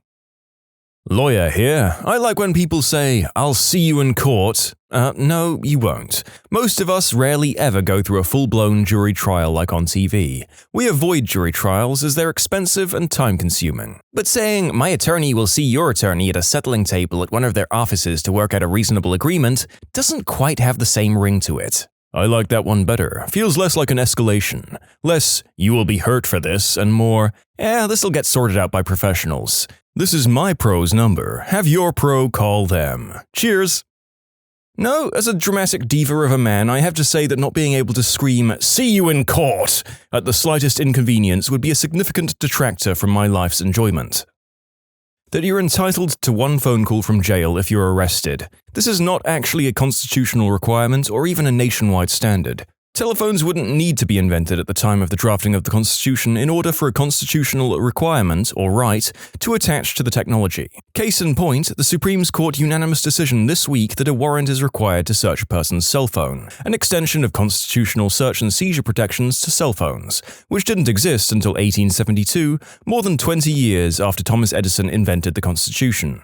Lawyer here. I like when people say, "I'll see you in court." No, you won't. Most of us rarely ever go through a full-blown jury trial like on TV. We avoid jury trials as they're expensive and time-consuming. But saying, "My attorney will see your attorney at a settling table at one of their offices to work out a reasonable agreement," doesn't quite have the same ring to it. I like that one better. Feels less like an escalation. Less, "You will be hurt for this," and more, "This'll get sorted out by professionals. This is my pro's number. Have your pro call them. Cheers." No, as a dramatic diva of a man, I have to say that not being able to scream, "See you in court," at the slightest inconvenience would be a significant detractor from my life's enjoyment. That you're entitled to one phone call from jail if you're arrested. This is not actually a constitutional requirement or even a nationwide standard. Telephones wouldn't need to be invented at the time of the drafting of the Constitution in order for a constitutional requirement, or right, to attach to the technology. Case in point, the Supreme Court unanimous decision this week that a warrant is required to search a person's cell phone, an extension of constitutional search and seizure protections to cell phones, which didn't exist until 1872, more than 20 years after Thomas Edison invented the Constitution.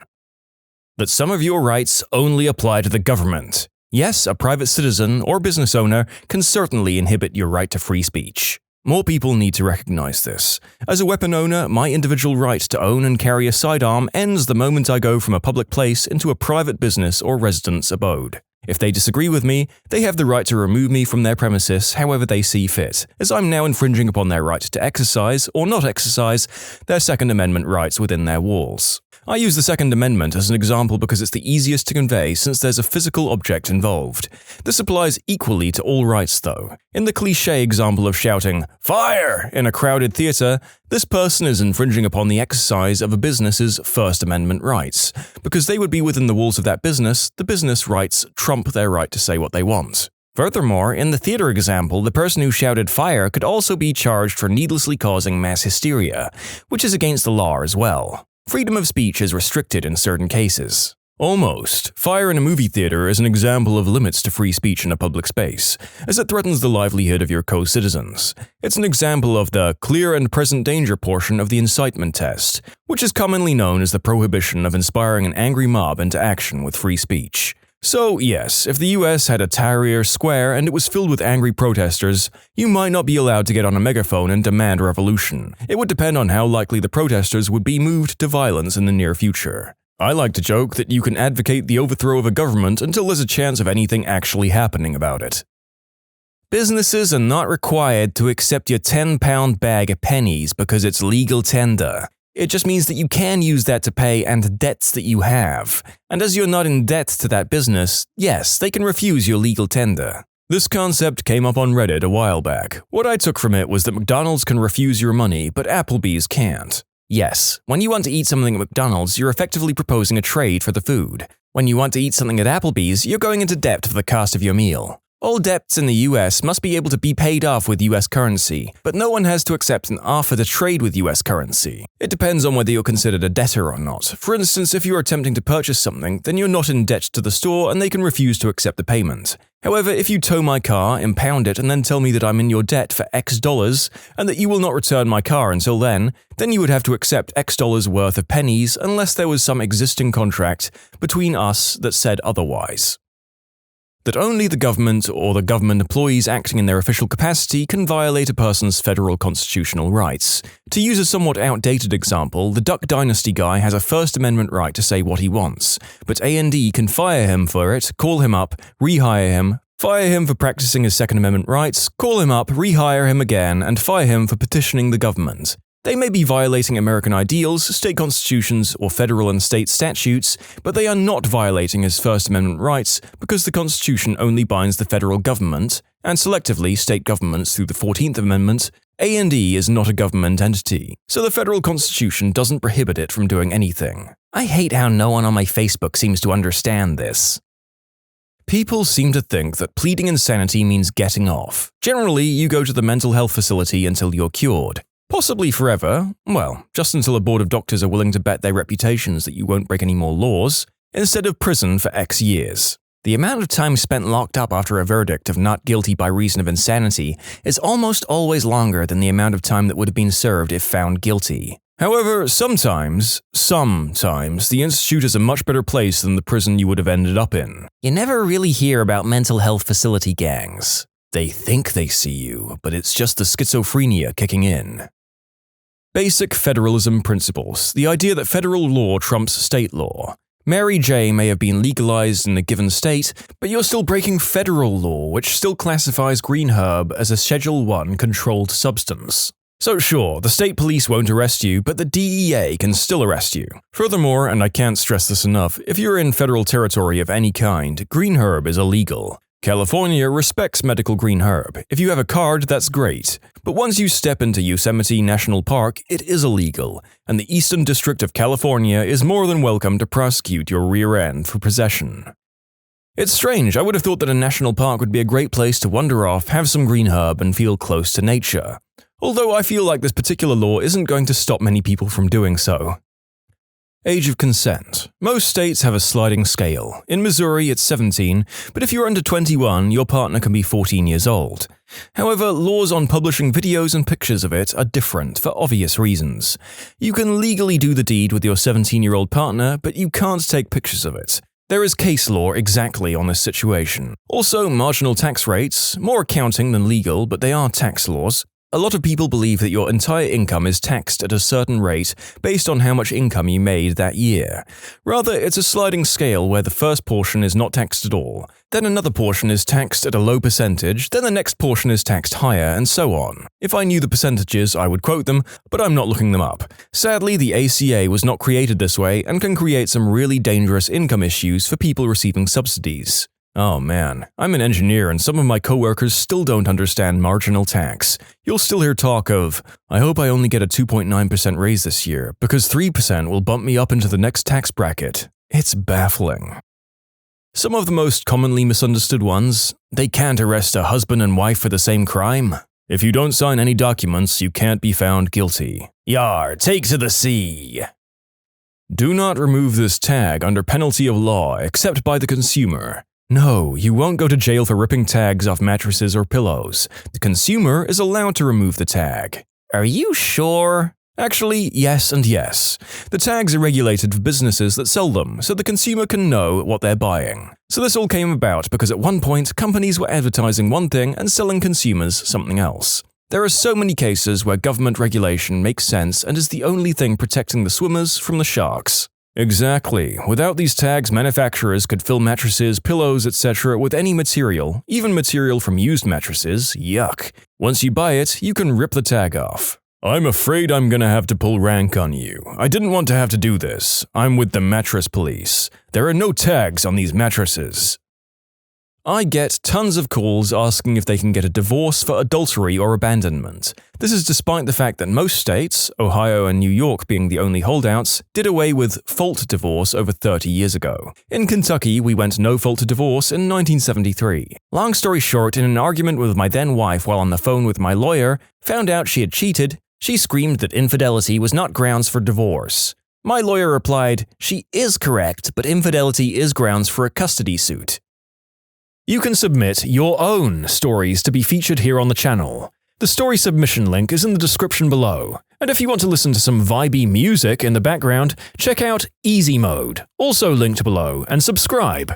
That some of your rights only apply to the government. Yes, a private citizen or business owner can certainly inhibit your right to free speech. More people need to recognize this. As a weapon owner, my individual right to own and carry a sidearm ends the moment I go from a public place into a private business or residence abode. If they disagree with me, they have the right to remove me from their premises however they see fit, as I'm now infringing upon their right to exercise, or not exercise, their Second Amendment rights within their walls. I use the Second Amendment as an example because it's the easiest to convey since there's a physical object involved. This applies equally to all rights though. In the cliché example of shouting, "Fire!" in a crowded theater, this person is infringing upon the exercise of a business's First Amendment rights. Because they would be within the walls of that business, the business rights trump their right to say what they want. Furthermore, in the theater example, the person who shouted fire could also be charged for needlessly causing mass hysteria, which is against the law as well. Freedom of speech is restricted in certain cases. Almost. Fire in a movie theater is an example of limits to free speech in a public space, as it threatens the livelihood of your co-citizens. It's an example of the clear and present danger portion of the incitement test, which is commonly known as the prohibition of inspiring an angry mob into action with free speech. So yes, if the US had a Tahrir Square and it was filled with angry protesters, you might not be allowed to get on a megaphone and demand revolution. It would depend on how likely the protesters would be moved to violence in the near future. I like to joke that you can advocate the overthrow of a government until there's a chance of anything actually happening about it. Businesses are not required to accept your 10-pound bag of pennies because it's legal tender. It just means that you can use that to pay and debts that you have. And as you're not in debt to that business, yes, they can refuse your legal tender. This concept came up on Reddit a while back. What I took from it was that McDonald's can refuse your money, but Applebee's can't. Yes, when you want to eat something at McDonald's, you're effectively proposing a trade for the food. When you want to eat something at Applebee's, you're going into debt for the cost of your meal. All debts in the US must be able to be paid off with US currency, but no one has to accept an offer to trade with US currency. It depends on whether you're considered a debtor or not. For instance, if you're attempting to purchase something, then you're not in debt to the store and they can refuse to accept the payment. However, if you tow my car, impound it, and then tell me that I'm in your debt for X dollars, and that you will not return my car until then you would have to accept X dollars worth of pennies unless there was some existing contract between us that said otherwise. That only the government or the government employees acting in their official capacity can violate a person's federal constitutional rights. To use a somewhat outdated example, the Duck Dynasty guy has a First Amendment right to say what he wants, but A&E can fire him for it, call him up, rehire him, fire him for practicing his Second Amendment rights, call him up, rehire him again, and fire him for petitioning the government. They may be violating American ideals, state constitutions, or federal and state statutes, but they are not violating his First Amendment rights because the Constitution only binds the federal government, and selectively state governments through the 14th Amendment. A&E is not a government entity, so the federal Constitution doesn't prohibit it from doing anything. I hate how no one on my Facebook seems to understand this. People seem to think that pleading insanity means getting off. Generally, you go to the mental health facility until you're cured. Possibly forever, well, just until a board of doctors are willing to bet their reputations that you won't break any more laws, instead of prison for X years. The amount of time spent locked up after a verdict of not guilty by reason of insanity is almost always longer than the amount of time that would have been served if found guilty. However, sometimes, the institute is a much better place than the prison you would have ended up in. You never really hear about mental health facility gangs. They think they see you, but it's just the schizophrenia kicking in. Basic federalism principles, the idea that federal law trumps state law. Mary J. may have been legalized in a given state, but you're still breaking federal law, which still classifies green herb as a Schedule 1 controlled substance. So sure, the state police won't arrest you, but the DEA can still arrest you. Furthermore, and I can't stress this enough, if you're in federal territory of any kind, green herb is illegal. California respects medical green herb. If you have a card, that's great. But once you step into Yosemite National Park, it is illegal, and the Eastern District of California is more than welcome to prosecute your rear end for possession. It's strange, I would have thought that a national park would be a great place to wander off, have some green herb, and feel close to nature. Although I feel like this particular law isn't going to stop many people from doing so. Age of consent. Most states have a sliding scale. In Missouri, it's 17, but if you're under 21, your partner can be 14 years old. However, laws on publishing videos and pictures of it are different for obvious reasons. You can legally do the deed with your 17-year-old partner, but you can't take pictures of it. There is case law exactly on this situation. Also, marginal tax rates, more accounting than legal, but they are tax laws. A lot of people believe that your entire income is taxed at a certain rate based on how much income you made that year. Rather, it's a sliding scale where the first portion is not taxed at all, then another portion is taxed at a low percentage, then the next portion is taxed higher, and so on. If I knew the percentages, I would quote them, but I'm not looking them up. Sadly, the ACA was not created this way and can create some really dangerous income issues for people receiving subsidies. Oh man, I'm an engineer and some of my coworkers still don't understand marginal tax. You'll still hear talk of, I hope I only get a 2.9% raise this year, because 3% will bump me up into the next tax bracket. It's baffling. Some of the most commonly misunderstood ones, they can't arrest a husband and wife for the same crime. If you don't sign any documents, you can't be found guilty. Yar, take to the sea. Do not remove this tag under penalty of law except by the consumer. No, you won't go to jail for ripping tags off mattresses or pillows. The consumer is allowed to remove the tag. Are you sure? Actually, yes and yes. The tags are regulated for businesses that sell them, so the consumer can know what they're buying. So this all came about because at one point, companies were advertising one thing and selling consumers something else. There are so many cases where government regulation makes sense and is the only thing protecting the swimmers from the sharks. Exactly. Without these tags, manufacturers could fill mattresses, pillows, etc. with any material, even material from used mattresses. Yuck. Once you buy it, you can rip the tag off. I'm afraid I'm gonna have to pull rank on you. I didn't want to have to do this. I'm with the mattress police. There are no tags on these mattresses. I get tons of calls asking if they can get a divorce for adultery or abandonment. This is despite the fact that most states, Ohio and New York being the only holdouts, did away with fault divorce over 30 years ago. In Kentucky, we went no fault to divorce in 1973. Long story short, in an argument with my then wife while on the phone with my lawyer, found out she had cheated, she screamed that infidelity was not grounds for divorce. My lawyer replied, she is correct, but infidelity is grounds for a custody suit. You can submit your own stories to be featured here on the channel. The story submission link is in the description below. And if you want to listen to some vibey music in the background, check out easymode, also linked below, and subscribe.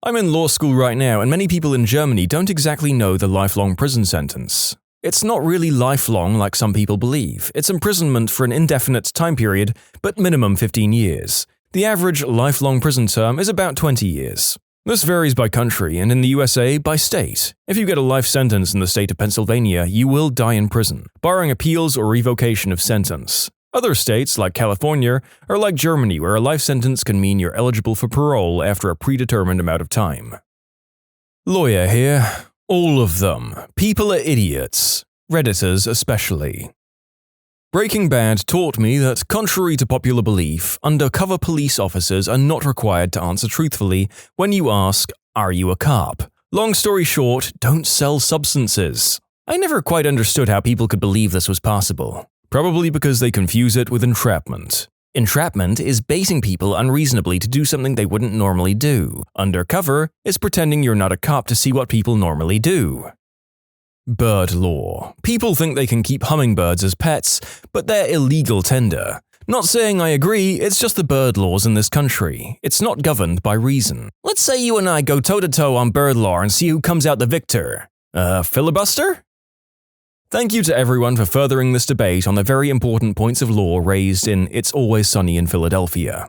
I'm in law school right now, and many people in Germany don't exactly know the lifelong prison sentence. It's not really lifelong like some people believe. It's imprisonment for an indefinite time period, but minimum 15 years. The average lifelong prison term is about 20 years. This varies by country, and in the USA, by state. If you get a life sentence in the state of Pennsylvania, you will die in prison, barring appeals or revocation of sentence. Other states, like California, are like Germany, where a life sentence can mean you're eligible for parole after a predetermined amount of time. Lawyer here. All of them. People are idiots. Redditors especially. Breaking Bad taught me that, contrary to popular belief, undercover police officers are not required to answer truthfully when you ask, "Are you a cop?" Long story short, don't sell substances. I never quite understood how people could believe this was possible. Probably because they confuse it with entrapment. Entrapment is baiting people unreasonably to do something they wouldn't normally do. Undercover is pretending you're not a cop to see what people normally do. Bird law. People think they can keep hummingbirds as pets, but they're illegal tender. Not saying I agree, it's just the bird laws in this country. It's not governed by reason. Let's say you and I go toe-to-toe on bird law and see who comes out the victor. Filibuster? Thank you to everyone for furthering this debate on the very important points of law raised in It's Always Sunny in Philadelphia.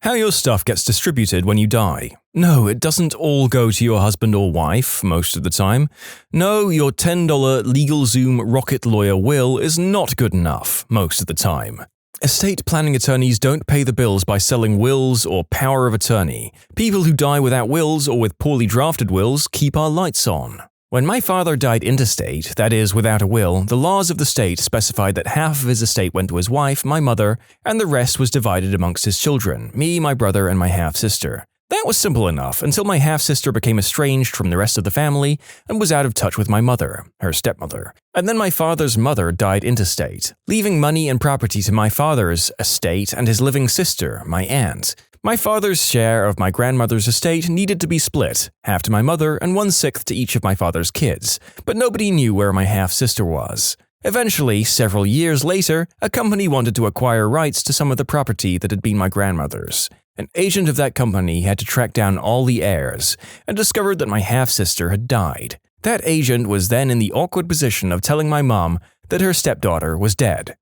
How your stuff gets distributed when you die. No, it doesn't all go to your husband or wife most of the time. No, your $10 LegalZoom rocket lawyer will is not good enough most of the time. Estate planning attorneys don't pay the bills by selling wills or power of attorney. People who die without wills or with poorly drafted wills keep our lights on. When my father died intestate, that is, without a will, the laws of the state specified that half of his estate went to his wife, my mother, and the rest was divided amongst his children, me, my brother, and my half-sister. That was simple enough until my half-sister became estranged from the rest of the family and was out of touch with my mother, her stepmother. And then my father's mother died intestate, leaving money and property to my father's estate and his living sister, my aunt. My father's share of my grandmother's estate needed to be split, half to my mother and 1/6 to each of my father's kids, but nobody knew where my half-sister was. Eventually, several years later, a company wanted to acquire rights to some of the property that had been my grandmother's. An agent of that company had to track down all the heirs and discovered that my half-sister had died. That agent was then in the awkward position of telling my mom that her stepdaughter was dead.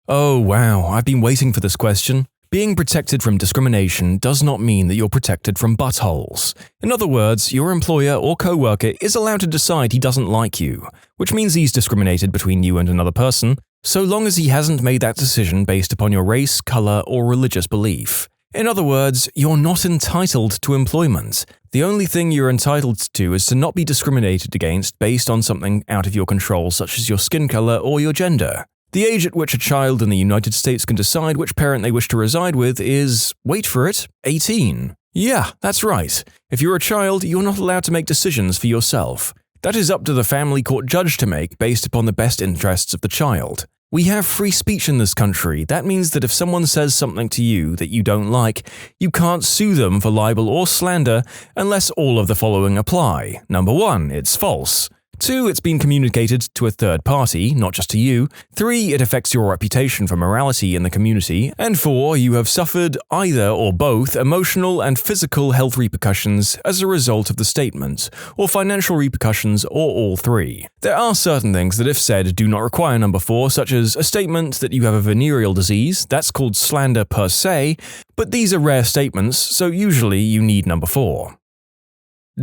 Oh wow, I've been waiting for this question. Being protected from discrimination does not mean that you're protected from buttholes. In other words, your employer or co-worker is allowed to decide he doesn't like you, which means he's discriminated between you and another person, so long as he hasn't made that decision based upon your race, color, or religious belief. In other words, you're not entitled to employment. The only thing you're entitled to is to not be discriminated against based on something out of your control, such as your skin color or your gender. The age at which a child in the United States can decide which parent they wish to reside with is, wait for it, 18. Yeah, that's right. If you're a child, you're not allowed to make decisions for yourself. That is up to the family court judge to make based upon the best interests of the child. We have free speech in this country. That means that if someone says something to you that you don't like, you can't sue them for libel or slander unless all of the following apply. Number 1, it's false. 2, it's been communicated to a third party, not just to you. 3, it affects your reputation for morality in the community. And 4, you have suffered either or both emotional and physical health repercussions as a result of the statement, or financial repercussions, or all 3. There are certain things that, if said, do not require number 4, such as a statement that you have a venereal disease. That's called slander per se, but these are rare statements, so usually you need number 4.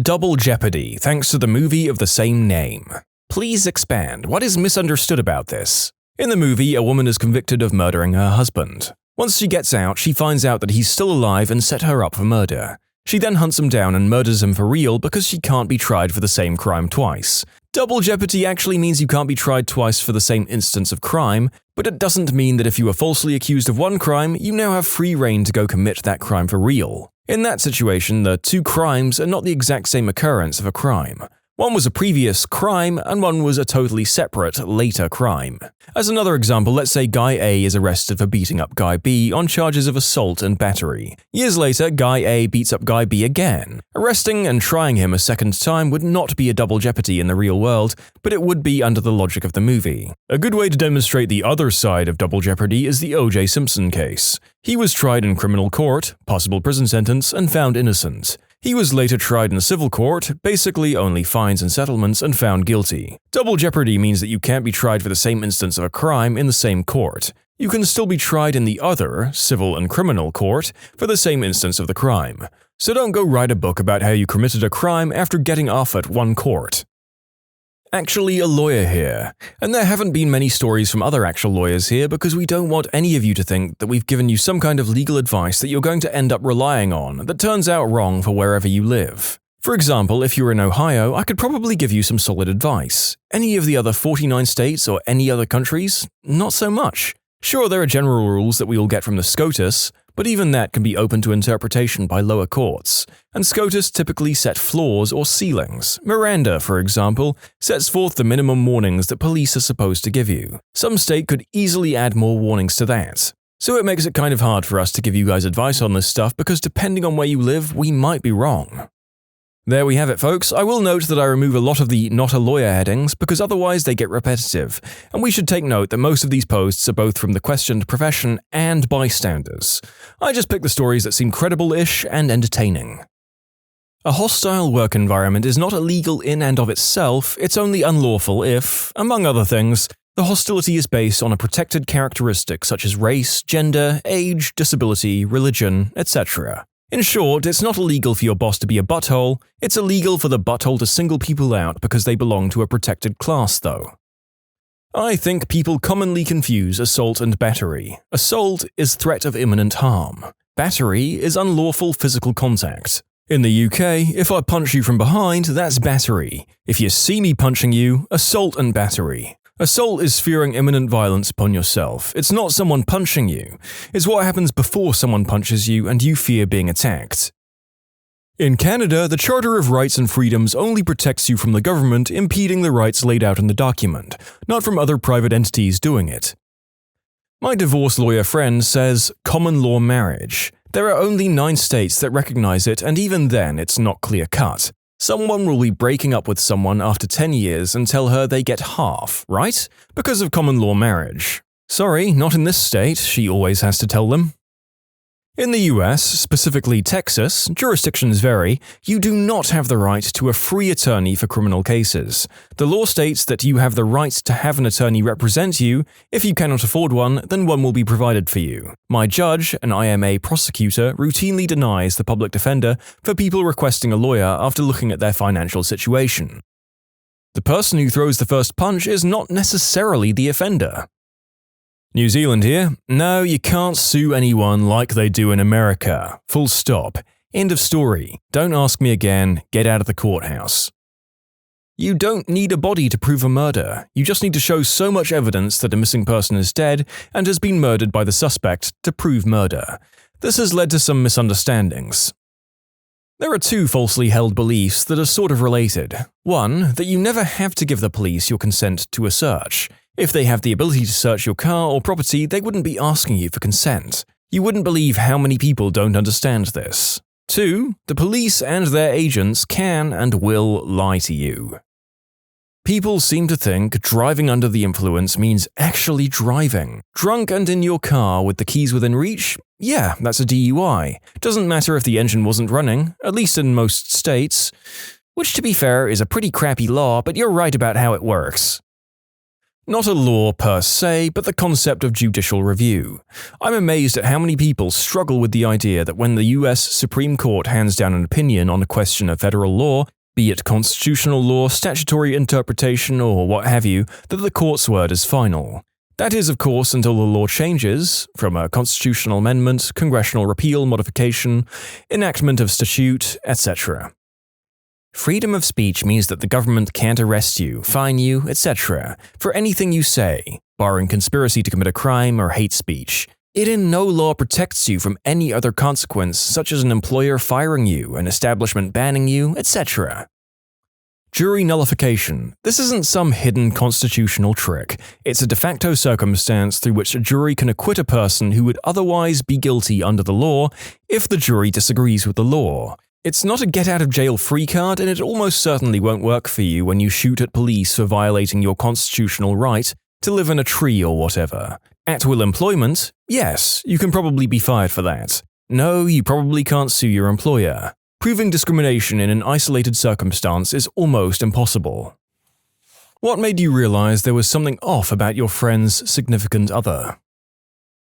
Double jeopardy, thanks to the movie of the same name. Please expand. What is misunderstood about this? In the movie, a woman is convicted of murdering her husband. Once she gets out, she finds out that he's still alive and set her up for murder. She then hunts him down and murders him for real because she can't be tried for the same crime twice. Double jeopardy actually means you can't be tried twice for the same instance of crime, but it doesn't mean that if you were falsely accused of one crime, you now have free reign to go commit that crime for real. In that situation, the two crimes are not the exact same occurrence of a crime. One was a previous crime, and one was a totally separate, later crime. As another example, let's say Guy A is arrested for beating up Guy B on charges of assault and battery. Years later, Guy A beats up Guy B again. Arresting and trying him a second time would not be a double jeopardy in the real world, but it would be under the logic of the movie. A good way to demonstrate the other side of double jeopardy is the O.J. Simpson case. He was tried in criminal court, possible prison sentence, and found innocent. He was later tried in civil court, basically only fines and settlements, and found guilty. Double jeopardy means that you can't be tried for the same instance of a crime in the same court. You can still be tried in the other, civil and criminal court, for the same instance of the crime. So don't go write a book about how you committed a crime after getting off at one court. Actually a lawyer here, and there haven't been many stories from other actual lawyers here because we don't want any of you to think that we've given you some kind of legal advice that you're going to end up relying on that turns out wrong for wherever you live. For example, if you're in Ohio, I could probably give you some solid advice. Any of the other 49 states or any other countries? Not so much. Sure, there are general rules that we all get from the SCOTUS, but even that can be open to interpretation by lower courts, and SCOTUS typically set floors or ceilings. Miranda, for example, sets forth the minimum warnings that police are supposed to give you. Some state could easily add more warnings to that. So it makes it kind of hard for us to give you guys advice on this stuff because depending on where you live, we might be wrong. There we have it, folks. I will note that I remove a lot of the not a lawyer headings because otherwise they get repetitive, and we should take note that most of these posts are both from the questioned profession and bystanders. I just pick the stories that seem credible-ish and entertaining. A hostile work environment is not illegal in and of itself, it's only unlawful if, among other things, the hostility is based on a protected characteristic such as race, gender, age, disability, religion, etc. In short, it's not illegal for your boss to be a butthole, it's illegal for the butthole to single people out because they belong to a protected class, though. I think people commonly confuse assault and battery. Assault is threat of imminent harm. Battery is unlawful physical contact. In the UK, if I punch you from behind, that's battery. If you see me punching you, assault and battery. Assault is fearing imminent violence upon yourself. It's not someone punching you. It's what happens before someone punches you and you fear being attacked. In Canada, the Charter of Rights and Freedoms only protects you from the government impeding the rights laid out in the document, not from other private entities doing it. My divorce lawyer friend says common law marriage. There are only 9 states that recognize it, and even then it's not clear-cut. Someone will be breaking up with someone after 10 years and tell her they get half, right? Because of common law marriage. Sorry, not in this state, she always has to tell them. In the US, specifically Texas, jurisdictions vary, you do not have the right to a free attorney for criminal cases. The law states that you have the right to have an attorney represent you. If you cannot afford one, then one will be provided for you. My judge, an IMA prosecutor, routinely denies the public defender for people requesting a lawyer after looking at their financial situation. The person who throws the first punch is not necessarily the offender. New Zealand here. No, you can't sue anyone like they do in America. Full stop. End of story. Don't ask me again. Get out of the courthouse. You don't need a body to prove a murder. You just need to show so much evidence that a missing person is dead and has been murdered by the suspect to prove murder. This has led to some misunderstandings. There are 2 falsely held beliefs that are sort of related. One, that you never have to give the police your consent to a search. If they have the ability to search your car or property, they wouldn't be asking you for consent. You wouldn't believe how many people don't understand this. 2, the police and their agents can and will lie to you. People seem to think driving under the influence means actually driving. Drunk and in your car with the keys within reach? Yeah, that's a DUI. Doesn't matter if the engine wasn't running, at least in most states. Which, to be fair, is a pretty crappy law, but you're right about how it works. Not a law per se, but the concept of judicial review. I'm amazed at how many people struggle with the idea that when the US Supreme Court hands down an opinion on a question of federal law, be it constitutional law, statutory interpretation, or what have you, that the court's word is final. That is, of course, until the law changes, from a constitutional amendment, congressional repeal, modification, enactment of statute, etc. Freedom of speech means that the government can't arrest you, fine you, etc. for anything you say, barring conspiracy to commit a crime or hate speech. It in no law protects you from any other consequence, such as an employer firing you, an establishment banning you, etc. Jury nullification. This isn't some hidden constitutional trick. It's a de facto circumstance through which a jury can acquit a person who would otherwise be guilty under the law if the jury disagrees with the law. It's not a get-out-of-jail-free card, and it almost certainly won't work for you when you shoot at police for violating your constitutional right to live in a tree or whatever. At-will employment? Yes, you can probably be fired for that. No, you probably can't sue your employer. Proving discrimination in an isolated circumstance is almost impossible. What made you realize there was something off about your friend's significant other?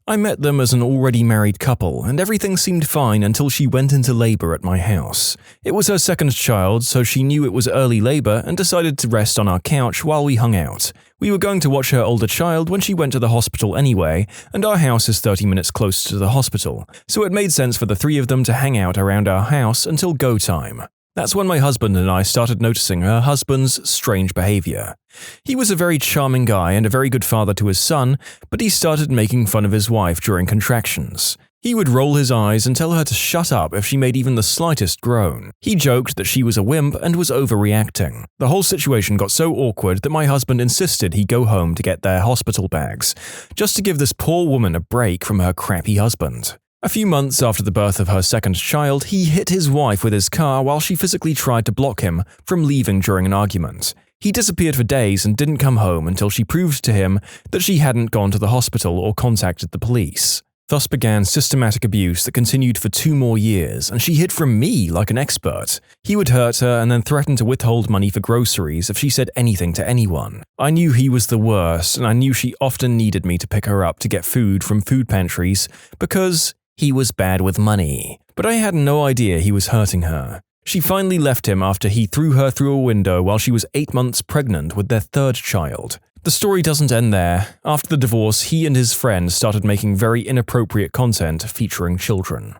I met them as an already married couple, and everything seemed fine until she went into labor at my house. It was her second child, so she knew it was early labor and decided to rest on our couch while we hung out. We were going to watch her older child when she went to the hospital anyway, and our house is 30 minutes closer to the hospital, so it made sense for the 3 of them to hang out around our house until go time. That's when my husband and I started noticing her husband's strange behavior. He was a very charming guy and a very good father to his son, but he started making fun of his wife during contractions. He would roll his eyes and tell her to shut up if she made even the slightest groan. He joked that she was a wimp and was overreacting. The whole situation got so awkward that my husband insisted he go home to get their hospital bags, just to give this poor woman a break from her crappy husband. A few months after the birth of her second child, he hit his wife with his car while she physically tried to block him from leaving during an argument. He disappeared for days and didn't come home until she proved to him that she hadn't gone to the hospital or contacted the police. Thus began systematic abuse that continued for 2 more years, and she hid from me like an expert. He would hurt her and then threaten to withhold money for groceries if she said anything to anyone. I knew he was the worst, and I knew she often needed me to pick her up to get food from food pantries because he was bad with money. But I had no idea he was hurting her. She finally left him after he threw her through a window while she was 8 months pregnant with their 3rd child. The story doesn't end there. After the divorce, he and his friend started making very inappropriate content featuring children.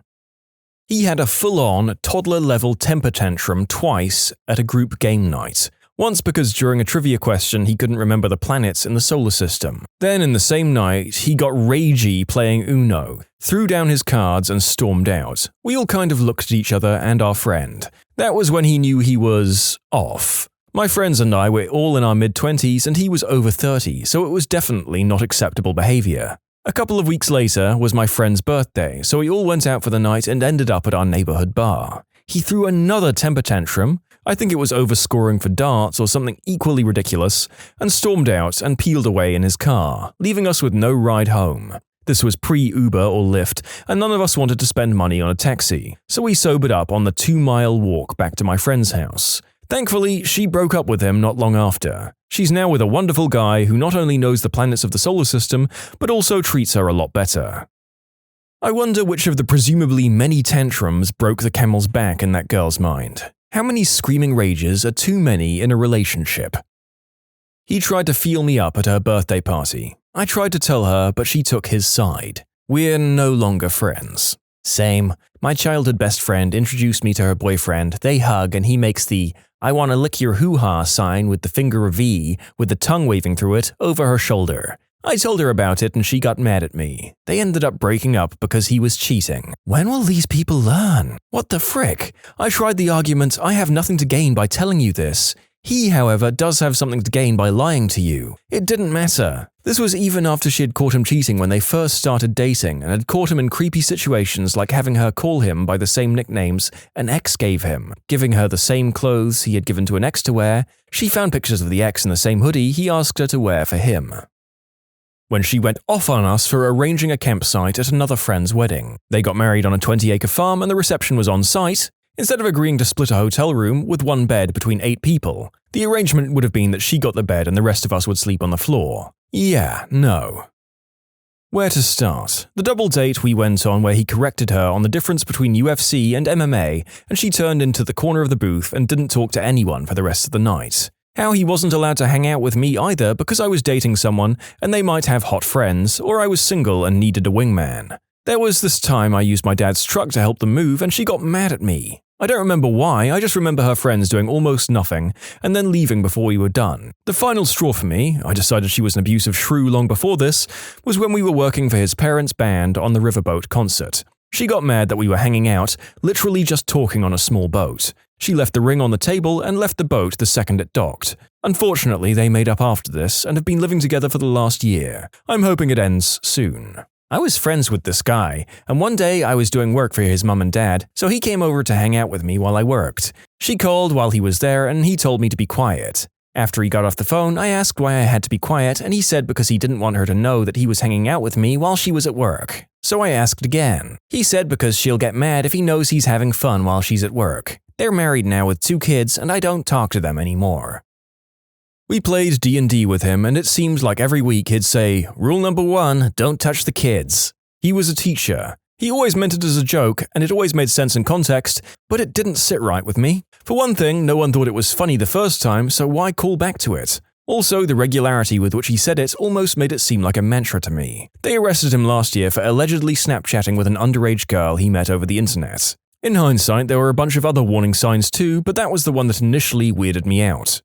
He had a full-on, toddler-level temper tantrum twice at a group game night. Once because during a trivia question he couldn't remember the planets in the solar system. Then in the same night, he got ragey playing Uno, threw down his cards and stormed out. We all kind of looked at each other and our friend. That was when he knew he was off. My friends and I were all in our mid-20s and he was over 30, so it was definitely not acceptable behavior. A couple of weeks later was my friend's birthday, so we all went out for the night and ended up at our neighborhood bar. He threw another temper tantrum, I think it was overscoring for darts or something equally ridiculous, and stormed out and peeled away in his car, leaving us with no ride home. This was pre-Uber or Lyft, and none of us wanted to spend money on a taxi, so we sobered up on the 2-mile walk back to my friend's house. Thankfully, she broke up with him not long after. She's now with a wonderful guy who not only knows the planets of the solar system, but also treats her a lot better. I wonder which of the presumably many tantrums broke the camel's back in that girl's mind. How many screaming rages are too many in a relationship? He tried to feel me up at her birthday party. I tried to tell her, but she took his side. We're no longer friends. Same. My childhood best friend introduced me to her boyfriend. They hug and he makes the "I want to lick your hoo-ha" sign with the finger V, with the tongue waving through it, over her shoulder. I told her about it and she got mad at me. They ended up breaking up because he was cheating. When will these people learn? What the frick? I tried the argument, I have nothing to gain by telling you this. He, however, does have something to gain by lying to you. It didn't matter. This was even after she had caught him cheating when they first started dating and had caught him in creepy situations like having her call him by the same nicknames an ex gave him, giving her the same clothes he had given to an ex to wear. She found pictures of the ex in the same hoodie he asked her to wear for him. When she went off on us for arranging a campsite at another friend's wedding. They got married on a 20-acre farm and the reception was on site. Instead of agreeing to split a hotel room with 1 bed between 8 people, the arrangement would have been that she got the bed and the rest of us would sleep on the floor. Yeah, no. Where to start? The double date we went on where he corrected her on the difference between UFC and MMA, and she turned into the corner of the booth and didn't talk to anyone for the rest of the night. How he wasn't allowed to hang out with me either because I was dating someone and they might have hot friends, or I was single and needed a wingman. There was this time I used my dad's truck to help them move and she got mad at me. I don't remember why, I just remember her friends doing almost nothing and then leaving before we were done. The final straw for me, I decided she was an abusive shrew long before this, was when we were working for his parents' band on the riverboat concert. She got mad that we were hanging out, literally just talking on a small boat. She left the ring on the table and left the boat the second it docked. Unfortunately, they made up after this and have been living together for the last year. I'm hoping it ends soon. I was friends with this guy, and one day I was doing work for his mum and dad, so he came over to hang out with me while I worked. She called while he was there and he told me to be quiet. After he got off the phone, I asked why I had to be quiet and he said because he didn't want her to know that he was hanging out with me while she was at work. So I asked again. He said because she'll get mad if he knows he's having fun while she's at work. They're married now with 2 kids and I don't talk to them anymore. We played D&D with him and it seemed like every week he'd say, "Rule number 1, don't touch the kids." He was a teacher. He always meant it as a joke and it always made sense in context, but it didn't sit right with me. For one thing, no one thought it was funny the first time, so why call back to it? Also, the regularity with which he said it almost made it seem like a mantra to me. They arrested him last year for allegedly Snapchatting with an underage girl he met over the internet. In hindsight, there were a bunch of other warning signs too, but that was the one that initially weirded me out.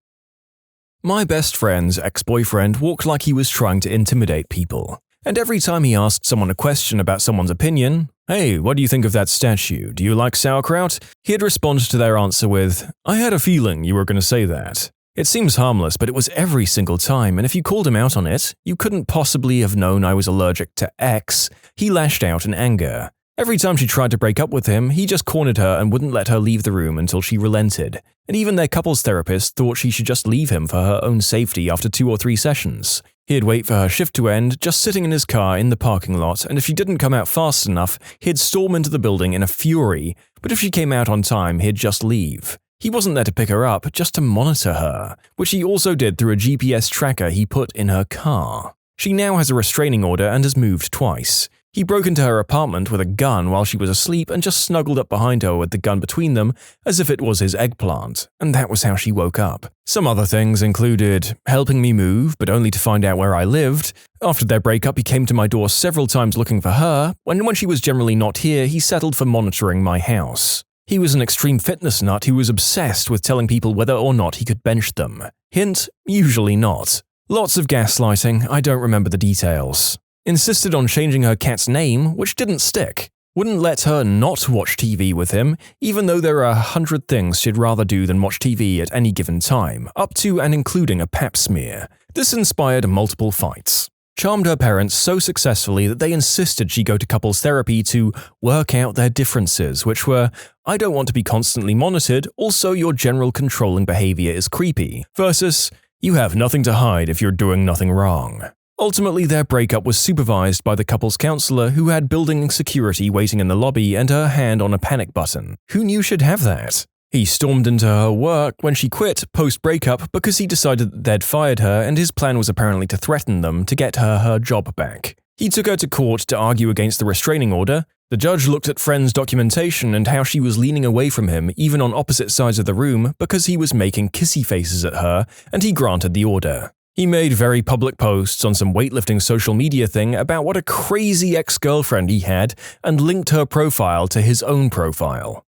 My best friend's ex-boyfriend walked like he was trying to intimidate people. And every time he asked someone a question about someone's opinion, "Hey, what do you think of that statue? Do you like sauerkraut?" he'd respond to their answer with, "I had a feeling you were going to say that." It seems harmless, but it was every single time, and if you called him out on it, you couldn't possibly have known I was allergic to X. He lashed out in anger. Every time she tried to break up with him, he just cornered her and wouldn't let her leave the room until she relented. And even their couples therapist thought she should just leave him for her own safety after 2 or 3 sessions. He'd wait for her shift to end, just sitting in his car in the parking lot, and if she didn't come out fast enough, he'd storm into the building in a fury, but if she came out on time, he'd just leave. He wasn't there to pick her up, just to monitor her, which he also did through a GPS tracker he put in her car. She now has a restraining order and has moved twice. He broke into her apartment with a gun while she was asleep and just snuggled up behind her with the gun between them as if it was his eggplant, and that was how she woke up. Some other things included helping me move, but only to find out where I lived. After their breakup, he came to my door several times looking for her, and when she was generally not here, he settled for monitoring my house. He was an extreme fitness nut who was obsessed with telling people whether or not he could bench them. Hint, usually not. Lots of gaslighting, I don't remember the details. Insisted on changing her cat's name, which didn't stick. Wouldn't let her not watch TV with him, even though there are 100 things she'd rather do than watch TV at any given time, up to and including a pap smear. This inspired multiple fights. Charmed her parents so successfully that they insisted she go to couples therapy to work out their differences, which were, I don't want to be constantly monitored, also your general controlling behavior is creepy, versus, you have nothing to hide if you're doing nothing wrong. Ultimately, their breakup was supervised by the couple's counselor who had building security waiting in the lobby and her hand on a panic button. Who knew she'd have that? He stormed into her work when she quit post-breakup because he decided that they'd fired her and his plan was apparently to threaten them to get her job back. He took her to court to argue against the restraining order. The judge looked at Friend's documentation and how she was leaning away from him even on opposite sides of the room because he was making kissy faces at her, and he granted the order. He made very public posts on some weightlifting social media thing about what a crazy ex-girlfriend he had and linked her profile to his own profile.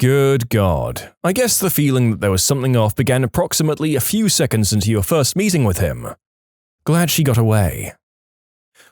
Good God. I guess the feeling that there was something off began approximately a few seconds into your first meeting with him. Glad she got away.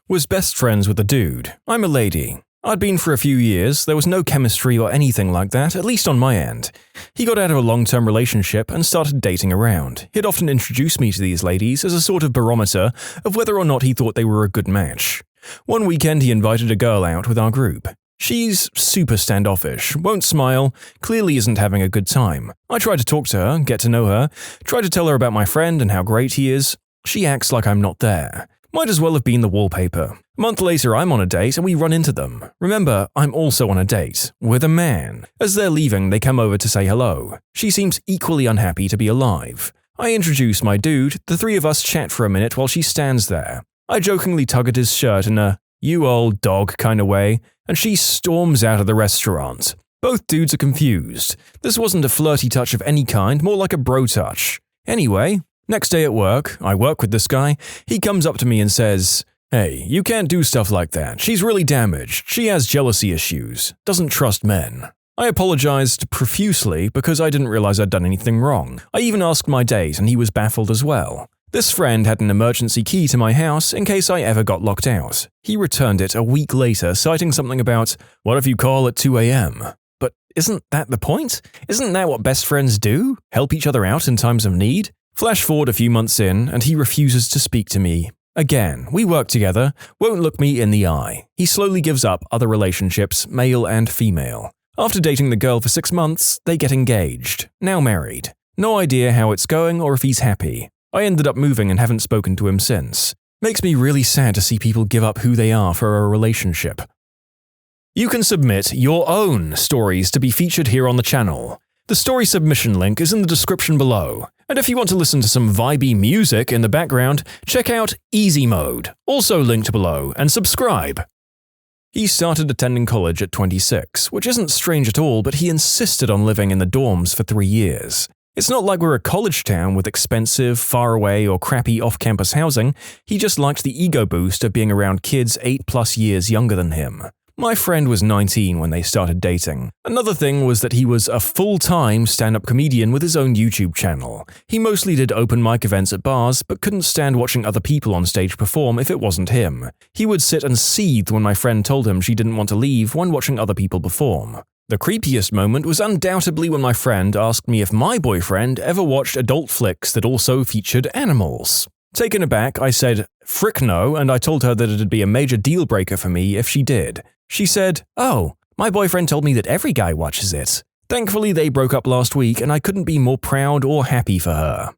Was best friends with a dude. I'm a lady. I'd been for a few years, there was no chemistry or anything like that, at least on my end. He got out of a long-term relationship and started dating around. He'd often introduce me to these ladies as a sort of barometer of whether or not he thought they were a good match. One weekend he invited a girl out with our group. She's super standoffish, won't smile, clearly isn't having a good time. I try to talk to her, get to know her, try to tell her about my friend and how great he is. She acts like I'm not there. Might as well have been the wallpaper. A month later, I'm on a date and we run into them. Remember, I'm also on a date with a man. As they're leaving, they come over to say hello. She seems equally unhappy to be alive. I introduce my dude, the three of us chat for a minute while she stands there. I jokingly tug at his shirt in a "you old dog" kind of way, and she storms out of the restaurant. Both dudes are confused. This wasn't a flirty touch of any kind, more like a bro touch. Anyway, next day at work, I work with this guy, he comes up to me and says, "Hey, you can't do stuff like that. She's really damaged. She has jealousy issues. Doesn't trust men." I apologized profusely because I didn't realize I'd done anything wrong. I even asked my date and he was baffled as well. This friend had an emergency key to my house in case I ever got locked out. He returned it a week later, citing something about, "What if you call at 2 a.m.? But isn't that the point? Isn't that what best friends do? Help each other out in times of need? Flash forward a few months in, and he refuses to speak to me. Again, we work together, won't look me in the eye. He slowly gives up other relationships, male and female. After dating the girl for 6 months, they get engaged, now married. No idea how it's going or if he's happy. I ended up moving and haven't spoken to him since. Makes me really sad to see people give up who they are for a relationship. You can submit your own stories to be featured here on the channel. The story submission link is in the description below. And if you want to listen to some vibey music in the background, check out easymode, also linked below, and subscribe. He started attending college at 26, which isn't strange at all, but he insisted on living in the dorms for 3 years. It's not like we're a college town with expensive, far away, or crappy off-campus housing. He just liked the ego boost of being around kids 8+ years younger than him. My friend was 19 when they started dating. Another thing was that he was a full-time stand-up comedian with his own YouTube channel. He mostly did open mic events at bars, but couldn't stand watching other people on stage perform if it wasn't him. He would sit and seethe when my friend told him she didn't want to leave when watching other people perform. The creepiest moment was undoubtedly when my friend asked me if my boyfriend ever watched adult flicks that also featured animals. Taken aback, I said, "Frick no," and I told her that it'd be a major deal breaker for me if she did. She said, "Oh, my boyfriend told me that every guy watches it." Thankfully, they broke up last week, and I couldn't be more proud or happy for her.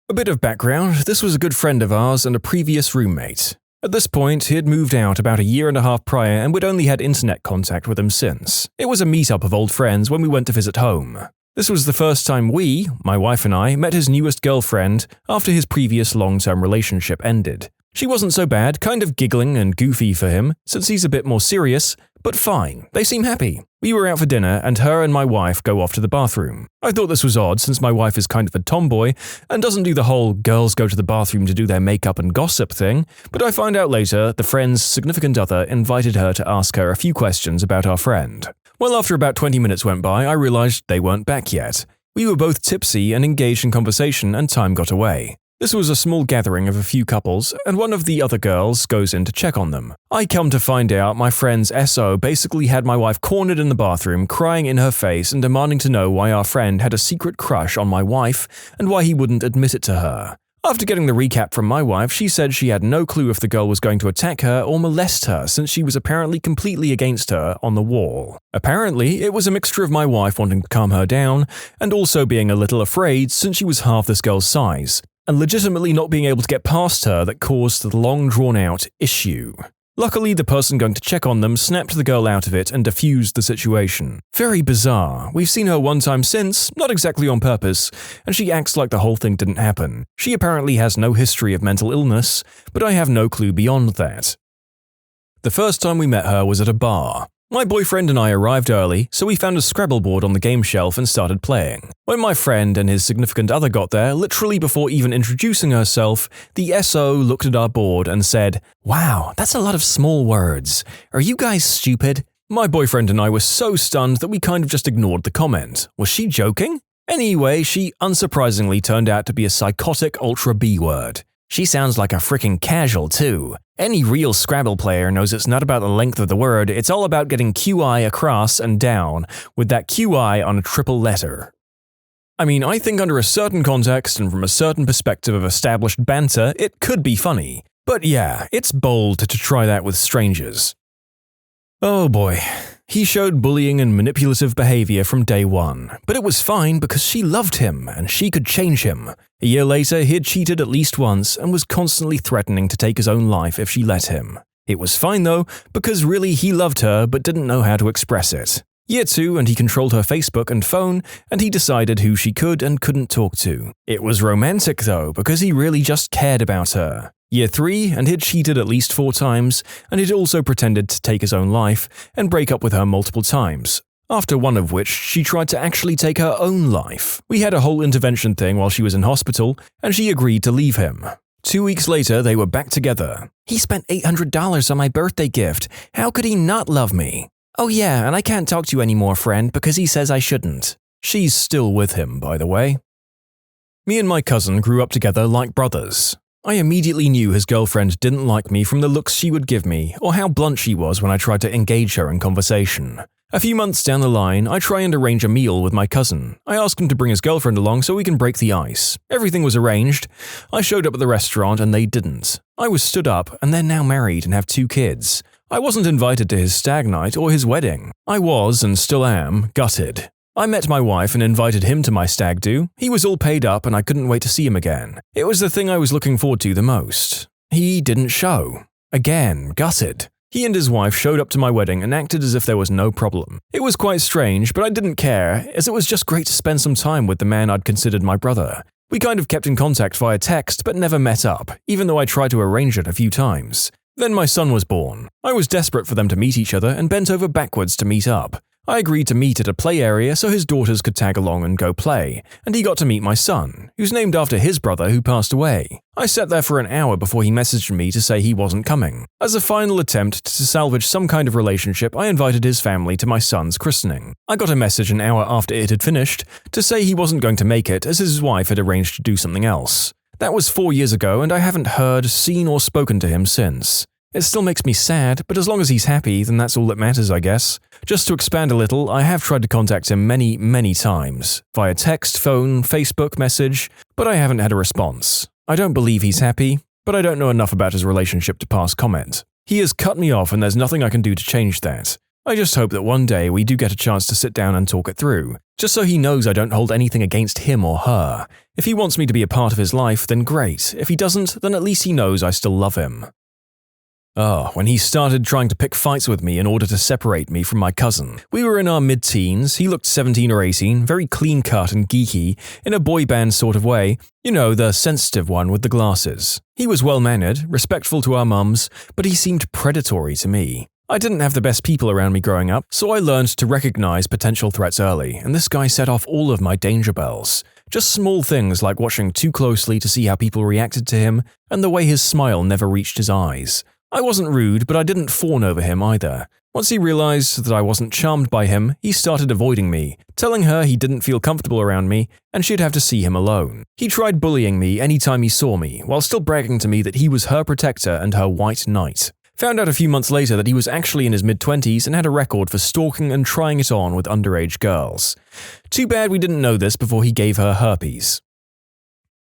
A bit of background, this was a good friend of ours and a previous roommate. At this point, he had moved out about a year and a half prior and we'd only had internet contact with him since. It was a meetup of old friends when we went to visit home. This was the first time we, my wife and I, met his newest girlfriend after his previous long-term relationship ended. She wasn't so bad, kind of giggling and goofy for him, since he's a bit more serious, but fine, they seem happy. We were out for dinner and her and my wife go off to the bathroom. I thought this was odd since my wife is kind of a tomboy and doesn't do the whole girls go to the bathroom to do their makeup and gossip thing, but I find out later the friend's significant other invited her to ask her a few questions about our friend. Well, after about 20 minutes went by, I realized they weren't back yet. We were both tipsy and engaged in conversation and time got away. This was a small gathering of a few couples, and one of the other girls goes in to check on them. I come to find out my friend's SO basically had my wife cornered in the bathroom, crying in her face and demanding to know why our friend had a secret crush on my wife and why he wouldn't admit it to her. After getting the recap from my wife, she said she had no clue if the girl was going to attack her or molest her since she was apparently completely against her on the wall. Apparently, it was a mixture of my wife wanting to calm her down and also being a little afraid since she was half this girl's size, and legitimately not being able to get past her that caused the long drawn-out issue. Luckily, the person going to check on them snapped the girl out of it and diffused the situation. Very bizarre. We've seen her one time since, not exactly on purpose, and she acts like the whole thing didn't happen. She apparently has no history of mental illness, but I have no clue beyond that. The first time we met her was at a bar. My boyfriend and I arrived early, so we found a Scrabble board on the game shelf and started playing. When my friend and his significant other got there, literally before even introducing herself, the SO looked at our board and said, "Wow, that's a lot of small words. Are you guys stupid?" My boyfriend and I were so stunned that we kind of just ignored the comment. Was she joking? Anyway, she unsurprisingly turned out to be a psychotic ultra B word. She sounds like a freaking casual too. Any real Scrabble player knows it's not about the length of the word, it's all about getting QI across and down, with that QI on a triple letter. I mean, I think under a certain context and from a certain perspective of established banter, it could be funny. But yeah, it's bold to try that with strangers. Oh boy. He showed bullying and manipulative behavior from day one, but it was fine because she loved him and she could change him. A year later, he had cheated at least once and was constantly threatening to take his own life if she let him. It was fine though, because really he loved her but didn't know how to express it. Year 2 and he controlled her Facebook and phone, and he decided who she could and couldn't talk to. It was romantic though, because he really just cared about her. Year 3 and he'd cheated at least 4 times, and he'd also pretended to take his own life and break up with her multiple times, after one of which she tried to actually take her own life. We had a whole intervention thing while she was in hospital, and she agreed to leave him. 2 weeks later, they were back together. "He spent $800 on my birthday gift. How could he not love me?" "Oh yeah, and I can't talk to you anymore, friend, because he says I shouldn't." She's still with him, by the way. Me and my cousin grew up together like brothers. I immediately knew his girlfriend didn't like me from the looks she would give me or how blunt she was when I tried to engage her in conversation. A few months down the line, I try and arrange a meal with my cousin. I ask him to bring his girlfriend along so we can break the ice. Everything was arranged. I showed up at the restaurant and they didn't. I was stood up and they're now married and have 2 kids. I wasn't invited to his stag night or his wedding. I was, and still am, gutted. I met my wife and invited him to my stag do. He was all paid up and I couldn't wait to see him again. It was the thing I was looking forward to the most. He didn't show. Again, gutted. He and his wife showed up to my wedding and acted as if there was no problem. It was quite strange, but I didn't care, as it was just great to spend some time with the man I'd considered my brother. We kind of kept in contact via text but never met up, even though I tried to arrange it a few times. Then my son was born. I was desperate for them to meet each other and bent over backwards to meet up. I agreed to meet at a play area so his daughters could tag along and go play, and he got to meet my son, who's named after his brother who passed away. I sat there for an hour before he messaged me to say he wasn't coming. As a final attempt to salvage some kind of relationship, I invited his family to my son's christening. I got a message an hour after it had finished to say he wasn't going to make it as his wife had arranged to do something else. That was 4 years ago and I haven't heard, seen or spoken to him since. It still makes me sad, but as long as he's happy, then that's all that matters, I guess. Just to expand a little, I have tried to contact him many times, via text, phone, Facebook message, but I haven't had a response. I don't believe he's happy, but I don't know enough about his relationship to pass comment. He has cut me off and there's nothing I can do to change that. I just hope that one day we do get a chance to sit down and talk it through, just so he knows I don't hold anything against him or her. If he wants me to be a part of his life, then great. If he doesn't, then at least he knows I still love him. When he started trying to pick fights with me in order to separate me from my cousin. We were in our mid-teens, he looked 17 or 18, very clean-cut and geeky, in a boy band sort of way, you know, the sensitive one with the glasses. He was well-mannered, respectful to our mums, but he seemed predatory to me. I didn't have the best people around me growing up, so I learned to recognize potential threats early, and this guy set off all of my danger bells. Just small things like watching too closely to see how people reacted to him, and the way his smile never reached his eyes. I wasn't rude, but I didn't fawn over him either. Once he realized that I wasn't charmed by him, he started avoiding me, telling her he didn't feel comfortable around me and she'd have to see him alone. He tried bullying me anytime he saw me, while still bragging to me that he was her protector and her white knight. Found out a few months later that he was actually in his mid-20s and had a record for stalking and trying it on with underage girls. Too bad we didn't know this before he gave her herpes.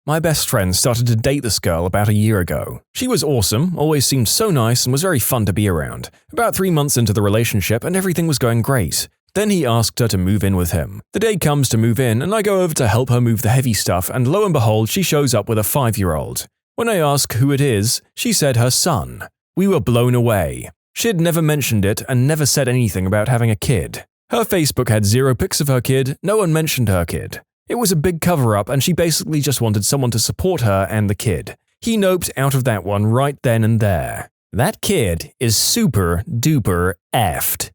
My best friend started to date this girl about a year ago. She was awesome, always seemed so nice and was very fun to be around. About 3 months into the relationship and everything was going great. Then he asked her to move in with him. The day comes to move in and I go over to help her move the heavy stuff and lo and behold she shows up with a 5-year-old. When I ask who it is, she said her son. We were blown away. She had never mentioned it and never said anything about having a kid. Her Facebook had 0 pics of her kid, no one mentioned her kid. It was a big cover-up and she basically just wanted someone to support her and the kid. He noped out of that one right then and there. That kid is super duper effed.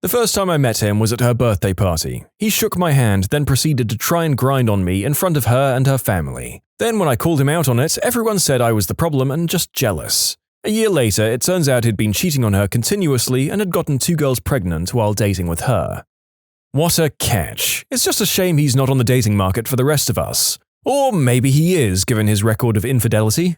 The first time I met him was at her birthday party. He shook my hand, then proceeded to try and grind on me in front of her and her family. Then when I called him out on it, everyone said I was the problem and just jealous. A year later, it turns out he'd been cheating on her continuously and had gotten 2 girls pregnant while dating with her. What a catch. It's just a shame he's not on the dating market for the rest of us. Or maybe he is, given his record of infidelity.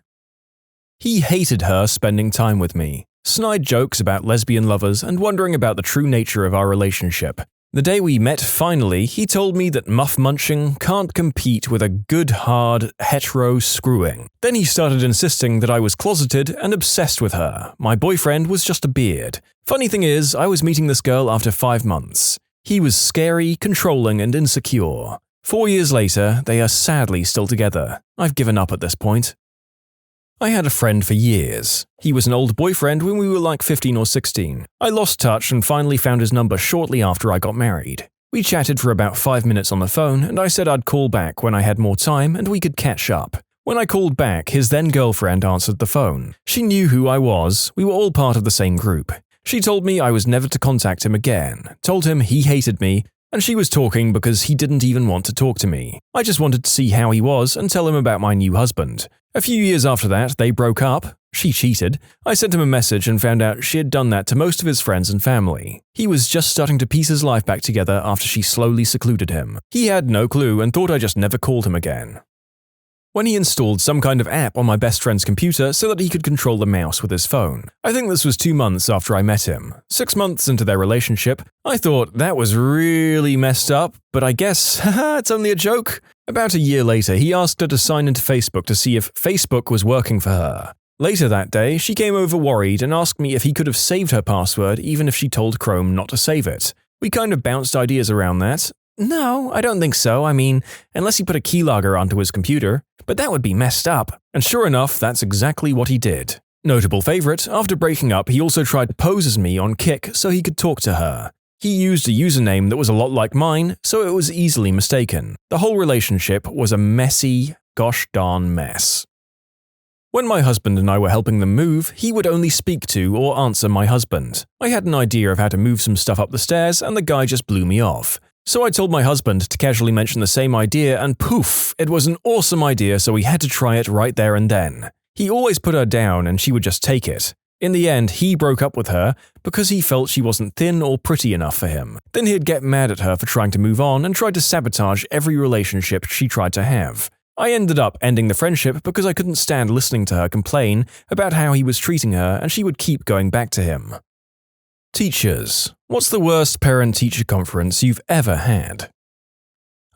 He hated her spending time with me, snide jokes about lesbian lovers and wondering about the true nature of our relationship. The day we met finally, he told me that muff munching can't compete with a good hard hetero screwing. Then he started insisting that I was closeted and obsessed with her. My boyfriend was just a beard. Funny thing is, I was meeting this girl after 5 months. He was scary, controlling, and insecure. 4 years later, they are sadly still together. I've given up at this point. I had a friend for years. He was an old boyfriend when we were like 15 or 16. I lost touch and finally found his number shortly after I got married. We chatted for about 5 minutes on the phone and I said I'd call back when I had more time and we could catch up. When I called back, his then-girlfriend answered the phone. She knew who I was. We were all part of the same group. She told me I was never to contact him again, told him he hated me, and she was talking because he didn't even want to talk to me. I just wanted to see how he was and tell him about my new husband. A few years after that, they broke up. She cheated. I sent him a message and found out she had done that to most of his friends and family. He was just starting to piece his life back together after she slowly secluded him. He had no clue and thought I just never called him again. When he installed some kind of app on my best friend's computer so that he could control the mouse with his phone. I think this was 2 months after I met him. 6 months into their relationship, I thought that was really messed up, but I guess, haha, it's only a joke. About a year later, he asked her to sign into Facebook to see if Facebook was working for her. Later that day, she came over worried and asked me if he could have saved her password even if she told Chrome not to save it. We kind of bounced ideas around that. No, I don't think so. I mean, unless he put a keylogger onto his computer. But that would be messed up. And sure enough, that's exactly what he did. Notable favorite, after breaking up, he also tried to pose as me on Kik so he could talk to her. He used a username that was a lot like mine, so it was easily mistaken. The whole relationship was a messy, gosh darn mess. When my husband and I were helping them move, he would only speak to or answer my husband. I had an idea of how to move some stuff up the stairs and the guy just blew me off. So I told my husband to casually mention the same idea and poof, it was an awesome idea so we had to try it right there and then. He always put her down and she would just take it. In the end, he broke up with her because he felt she wasn't thin or pretty enough for him. Then he'd get mad at her for trying to move on and tried to sabotage every relationship she tried to have. I ended up ending the friendship because I couldn't stand listening to her complain about how he was treating her and she would keep going back to him. Teachers. What's the worst parent-teacher conference you've ever had?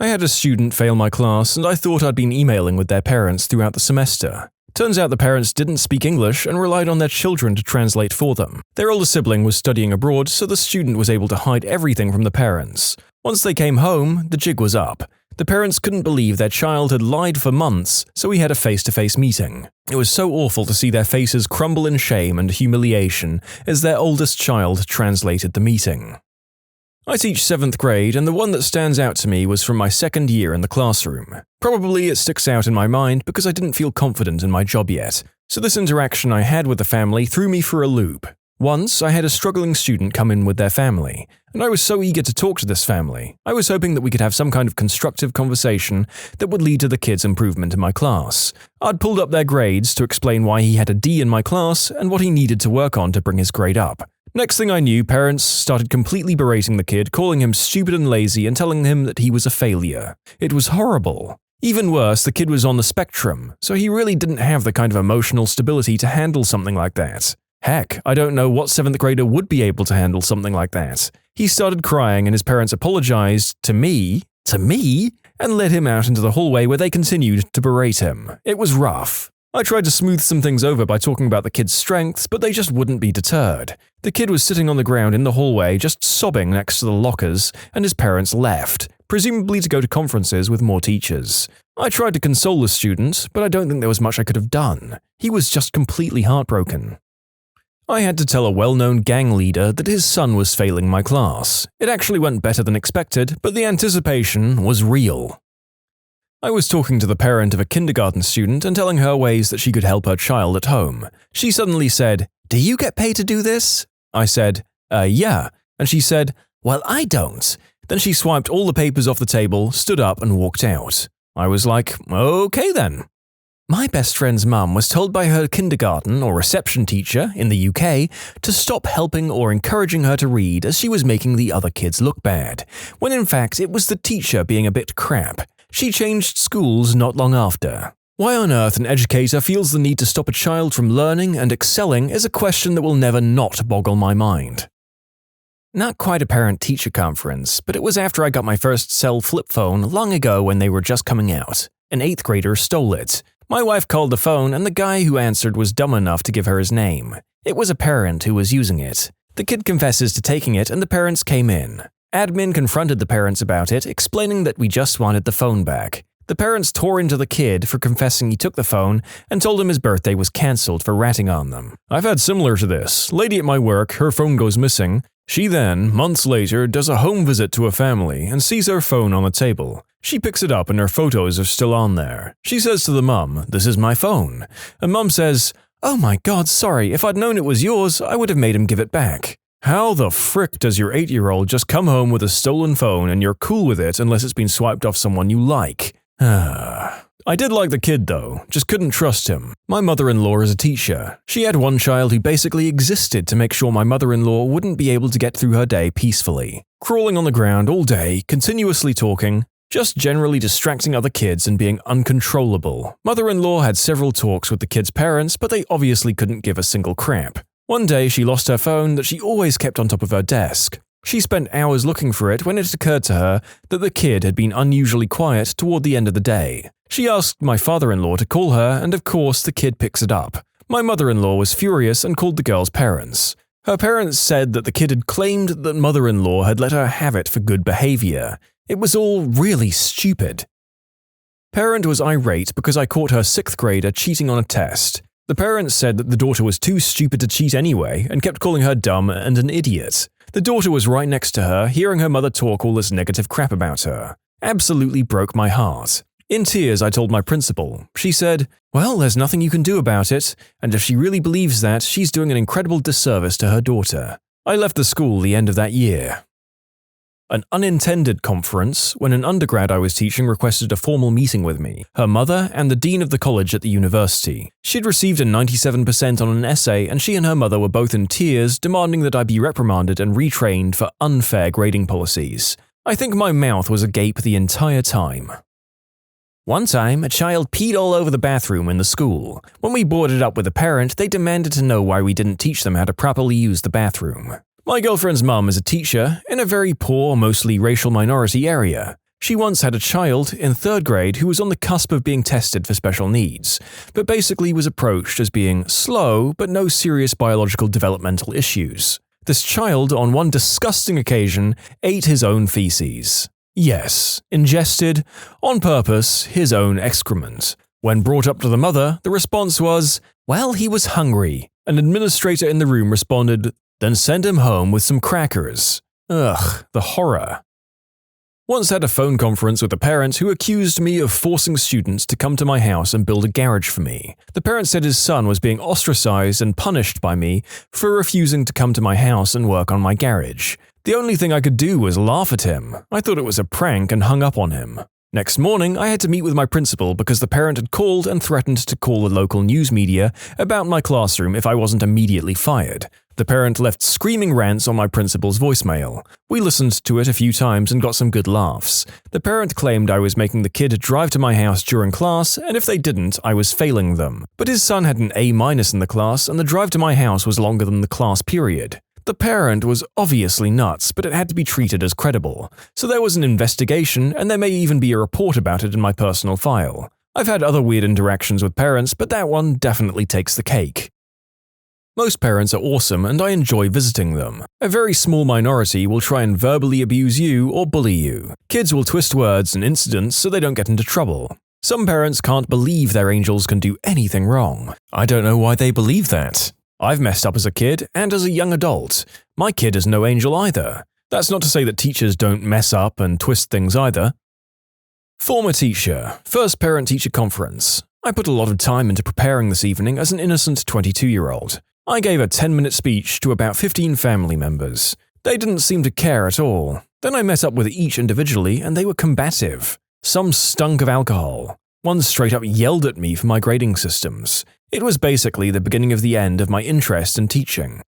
I had a student fail my class and I thought I'd been emailing with their parents throughout the semester. Turns out the parents didn't speak English and relied on their children to translate for them. Their older sibling was studying abroad, so the student was able to hide everything from the parents. Once they came home, the jig was up. The parents couldn't believe their child had lied for months, so we had a face-to-face meeting. It was so awful to see their faces crumble in shame and humiliation as their oldest child translated the meeting. I teach 7th grade, and the one that stands out to me was from my second year in the classroom. Probably it sticks out in my mind because I didn't feel confident in my job yet, so this interaction I had with the family threw me for a loop. Once, I had a struggling student come in with their family, and I was so eager to talk to this family. I was hoping that we could have some kind of constructive conversation that would lead to the kid's improvement in my class. I'd pulled up their grades to explain why he had a D in my class and what he needed to work on to bring his grade up. Next thing I knew, parents started completely berating the kid, calling him stupid and lazy and telling him that he was a failure. It was horrible. Even worse, the kid was on the spectrum, so he really didn't have the kind of emotional stability to handle something like that. Heck, I don't know what 7th grader would be able to handle something like that. He started crying and his parents apologized to me, and led him out into the hallway where they continued to berate him. It was rough. I tried to smooth some things over by talking about the kid's strengths, but they just wouldn't be deterred. The kid was sitting on the ground in the hallway, just sobbing next to the lockers, and his parents left, presumably to go to conferences with more teachers. I tried to console the student, but I don't think there was much I could have done. He was just completely heartbroken. I had to tell a well-known gang leader that his son was failing my class. It actually went better than expected, but the anticipation was real. I was talking to the parent of a kindergarten student and telling her ways that she could help her child at home. She suddenly said, "Do you get paid to do this?" I said, yeah. And she said, "Well, I don't." Then she swiped all the papers off the table, stood up and walked out. I was like, okay then. My best friend's mum was told by her kindergarten or reception teacher in the UK to stop helping or encouraging her to read as she was making the other kids look bad, when in fact it was the teacher being a bit crap. She changed schools not long after. Why on earth an educator feels the need to stop a child from learning and excelling is a question that will never not boggle my mind. Not quite a parent-teacher conference, but it was after I got my first cell flip phone long ago when they were just coming out. An 8th grader stole it. My wife called the phone and the guy who answered was dumb enough to give her his name. It was a parent who was using it. The kid confesses to taking it and the parents came in. Admin confronted the parents about it, explaining that we just wanted the phone back. The parents tore into the kid for confessing he took the phone and told him his birthday was cancelled for ratting on them. I've had similar to this. Lady at my work, her phone goes missing. She then, months later, does a home visit to a family and sees her phone on the table. She picks it up and her photos are still on there. She says to the mum, "This is my phone." And mum says, "Oh my god, sorry, if I'd known it was yours, I would have made him give it back." How the frick does your 8-year-old just come home with a stolen phone and you're cool with it unless it's been swiped off someone you like? I did like the kid though, just couldn't trust him. My mother-in-law is a teacher. She had one child who basically existed to make sure my mother-in-law wouldn't be able to get through her day peacefully. Crawling on the ground all day, continuously talking, just generally distracting other kids and being uncontrollable. Mother-in-law had several talks with the kids' parents, but they obviously couldn't give a single crap. One day she lost her phone that she always kept on top of her desk. She spent hours looking for it when it occurred to her that the kid had been unusually quiet toward the end of the day. She asked my father-in-law to call her and of course the kid picks it up. My mother-in-law was furious and called the girl's parents. Her parents said that the kid had claimed that mother-in-law had let her have it for good behavior. It was all really stupid. Parent was irate because I caught her 6th grader cheating on a test. The parents said that the daughter was too stupid to cheat anyway and kept calling her dumb and an idiot. The daughter was right next to her, hearing her mother talk all this negative crap about her. Absolutely broke my heart. In tears, I told my principal. She said, "Well, there's nothing you can do about it, and if she really believes that, she's doing an incredible disservice to her daughter." I left the school the end of that year. An unintended conference when an undergrad I was teaching requested a formal meeting with me, her mother, and the dean of the college at the university. She'd received a 97% on an essay and she and her mother were both in tears, demanding that I be reprimanded and retrained for unfair grading policies. I think my mouth was agape the entire time. One time, a child peed all over the bathroom in the school. When we brought it up with the parent, they demanded to know why we didn't teach them how to properly use the bathroom. My girlfriend's mum is a teacher in a very poor, mostly racial minority area. She once had a child in 3rd grade who was on the cusp of being tested for special needs, but basically was approached as being slow but no serious biological developmental issues. This child, on one disgusting occasion, ate his own feces. Yes, ingested, on purpose, his own excrement. When brought up to the mother, the response was, "Well, he was hungry." An administrator in the room responded, "Then send him home with some crackers." Ugh, the horror. Once had a phone conference with a parent who accused me of forcing students to come to my house and build a garage for me. The parent said his son was being ostracized and punished by me for refusing to come to my house and work on my garage. The only thing I could do was laugh at him. I thought it was a prank and hung up on him. Next morning, I had to meet with my principal because the parent had called and threatened to call the local news media about my classroom if I wasn't immediately fired. The parent left screaming rants on my principal's voicemail. We listened to it a few times and got some good laughs. The parent claimed I was making the kid drive to my house during class, and if they didn't, I was failing them. But his son had an A- in the class, and the drive to my house was longer than the class period. The parent was obviously nuts, but it had to be treated as credible. So there was an investigation, and there may even be a report about it in my personal file. I've had other weird interactions with parents, but that one definitely takes the cake. Most parents are awesome and I enjoy visiting them. A very small minority will try and verbally abuse you or bully you. Kids will twist words and incidents so they don't get into trouble. Some parents can't believe their angels can do anything wrong. I don't know why they believe that. I've messed up as a kid and as a young adult. My kid is no angel either. That's not to say that teachers don't mess up and twist things either. Former teacher, first parent-teacher conference. I put a lot of time into preparing this evening as an innocent 22-year-old. I gave a 10-minute speech to about 15 family members. They didn't seem to care at all. Then I met up with each individually and they were combative. Some stunk of alcohol. One straight up yelled at me for my grading systems. It was basically the beginning of the end of my interest in teaching.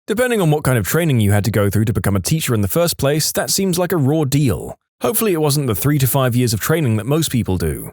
Depending on what kind of training you had to go through to become a teacher in the first place, that seems like a raw deal. Hopefully it wasn't the 3 to 5 years of training that most people do.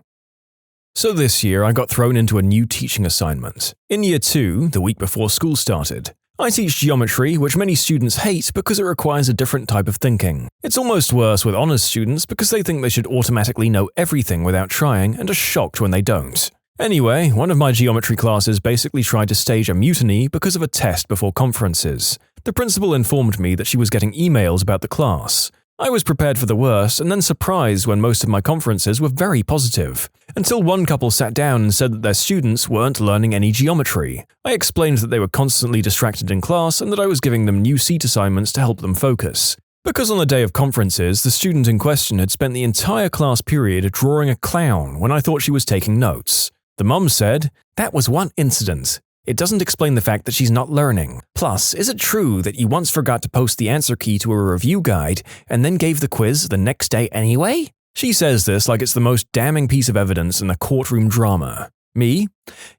So this year I got thrown into a new teaching assignment. In year 2, the week before school started, I teach geometry, which many students hate because it requires a different type of thinking. It's almost worse with honors students because they think they should automatically know everything without trying and are shocked when they don't. Anyway, one of my geometry classes basically tried to stage a mutiny because of a test before conferences. The principal informed me that she was getting emails about the class. I was prepared for the worst and then surprised when most of my conferences were very positive, until one couple sat down and said that their students weren't learning any geometry. I explained that they were constantly distracted in class and that I was giving them new seat assignments to help them focus. Because on the day of conferences, the student in question had spent the entire class period drawing a clown when I thought she was taking notes. The mum said, "That was one incident. It doesn't explain the fact that she's not learning. Plus, is it true that you once forgot to post the answer key to a review guide and then gave the quiz the next day anyway?" She says this like it's the most damning piece of evidence in a courtroom drama. Me?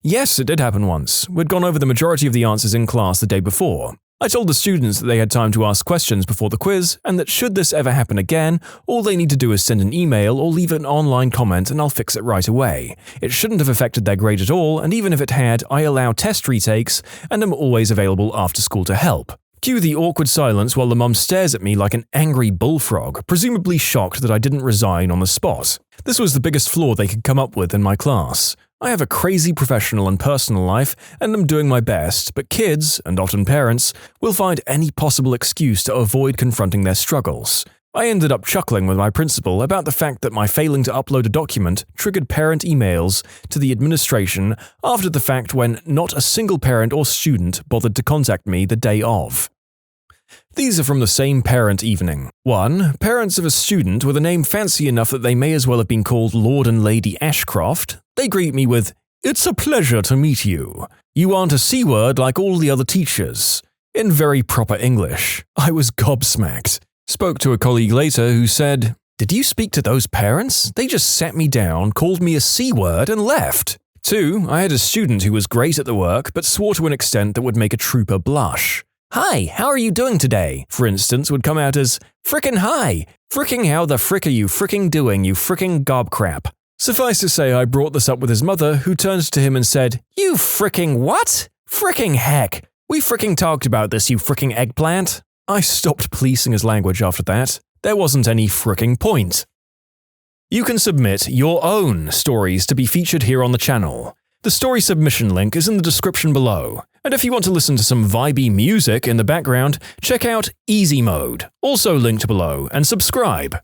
Yes, it did happen once. We'd gone over the majority of the answers in class the day before. I told the students that they had time to ask questions before the quiz, and that should this ever happen again, all they need to do is send an email or leave an online comment and I'll fix it right away. It shouldn't have affected their grade at all, and even if it had, I allow test retakes and am always available after school to help. Cue the awkward silence while the mum stares at me like an angry bullfrog, presumably shocked that I didn't resign on the spot. This was the biggest flaw they could come up with in my class. I have a crazy professional and personal life and am doing my best, but kids, and often parents, will find any possible excuse to avoid confronting their struggles. I ended up chuckling with my principal about the fact that my failing to upload a document triggered parent emails to the administration after the fact when not a single parent or student bothered to contact me the day of. These are from the same parent evening. 1. Parents of a student with a name fancy enough that they may as well have been called Lord and Lady Ashcroft. They greet me with, "It's a pleasure to meet you. You aren't a C-word like all the other teachers." In very proper English. I was gobsmacked. Spoke to a colleague later who said, "Did you speak to those parents? They just sat me down, called me a C-word and left." 2. I had a student who was great at the work but swore to an extent that would make a trooper blush. "Hi, how are you doing today?" for instance, would come out as, "Frickin' hi! Fricking how the frick are you fricking doing, you fricking gobcrap?" Suffice to say, I brought this up with his mother, who turned to him and said, "You fricking what? Fricking heck! We fricking talked about this, you fricking eggplant." I stopped policing his language after that. There wasn't any fricking point. You can submit your own stories to be featured here on the channel. The story submission link is in the description below. And if you want to listen to some vibey music in the background, check out easymode, also linked below, and subscribe.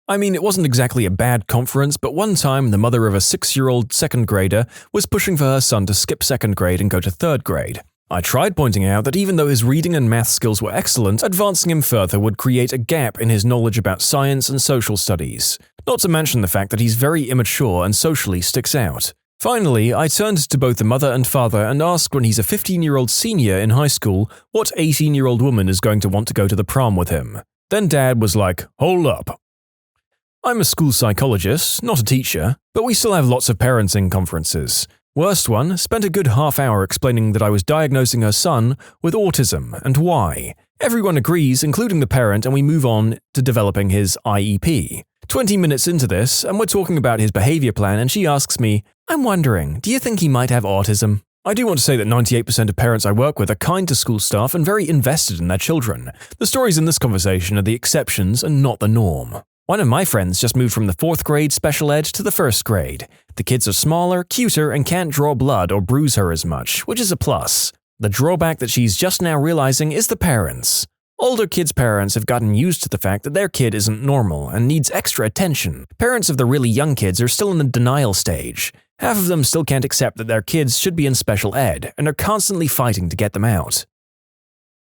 I mean, it wasn't exactly a bad conference, but one time the mother of a 6-year-old second grader was pushing for her son to skip second grade and go to third grade. I tried pointing out that even though his reading and math skills were excellent, advancing him further would create a gap in his knowledge about science and social studies. Not to mention the fact that he's very immature and socially sticks out. Finally, I turned to both the mother and father and asked when he's a 15-year-old senior in high school what 18-year-old woman is going to want to go to the prom with him. Then Dad was like, "Hold up. I'm a school psychologist, not a teacher, but we still have lots of parenting conferences. Worst one spent a good half hour explaining that I was diagnosing her son with autism and why. Everyone agrees, including the parent, and we move on to developing his IEP. 20 minutes into this, and we're talking about his behavior plan, and she asks me, "I'm wondering, do you think he might have autism?" I do want to say that 98% of parents I work with are kind to school staff and very invested in their children. The stories in this conversation are the exceptions and not the norm. One of my friends just moved from the 4th grade special ed to the 1st grade. The kids are smaller, cuter, and can't draw blood or bruise her as much, which is a plus. The drawback that she's just now realizing is the parents. Older kids' parents have gotten used to the fact that their kid isn't normal and needs extra attention. Parents of the really young kids are still in the denial stage. Half of them still can't accept that their kids should be in special ed and are constantly fighting to get them out.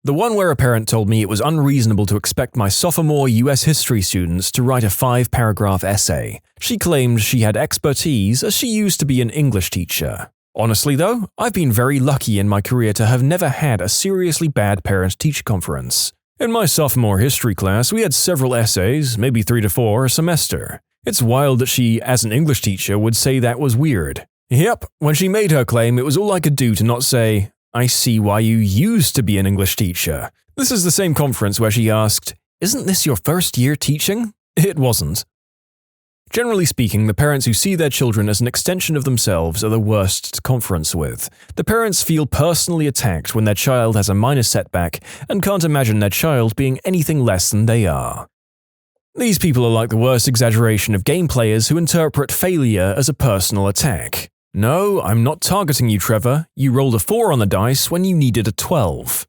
The one where a parent told me it was unreasonable to expect my sophomore US history students to write a 5-paragraph essay. She claimed she had expertise as she used to be an English teacher. Honestly though, I've been very lucky in my career to have never had a seriously bad parent-teacher conference. In my sophomore history class, we had several essays, maybe 3 to 4 a semester. It's wild that she, as an English teacher, would say that was weird. Yep, when she made her claim, it was all I could do to not say, "I see why you used to be an English teacher." This is the same conference where she asked, "Isn't this your first year teaching?" It wasn't. Generally speaking, the parents who see their children as an extension of themselves are the worst to conference with. The parents feel personally attacked when their child has a minor setback and can't imagine their child being anything less than they are. These people are like the worst exaggeration of game players who interpret failure as a personal attack. "No, I'm not targeting you, Trevor. You rolled a 4 on the dice when you needed a 12.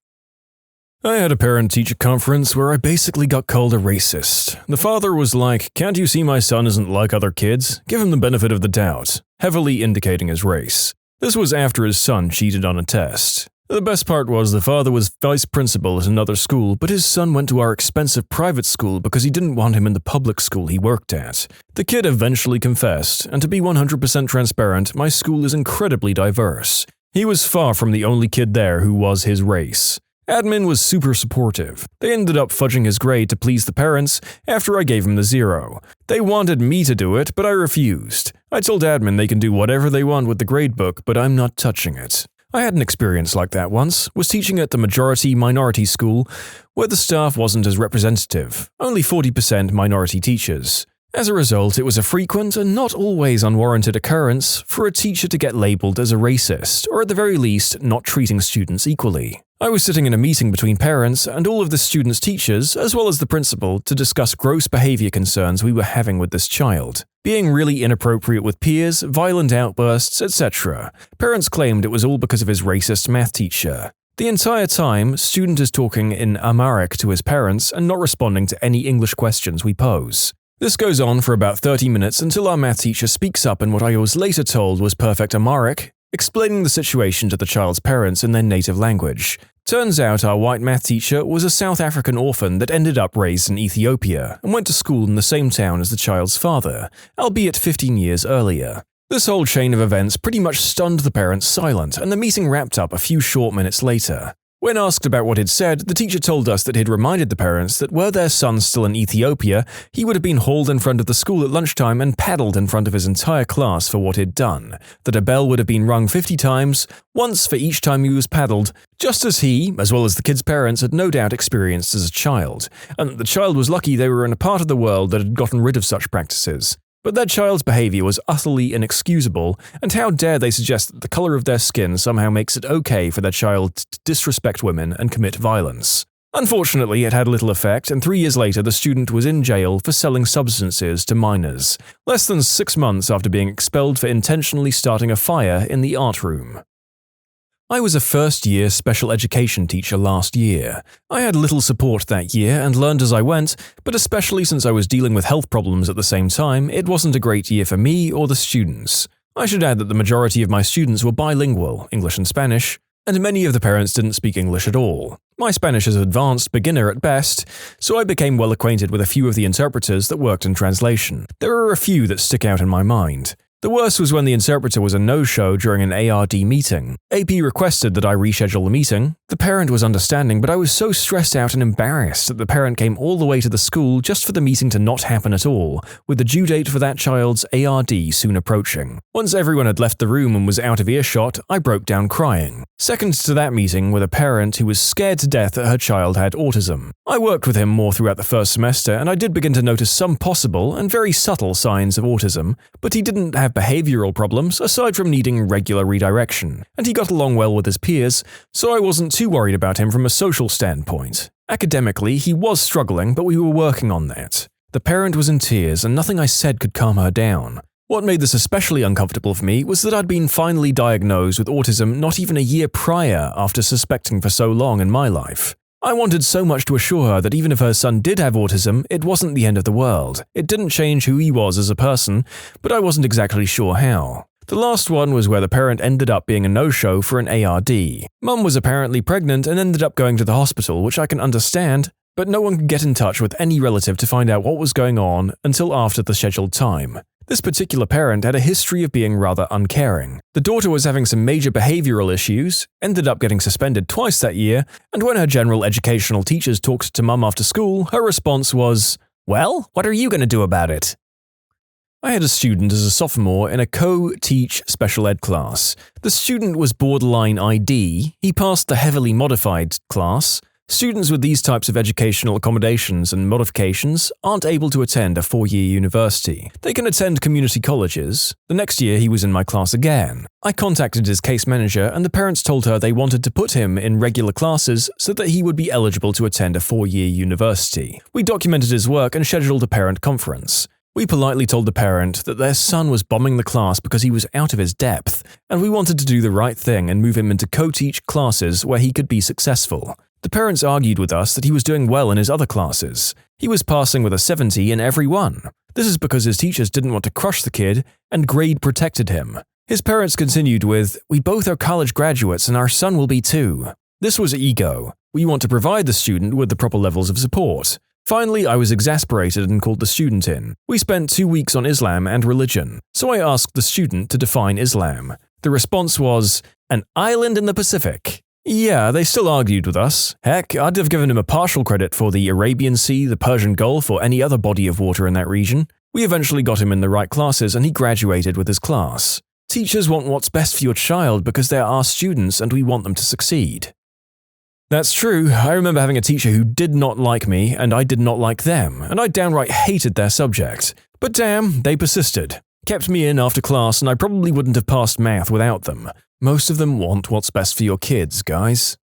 I had a parent-teacher conference where I basically got called a racist. The father was like, "Can't you see my son isn't like other kids? Give him the benefit of the doubt," heavily indicating his race. This was after his son cheated on a test. The best part was the father was vice principal at another school, but his son went to our expensive private school because he didn't want him in the public school he worked at. The kid eventually confessed, and to be 100% transparent, my school is incredibly diverse. He was far from the only kid there who was his race. Admin was super supportive. They ended up fudging his grade to please the parents after I gave him the 0. They wanted me to do it, but I refused. I told admin they can do whatever they want with the gradebook, but I'm not touching it. I had an experience like that once, was teaching at the majority-minority school where the staff wasn't as representative, only 40% minority teachers. As a result, it was a frequent and not always unwarranted occurrence for a teacher to get labeled as a racist, or at the very least, not treating students equally. I was sitting in a meeting between parents and all of the students' teachers, as well as the principal, to discuss gross behavior concerns we were having with this child. Being really inappropriate with peers, violent outbursts, etc. Parents claimed it was all because of his racist math teacher. The entire time, student is talking in Amharic to his parents and not responding to any English questions we pose. This goes on for about 30 minutes until our math teacher speaks up in what I was later told was perfect Amharic, explaining the situation to the child's parents in their native language. Turns out our white math teacher was a South African orphan that ended up raised in Ethiopia and went to school in the same town as the child's father, albeit 15 years earlier. This whole chain of events pretty much stunned the parents silent, and the meeting wrapped up a few short minutes later. When asked about what he'd said, the teacher told us that he'd reminded the parents that were their son still in Ethiopia, he would have been hauled in front of the school at lunchtime and paddled in front of his entire class for what he'd done, that a bell would have been rung 50 times, once for each time he was paddled, just as he, as well as the kid's parents, had no doubt experienced as a child, and that the child was lucky they were in a part of the world that had gotten rid of such practices. But that child's behavior was utterly inexcusable, and how dare they suggest that the color of their skin somehow makes it okay for their child to disrespect women and commit violence. Unfortunately, it had little effect, and 3 years later the student was in jail for selling substances to minors, less than 6 months after being expelled for intentionally starting a fire in the art room. I was a first-year special education teacher last year. I had little support that year and learned as I went, but especially since I was dealing with health problems at the same time, it wasn't a great year for me or the students. I should add that the majority of my students were bilingual, English and Spanish, and many of the parents didn't speak English at all. My Spanish is advanced beginner at best, so I became well acquainted with a few of the interpreters that worked in translation. There are a few that stick out in my mind. The worst was when the interpreter was a no-show during an ARD meeting. AP requested that I reschedule the meeting. The parent was understanding, but I was so stressed out and embarrassed that the parent came all the way to the school just for the meeting to not happen at all, with the due date for that child's ARD soon approaching. Once everyone had left the room and was out of earshot, I broke down crying. Second to that meeting with a parent who was scared to death that her child had autism. I worked with him more throughout the first semester, and I did begin to notice some possible and very subtle signs of autism, but he didn't have behavioral problems aside from needing regular redirection, and he got along well with his peers, so I wasn't too worried about him from a social standpoint. Academically, he was struggling, but we were working on that. The parent was in tears, and nothing I said could calm her down. What made this especially uncomfortable for me was that I'd been finally diagnosed with autism not even a year prior after suspecting for so long in my life. I wanted so much to assure her that even if her son did have autism, it wasn't the end of the world. It didn't change who he was as a person, but I wasn't exactly sure how. The last one was where the parent ended up being a no-show for an ARD. Mum was apparently pregnant and ended up going to the hospital, which I can understand, but no one could get in touch with any relative to find out what was going on until after the scheduled time. This particular parent had a history of being rather uncaring. The daughter was having some major behavioral issues, ended up getting suspended twice that year, and when her general educational teachers talked to Mum after school, her response was, "Well, what are you going to do about it?" I had a student as a sophomore in a co-teach special ed class. The student was borderline ID, he passed the heavily modified class. Students with these types of educational accommodations and modifications aren't able to attend a 4-year university. They can attend community colleges. The next year he was in my class again. I contacted his case manager and the parents told her they wanted to put him in regular classes so that he would be eligible to attend a 4-year university. We documented his work and scheduled a parent conference. We politely told the parent that their son was bombing the class because he was out of his depth, and we wanted to do the right thing and move him into co-teach classes where he could be successful. The parents argued with us that he was doing well in his other classes. He was passing with a 70 in every one. This is because his teachers didn't want to crush the kid, and grade protected him. His parents continued with, "We both are college graduates and our son will be too." This was ego. We want to provide the student with the proper levels of support. Finally, I was exasperated and called the student in. We spent 2 weeks on Islam and religion, so I asked the student to define Islam. The response was, "An island in the Pacific." Yeah, they still argued with us. Heck, I'd have given him a partial credit for the Arabian Sea, the Persian Gulf, or any other body of water in that region. We eventually got him in the right classes and he graduated with his class. Teachers want what's best for your child because they're our students and we want them to succeed. That's true. I remember having a teacher who did not like me and I did not like them, and I downright hated their subject. But damn, they persisted. Kept me in after class and I probably wouldn't have passed math without them. Most of them want what's best for your kids, guys.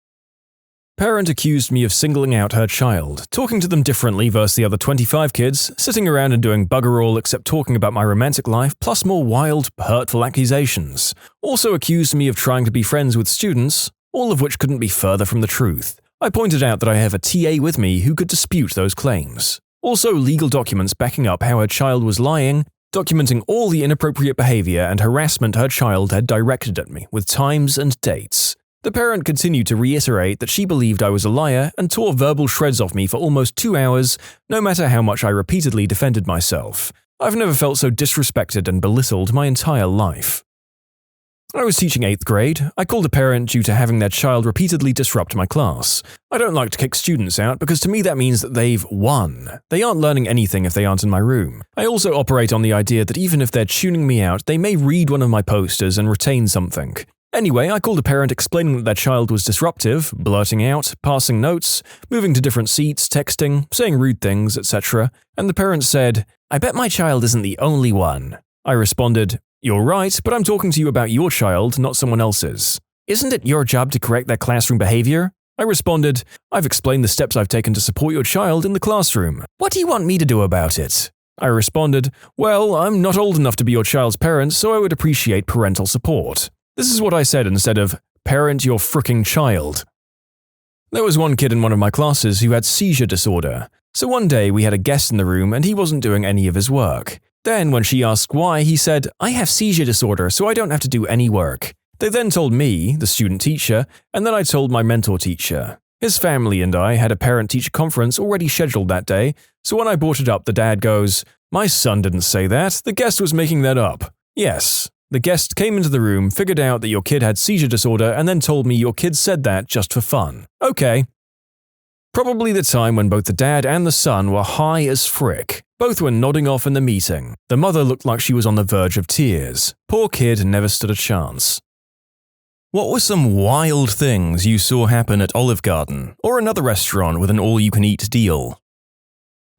Parent accused me of singling out her child, talking to them differently versus the other 25 kids, sitting around and doing bugger all except talking about my romantic life, plus more wild, hurtful accusations. Also accused me of trying to be friends with students, all of which couldn't be further from the truth. I pointed out that I have a TA with me who could dispute those claims. Also legal documents backing up how her child was lying, documenting all the inappropriate behavior and harassment her child had directed at me, with times and dates. The parent continued to reiterate that she believed I was a liar and tore verbal shreds off me for almost 2 hours, no matter how much I repeatedly defended myself. I've never felt so disrespected and belittled my entire life. I was teaching 8th grade. I called a parent due to having their child repeatedly disrupt my class. I don't like to kick students out because to me that means that they've won. They aren't learning anything if they aren't in my room. I also operate on the idea that even if they're tuning me out, they may read one of my posters and retain something. Anyway, I called a parent explaining that their child was disruptive, blurting out, passing notes, moving to different seats, texting, saying rude things, etc. And the parent said, "I bet my child isn't the only one." I responded, "You're right, but I'm talking to you about your child, not someone else's. Isn't it your job to correct their classroom behavior?" I responded, "I've explained the steps I've taken to support your child in the classroom. What do you want me to do about it?" I responded, "Well, I'm not old enough to be your child's parent, so I would appreciate parental support." This is what I said instead of, "Parent your fricking child." There was one kid in one of my classes who had seizure disorder. So one day we had a guest in the room and he wasn't doing any of his work. Then when she asked why, he said, "I have seizure disorder, so I don't have to do any work." They then told me, the student teacher, and then I told my mentor teacher. His family and I had a parent-teacher conference already scheduled that day, so when I brought it up, the dad goes, "My son didn't say that, the guest was making that up." Yes, the guest came into the room, figured out that your kid had seizure disorder, and then told me your kid said that just for fun. Okay. Probably the time when both the dad and the son were high as frick. Both were nodding off in the meeting. The mother looked like she was on the verge of tears. Poor kid never stood a chance. What were some wild things you saw happen at Olive Garden or another restaurant with an all-you-can-eat deal?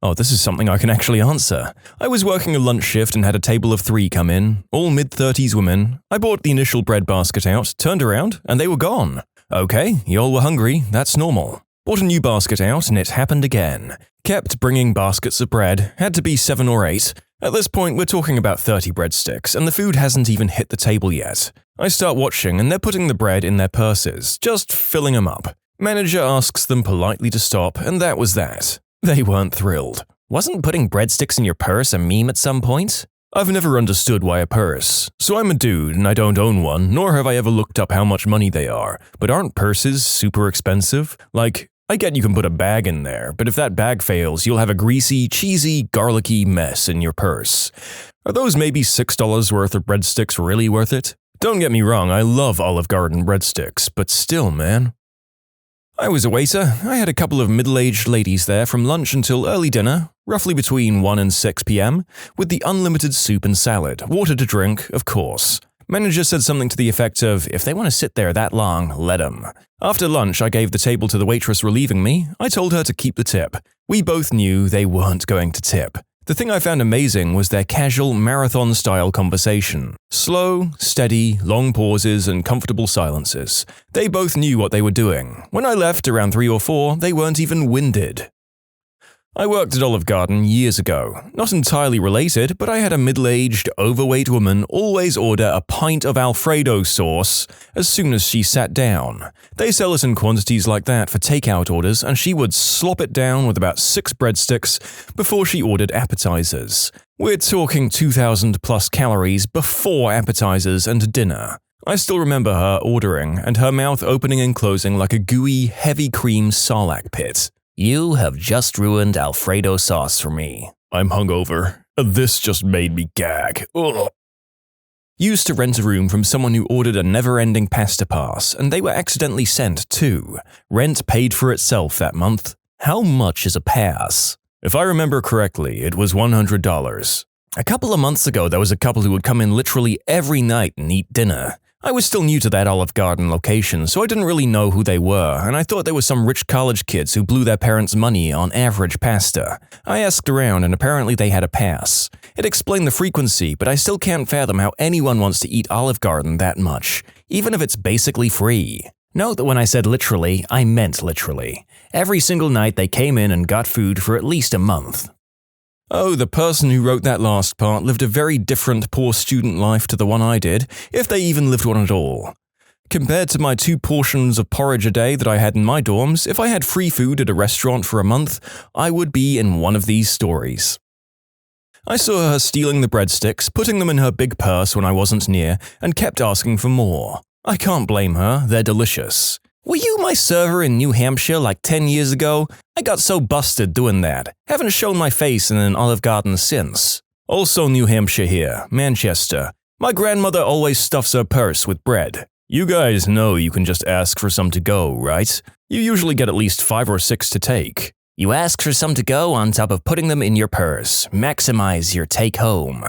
Oh, this is something I can actually answer. I was working a lunch shift and had a table of 3 come in, all mid-30s women. I bought the initial bread basket out, turned around, and they were gone. Okay, y'all were hungry, that's normal. Bought a new basket out and it happened again. Kept bringing baskets of bread, had to be 7 or 8. At this point, we're talking about 30 breadsticks, and the food hasn't even hit the table yet. I start watching, and they're putting the bread in their purses, just filling them up. Manager asks them politely to stop, and that was that. They weren't thrilled. Wasn't putting breadsticks in your purse a meme at some point? I've never understood why a purse. So I'm a dude, and I don't own one, nor have I ever looked up how much money they are. But aren't purses super expensive? Like, I get you can put a bag in there, but if that bag fails, you'll have a greasy, cheesy, garlicky mess in your purse. Are those maybe $6 worth of breadsticks really worth it? Don't get me wrong, I love Olive Garden breadsticks, but still, man. I was a waiter. I had a couple of middle-aged ladies there from lunch until early dinner, roughly between 1 and 6 p.m., with the unlimited soup and salad, water to drink, of course. Manager said something to the effect of, "If they want to sit there that long, let them." After lunch, I gave the table to the waitress relieving me. I told her to keep the tip. We both knew they weren't going to tip. The thing I found amazing was their casual, marathon-style conversation. Slow, steady, long pauses, and comfortable silences. They both knew what they were doing. When I left around 3 or 4, they weren't even winded. I worked at Olive Garden years ago. Not entirely related, but I had a middle-aged, overweight woman always order a pint of Alfredo sauce as soon as she sat down. They sell it in quantities like that for takeout orders, and she would slop it down with about 6 breadsticks before she ordered appetizers. We're talking 2,000 plus calories before appetizers and dinner. I still remember her ordering, and her mouth opening and closing like a gooey, heavy cream sarlacc pit. You have just ruined Alfredo sauce for me. I'm hungover. This just made me gag. Ugh. Used to rent a room from someone who ordered a never-ending pasta pass, and they were accidentally sent too. Rent paid for itself that month. How much is a pass? If I remember correctly, it was $100. A couple of months ago, there was a couple who would come in literally every night and eat dinner. I was still new to that Olive Garden location, so I didn't really know who they were, and I thought they were some rich college kids who blew their parents' money on average pasta. I asked around, and apparently they had a pass. It explained the frequency, but I still can't fathom how anyone wants to eat Olive Garden that much, even if it's basically free. Note that when I said literally, I meant literally. Every single night they came in and got food for at least a month. Oh, the person who wrote that last part lived a very different poor student life to the one I did, if they even lived one at all. Compared to my 2 portions of porridge a day that I had in my dorms, if I had free food at a restaurant for a month, I would be in one of these stories. I saw her stealing the breadsticks, putting them in her big purse when I wasn't near, and kept asking for more. I can't blame her, they're delicious. Were you my server in New Hampshire like 10 years ago? I got so busted doing that. Haven't shown my face in an Olive Garden since. Also New Hampshire here, Manchester. My grandmother always stuffs her purse with bread. You guys know you can just ask for some to go, right? You usually get at least 5 or 6 to take. You ask for some to go on top of putting them in your purse. Maximize your take home.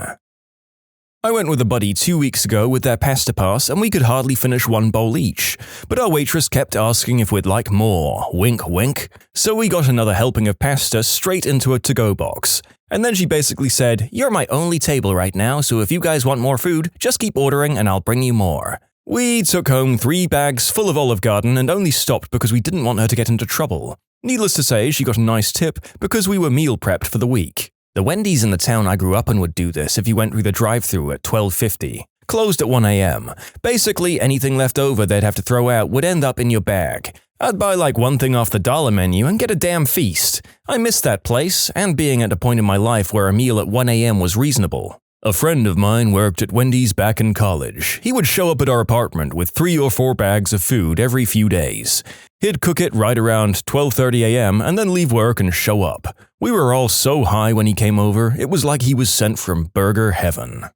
I went with a buddy 2 weeks ago with their pasta pass and we could hardly finish 1 bowl each, but our waitress kept asking if we'd like more, wink wink, so we got another helping of pasta straight into a to-go box. And then she basically said, "You're my only table right now, so if you guys want more food, just keep ordering and I'll bring you more." We took home 3 bags full of Olive Garden and only stopped because we didn't want her to get into trouble. Needless to say, she got a nice tip because we were meal prepped for the week. The Wendy's in the town I grew up in would do this if you went through the drive-thru at 12:50. Closed at 1 a.m. Basically, anything left over they'd have to throw out would end up in your bag. I'd buy like one thing off the dollar menu and get a damn feast. I missed that place, and being at a point in my life where a meal at 1 a.m. was reasonable. A friend of mine worked at Wendy's back in college. He would show up at our apartment with 3 or 4 bags of food every few days. He'd cook it right around 12:30 a.m. and then leave work and show up. We were all so high when he came over, it was like he was sent from burger heaven.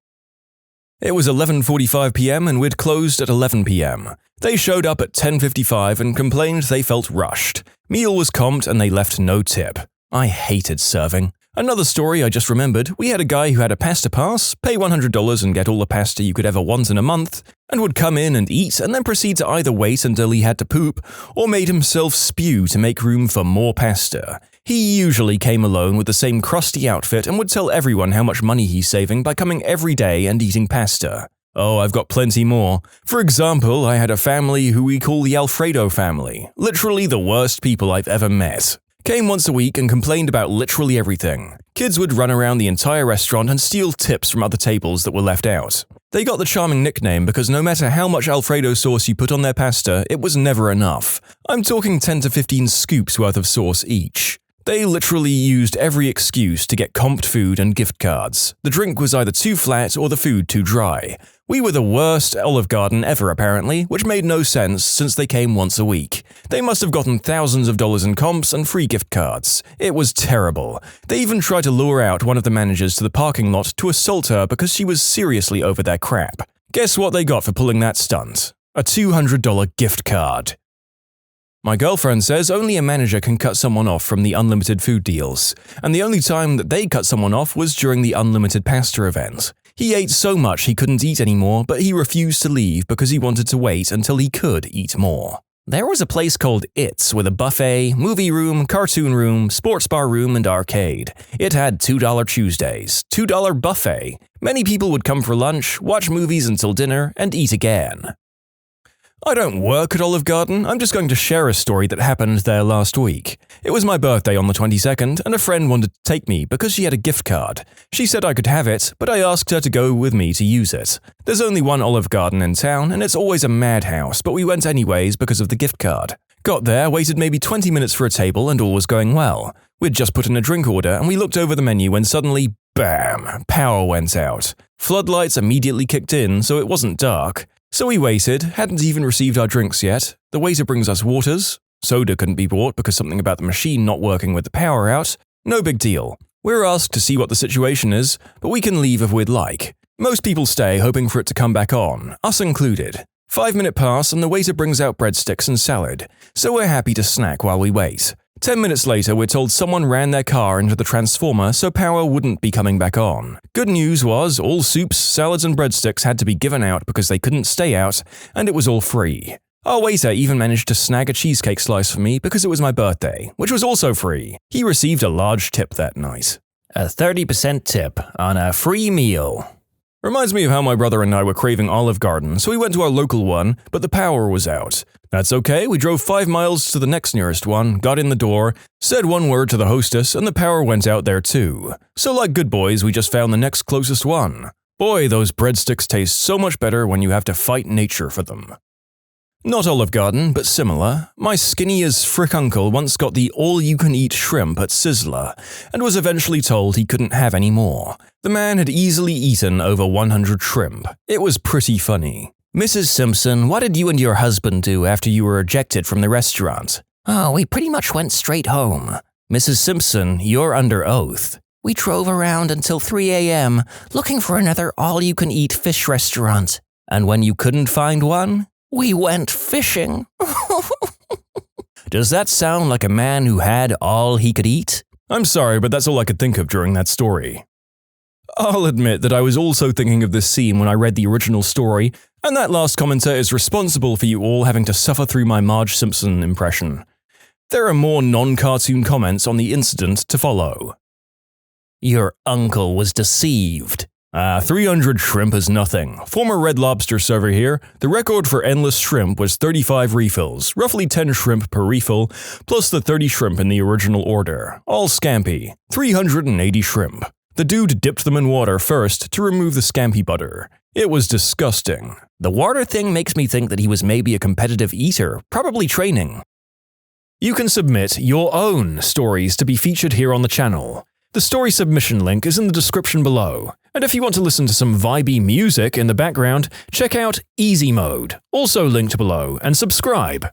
It was 11:45 p.m. and we'd closed at 11 p.m. They showed up at 10:55 and complained they felt rushed. Meal was comped and they left no tip. I hated serving. Another story I just remembered, we had a guy who had a pasta pass, pay $100 and get all the pasta you could ever want in a month, and would come in and eat and then proceed to either wait until he had to poop or made himself spew to make room for more pasta. He usually came alone with the same crusty outfit and would tell everyone how much money he's saving by coming every day and eating pasta. Oh, I've got plenty more. For example, I had a family who we call the Alfredo family. Literally the worst people I've ever met. Came once a week and complained about literally everything. Kids would run around the entire restaurant and steal tips from other tables that were left out. They got the charming nickname because no matter how much Alfredo sauce you put on their pasta, it was never enough. I'm talking 10 to 15 scoops worth of sauce each. They literally used every excuse to get comped food and gift cards. The drink was either too flat or the food too dry. We were the worst Olive Garden ever apparently, which made no sense since they came once a week. They must have gotten thousands of dollars in comps and free gift cards. It was terrible. They even tried to lure out one of the managers to the parking lot to assault her because she was seriously over their crap. Guess what they got for pulling that stunt? A $200 gift card. My girlfriend says only a manager can cut someone off from the unlimited food deals, and the only time that they cut someone off was during the unlimited pasta event. He ate so much he couldn't eat anymore, but he refused to leave because he wanted to wait until he could eat more. There was a place called It's with a buffet, movie room, cartoon room, sports bar room, and arcade. It had $2 Tuesdays, $2 buffet. Many people would come for lunch, watch movies until dinner, and eat again. I don't work at Olive Garden, I'm just going to share a story that happened there last week. It was my birthday on the 22nd, and a friend wanted to take me because she had a gift card. She said I could have it, but I asked her to go with me to use it. There's only one Olive Garden in town, and it's always a madhouse, but we went anyways because of the gift card. Got there, waited maybe 20 minutes for a table, and all was going well. We'd just put in a drink order, and we looked over the menu when suddenly, bam, power went out. Floodlights immediately kicked in, so it wasn't dark. So we waited, hadn't even received our drinks yet. The waiter brings us waters. Soda couldn't be bought because something about the machine not working with the power out. No big deal. We're asked to see what the situation is, but we can leave if we'd like. Most people stay hoping for it to come back on, us included. 5-minute pass and the waiter brings out breadsticks and salad, so we're happy to snack while we wait. 10 minutes later, we're told someone ran their car into the transformer so power wouldn't be coming back on. Good news was all soups, salads and breadsticks had to be given out because they couldn't stay out, and it was all free. Our waiter even managed to snag a cheesecake slice for me because it was my birthday, which was also free. He received a large tip that night. A 30% tip on a free meal. Reminds me of how my brother and I were craving Olive Garden, so we went to our local one, but the power was out. That's okay, we drove 5 miles to the next nearest one, got in the door, said one word to the hostess, and the power went out there too. So like good boys, we just found the next closest one. Boy, those breadsticks taste so much better when you have to fight nature for them. Not Olive Garden, but similar. My skinny as frick uncle once got the all-you-can-eat shrimp at Sizzler, and was eventually told he couldn't have any more. The man had easily eaten over 100 shrimp. It was pretty funny. Mrs. Simpson, what did you and your husband do after you were ejected from the restaurant? Oh, we pretty much went straight home. Mrs. Simpson, you're under oath. We drove around until 3 a.m. looking for another all-you-can-eat fish restaurant. And when you couldn't find one? We went fishing. Does that sound like a man who had all he could eat? I'm sorry, but that's all I could think of during that story. I'll admit that I was also thinking of this scene when I read the original story, and that last commenter is responsible for you all having to suffer through my Marge Simpson impression. There are more non-cartoon comments on the incident to follow. Your uncle was deceived. 300 shrimp is nothing. Former Red Lobster server here. The record for endless shrimp was 35 refills, roughly 10 shrimp per refill, plus the 30 shrimp in the original order. All scampi. 380 shrimp. The dude dipped them in water first to remove the scampi butter. It was disgusting. The water thing makes me think that he was maybe a competitive eater, probably training. You can submit your own stories to be featured here on the channel. The story submission link is in the description below. And if you want to listen to some vibey music in the background, check out easymode, also linked below, and subscribe.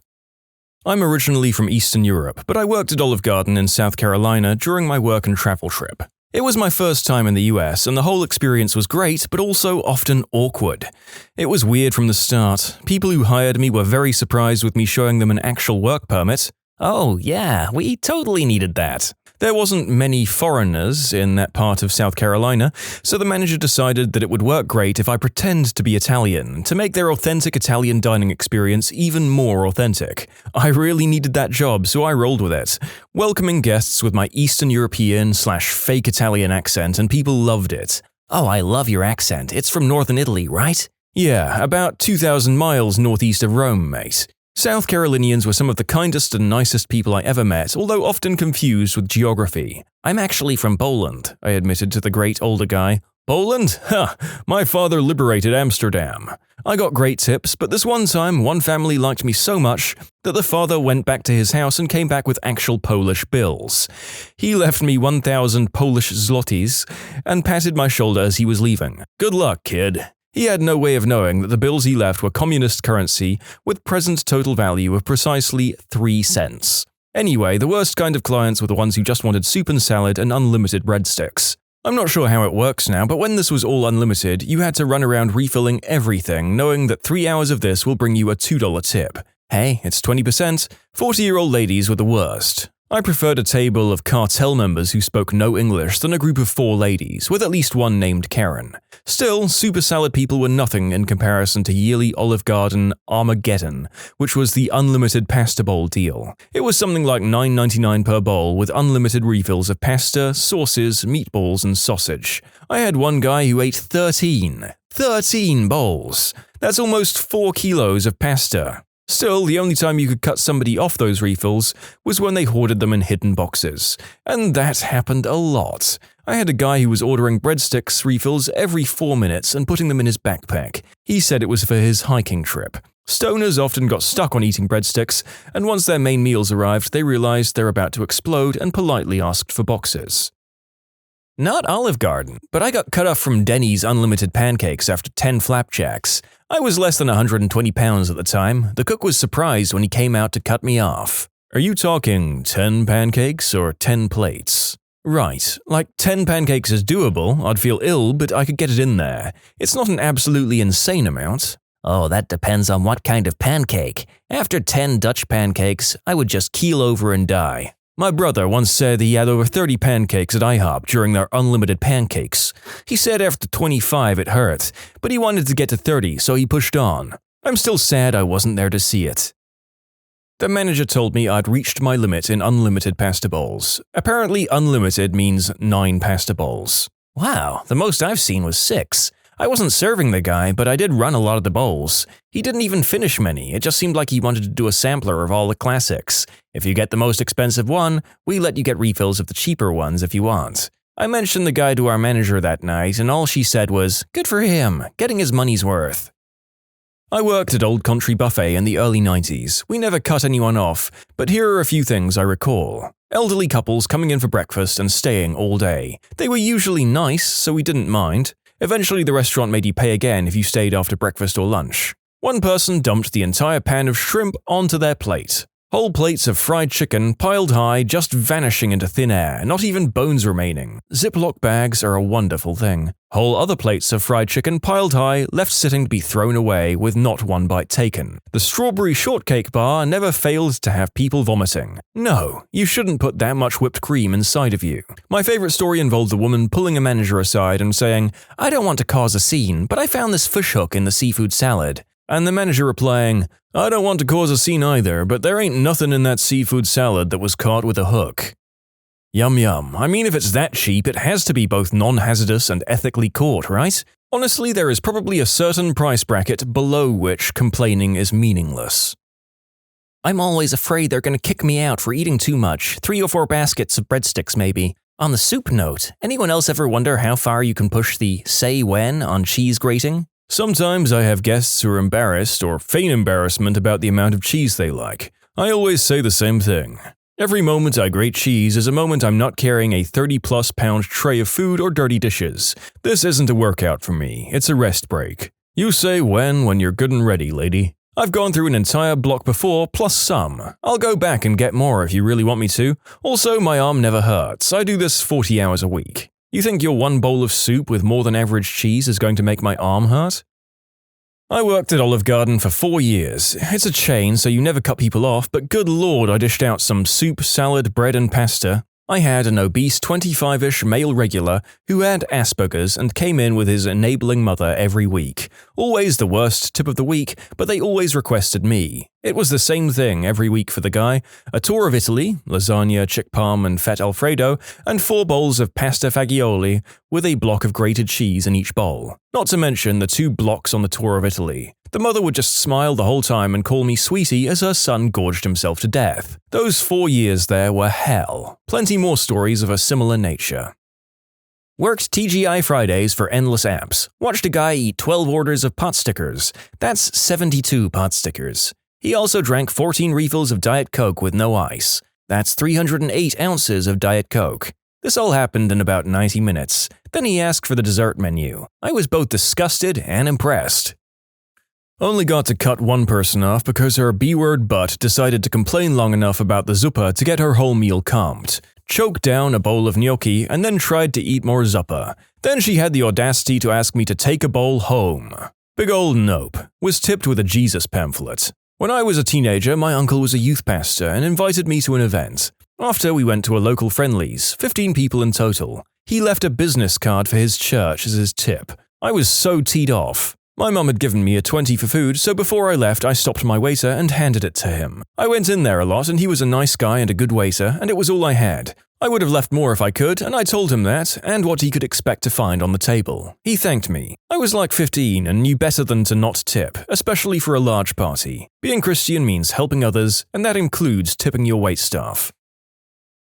I'm originally from Eastern Europe, but I worked at Olive Garden in South Carolina during my work and travel trip. It was my first time in the US, and the whole experience was great, but also often awkward. It was weird from the start. People who hired me were very surprised with me showing them an actual work permit. Oh yeah, we totally needed that. There wasn't many foreigners in that part of South Carolina, so the manager decided that it would work great if I pretend to be Italian, to make their authentic Italian dining experience even more authentic. I really needed that job, so I rolled with it, welcoming guests with my Eastern European/fake Italian accent, and people loved it. Oh, I love your accent. It's from northern Italy, right? Yeah, about 2,000 miles northeast of Rome, mate. South Carolinians were some of the kindest and nicest people I ever met, although often confused with geography. I'm actually from Poland, I admitted to the great older guy. Poland? Ha! My father liberated Amsterdam. I got great tips, but this one time, one family liked me so much that the father went back to his house and came back with actual Polish bills. He left me 1,000 Polish zlotys and patted my shoulder as he was leaving. Good luck, kid. He had no way of knowing that the bills he left were communist currency with present total value of precisely 3 cents. Anyway, the worst kind of clients were the ones who just wanted soup and salad and unlimited breadsticks. I'm not sure how it works now, but when this was all unlimited, you had to run around refilling everything, knowing that 3 hours of this will bring you a $2 tip. Hey, it's 20%. 40-year-old ladies were the worst. I preferred a table of cartel members who spoke no English than a group of 4 ladies, with at least one named Karen. Still, super salad people were nothing in comparison to yearly Olive Garden Armageddon, which was the unlimited pasta bowl deal. It was something like $9.99 per bowl with unlimited refills of pasta, sauces, meatballs, and sausage. I had one guy who ate 13 bowls. That's almost 4 kilos of pasta. Still, the only time you could cut somebody off those refills was when they hoarded them in hidden boxes. And that happened a lot. I had a guy who was ordering breadsticks refills every 4 minutes and putting them in his backpack. He said it was for his hiking trip. Stoners often got stuck on eating breadsticks, and once their main meals arrived, they realized they're about to explode and politely asked for boxes. Not Olive Garden, but I got cut off from Denny's unlimited pancakes after 10 flapjacks. I was less than 120 pounds at the time. The cook was surprised when he came out to cut me off. Are you talking 10 pancakes or 10 plates? Right, like 10 pancakes is doable, I'd feel ill, but I could get it in there. It's not an absolutely insane amount. Oh, that depends on what kind of pancake. After 10 Dutch pancakes, I would just keel over and die. My brother once said he had over 30 pancakes at IHOP during their unlimited pancakes. He said after 25 it hurt, but he wanted to get to 30, so he pushed on. I'm still sad I wasn't there to see it. The manager told me I'd reached my limit in unlimited pasta bowls. Apparently unlimited means 9 pasta bowls. Wow, the most I've seen was 6. I wasn't serving the guy, but I did run a lot of the bowls. He didn't even finish many, it just seemed like he wanted to do a sampler of all the classics. If you get the most expensive one, we let you get refills of the cheaper ones if you want. I mentioned the guy to our manager that night, and all she said was, "Good for him, getting his money's worth." I worked at Old Country Buffet in the early 90s. We never cut anyone off, but here are a few things I recall. Elderly couples coming in for breakfast and staying all day. They were usually nice, so we didn't mind. Eventually, the restaurant made you pay again if you stayed after breakfast or lunch. One person dumped the entire pan of shrimp onto their plate. Whole plates of fried chicken piled high, just vanishing into thin air, not even bones remaining. Ziploc bags are a wonderful thing. Whole other plates of fried chicken piled high, left sitting to be thrown away with not one bite taken. The strawberry shortcake bar never failed to have people vomiting. No, you shouldn't put that much whipped cream inside of you. My favorite story involved a woman pulling a manager aside and saying, "I don't want to cause a scene, but I found this fish hook in the seafood salad." And the manager replying, "I don't want to cause a scene either, but there ain't nothing in that seafood salad that was caught with a hook." Yum yum. I mean, if it's that cheap, it has to be both non-hazardous and ethically caught, right? Honestly, there is probably a certain price bracket below which complaining is meaningless. I'm always afraid they're going to kick me out for eating too much, 3 or 4 baskets of breadsticks maybe. On the soup note, anyone else ever wonder how far you can push the say when on cheese grating? Sometimes I have guests who are embarrassed or feign embarrassment about the amount of cheese they like. I always say the same thing. Every moment I grate cheese is a moment I'm not carrying a 30-plus pound tray of food or dirty dishes. This isn't a workout for me, it's a rest break. You say when you're good and ready, lady. I've gone through an entire block before, plus some. I'll go back and get more if you really want me to. Also, my arm never hurts. I do this 40 hours a week. You think your one bowl of soup with more than average cheese is going to make my arm hurt? I worked at Olive Garden for 4 years. It's a chain, so you never cut people off, but good lord, I dished out some soup, salad, bread, and pasta. I had an obese 25-ish male regular who had Asperger's and came in with his enabling mother every week. Always the worst tip of the week, but they always requested me. It was the same thing every week for the guy: a tour of Italy, lasagna, chick parm, and fat alfredo, and 4 bowls of pasta fagioli with a block of grated cheese in each bowl. Not to mention the 2 blocks on the tour of Italy. The mother would just smile the whole time and call me sweetie as her son gorged himself to death. Those 4 years there were hell. Plenty more stories of a similar nature. Worked TGI Fridays for endless apps. Watched a guy eat 12 orders of pot stickers. That's 72 pot stickers. He also drank 14 refills of Diet Coke with no ice. That's 308 ounces of Diet Coke. This all happened in about 90 minutes. Then he asked for the dessert menu. I was both disgusted and impressed. Only got to cut one person off because her B-word butt decided to complain long enough about the zuppa to get her whole meal comped. Choked down a bowl of gnocchi and then tried to eat more zuppa. Then she had the audacity to ask me to take a bowl home. Big ol' nope. Was tipped with a Jesus pamphlet. When I was a teenager, my uncle was a youth pastor and invited me to an event. After, we went to a local Friendlies, 15 people in total. He left a business card for his church as his tip. I was so teed off. My mum had given me a 20 for food, so before I left I stopped my waiter and handed it to him. I went in there a lot and he was a nice guy and a good waiter, and it was all I had. I would have left more if I could, and I told him that, and what he could expect to find on the table. He thanked me. I was like 15 and knew better than to not tip, especially for a large party. Being Christian means helping others, and that includes tipping your waitstaff.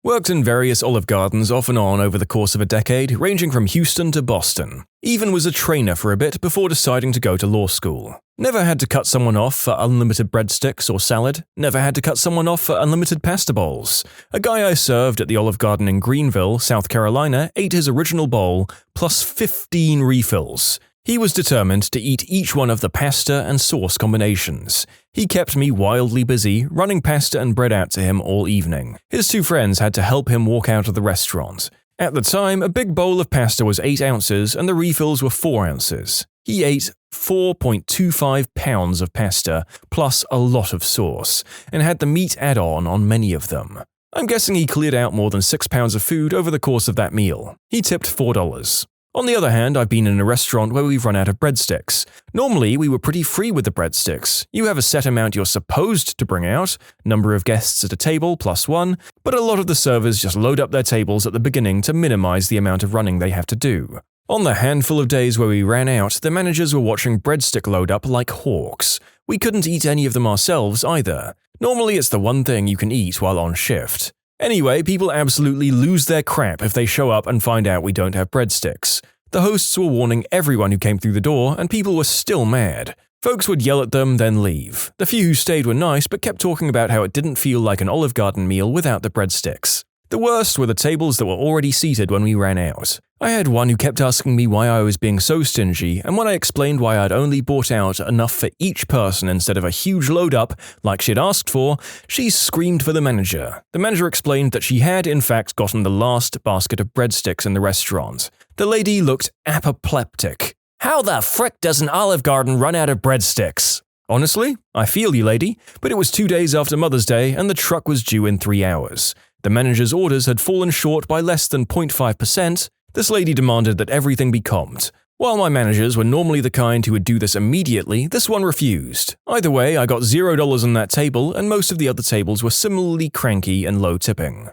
Worked in various Olive Gardens off and on over the course of a decade, ranging from Houston to Boston. Even was a trainer for a bit before deciding to go to law school. Never had to cut someone off for unlimited breadsticks or salad. Never had to cut someone off for unlimited pasta bowls. A guy I served at the Olive Garden in Greenville, South Carolina, ate his original bowl plus 15 refills. He was determined to eat each one of the pasta and sauce combinations. He kept me wildly busy, running pasta and bread out to him all evening. His 2 friends had to help him walk out of the restaurant. At the time, a big bowl of pasta was 8 ounces and the refills were 4 ounces. He ate 4.25 pounds of pasta, plus a lot of sauce, and had the meat add-on many of them. I'm guessing he cleared out more than 6 pounds of food over the course of that meal. He tipped $4. On the other hand, I've been in a restaurant where we've run out of breadsticks. Normally, we were pretty free with the breadsticks. You have a set amount you're supposed to bring out, number of guests at a table plus 1, but a lot of the servers just load up their tables at the beginning to minimize the amount of running they have to do. On the handful of days where we ran out, the managers were watching breadstick load up like hawks. We couldn't eat any of them ourselves either. Normally, it's the one thing you can eat while on shift. Anyway, people absolutely lose their crap if they show up and find out we don't have breadsticks. The hosts were warning everyone who came through the door, and people were still mad. Folks would yell at them, then leave. The few who stayed were nice, but kept talking about how it didn't feel like an Olive Garden meal without the breadsticks. The worst were the tables that were already seated when we ran out. I had one who kept asking me why I was being so stingy, and when I explained why I'd only bought out enough for each person instead of a huge load up, like she'd asked for, she screamed for the manager. The manager explained that she had, in fact, gotten the last basket of breadsticks in the restaurant. The lady looked apoplectic. How the frick does an Olive Garden run out of breadsticks? Honestly, I feel you, lady, but it was 2 days after Mother's Day and the truck was due in 3 hours. The manager's orders had fallen short by less than 0.5%. This lady demanded that everything be comped. While my managers were normally the kind who would do this immediately, this one refused. Either way, I got $0 on that table, and most of the other tables were similarly cranky and low tipping.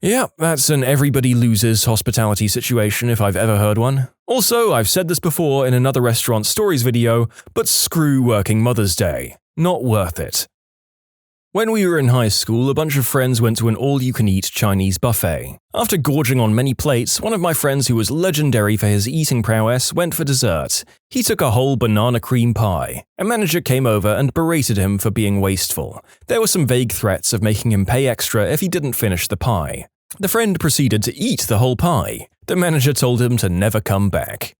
Yeah, that's an everybody loses hospitality situation if I've ever heard one. Also, I've said this before in another restaurant stories video, but screw working Mother's Day. Not worth it. When we were in high school, a bunch of friends went to an all-you-can-eat Chinese buffet. After gorging on many plates, one of my friends who was legendary for his eating prowess went for dessert. He took a whole banana cream pie. A manager came over and berated him for being wasteful. There were some vague threats of making him pay extra if he didn't finish the pie. The friend proceeded to eat the whole pie. The manager told him to never come back.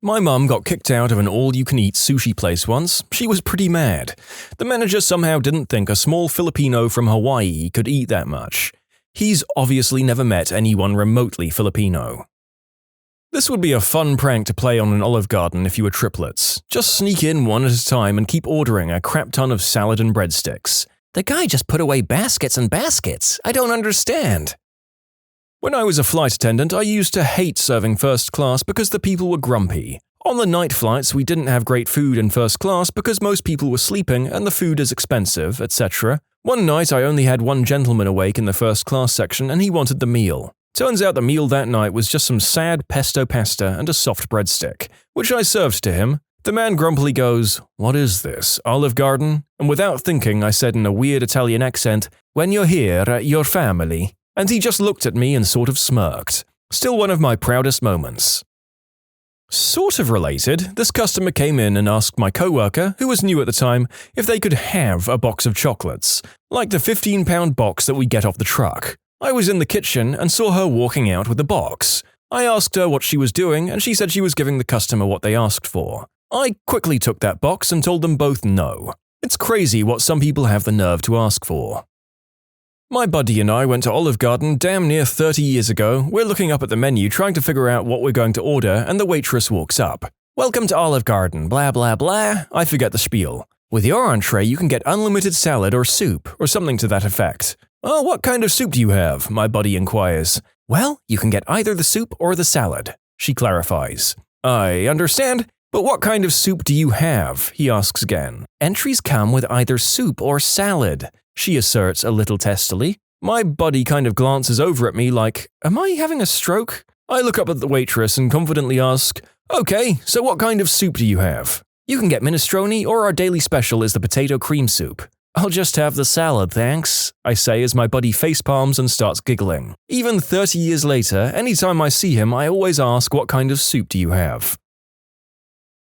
My mum got kicked out of an all-you-can-eat sushi place once. She was pretty mad. The manager somehow didn't think a small Filipino from Hawaii could eat that much. He's obviously never met anyone remotely Filipino. This would be a fun prank to play on an Olive Garden if you were triplets. Just sneak in one at a time and keep ordering a crap ton of salad and breadsticks. The guy just put away baskets and baskets. I don't understand. When I was a flight attendant, I used to hate serving first class because the people were grumpy. On the night flights, we didn't have great food in first class because most people were sleeping and the food is expensive, etc. One night, I only had one gentleman awake in the first class section and he wanted the meal. Turns out the meal that night was just some sad pesto pasta and a soft breadstick, which I served to him. The man grumpily goes, "What is this, Olive Garden?" And without thinking, I said in a weird Italian accent, "When you're here, your family." And he just looked at me and sort of smirked. Still one of my proudest moments. Sort of related, this customer came in and asked my coworker, who was new at the time, if they could have a box of chocolates, like the 15-pound box that we get off the truck. I was in the kitchen and saw her walking out with the box. I asked her what she was doing and she said she was giving the customer what they asked for. I quickly took that box and told them both no. It's crazy what some people have the nerve to ask for. My buddy and I went to Olive Garden damn near 30 years ago. We're looking up at the menu trying to figure out what we're going to order and the waitress walks up. "Welcome to Olive Garden, blah blah blah." I forget the spiel. "With your entree you can get unlimited salad or soup," or something to that effect. "Oh, what kind of soup do you have?" my buddy inquires. "Well, you can get either the soup or the salad," she clarifies. "I understand. But what kind of soup do you have?" he asks again. "Entries come with either soup or salad," she asserts a little testily. My buddy kind of glances over at me like, am I having a stroke? I look up at the waitress and confidently ask, "Okay, so what kind of soup do you have?" "You can get minestrone or our daily special is the potato cream soup." "I'll just have the salad, thanks," I say as my buddy facepalms and starts giggling. Even 30 years later, anytime I see him, I always ask, "What kind of soup do you have?"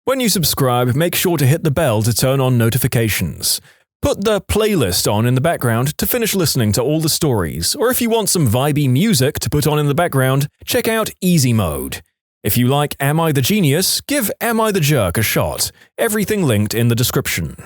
When you subscribe, make sure to hit the bell to turn on notifications. Put the playlist on in the background to finish listening to all the stories, or if you want some vibey music to put on in the background, check out easymode. If you like Am I the Genius, give Am I the Jerk a shot. Everything linked in the description.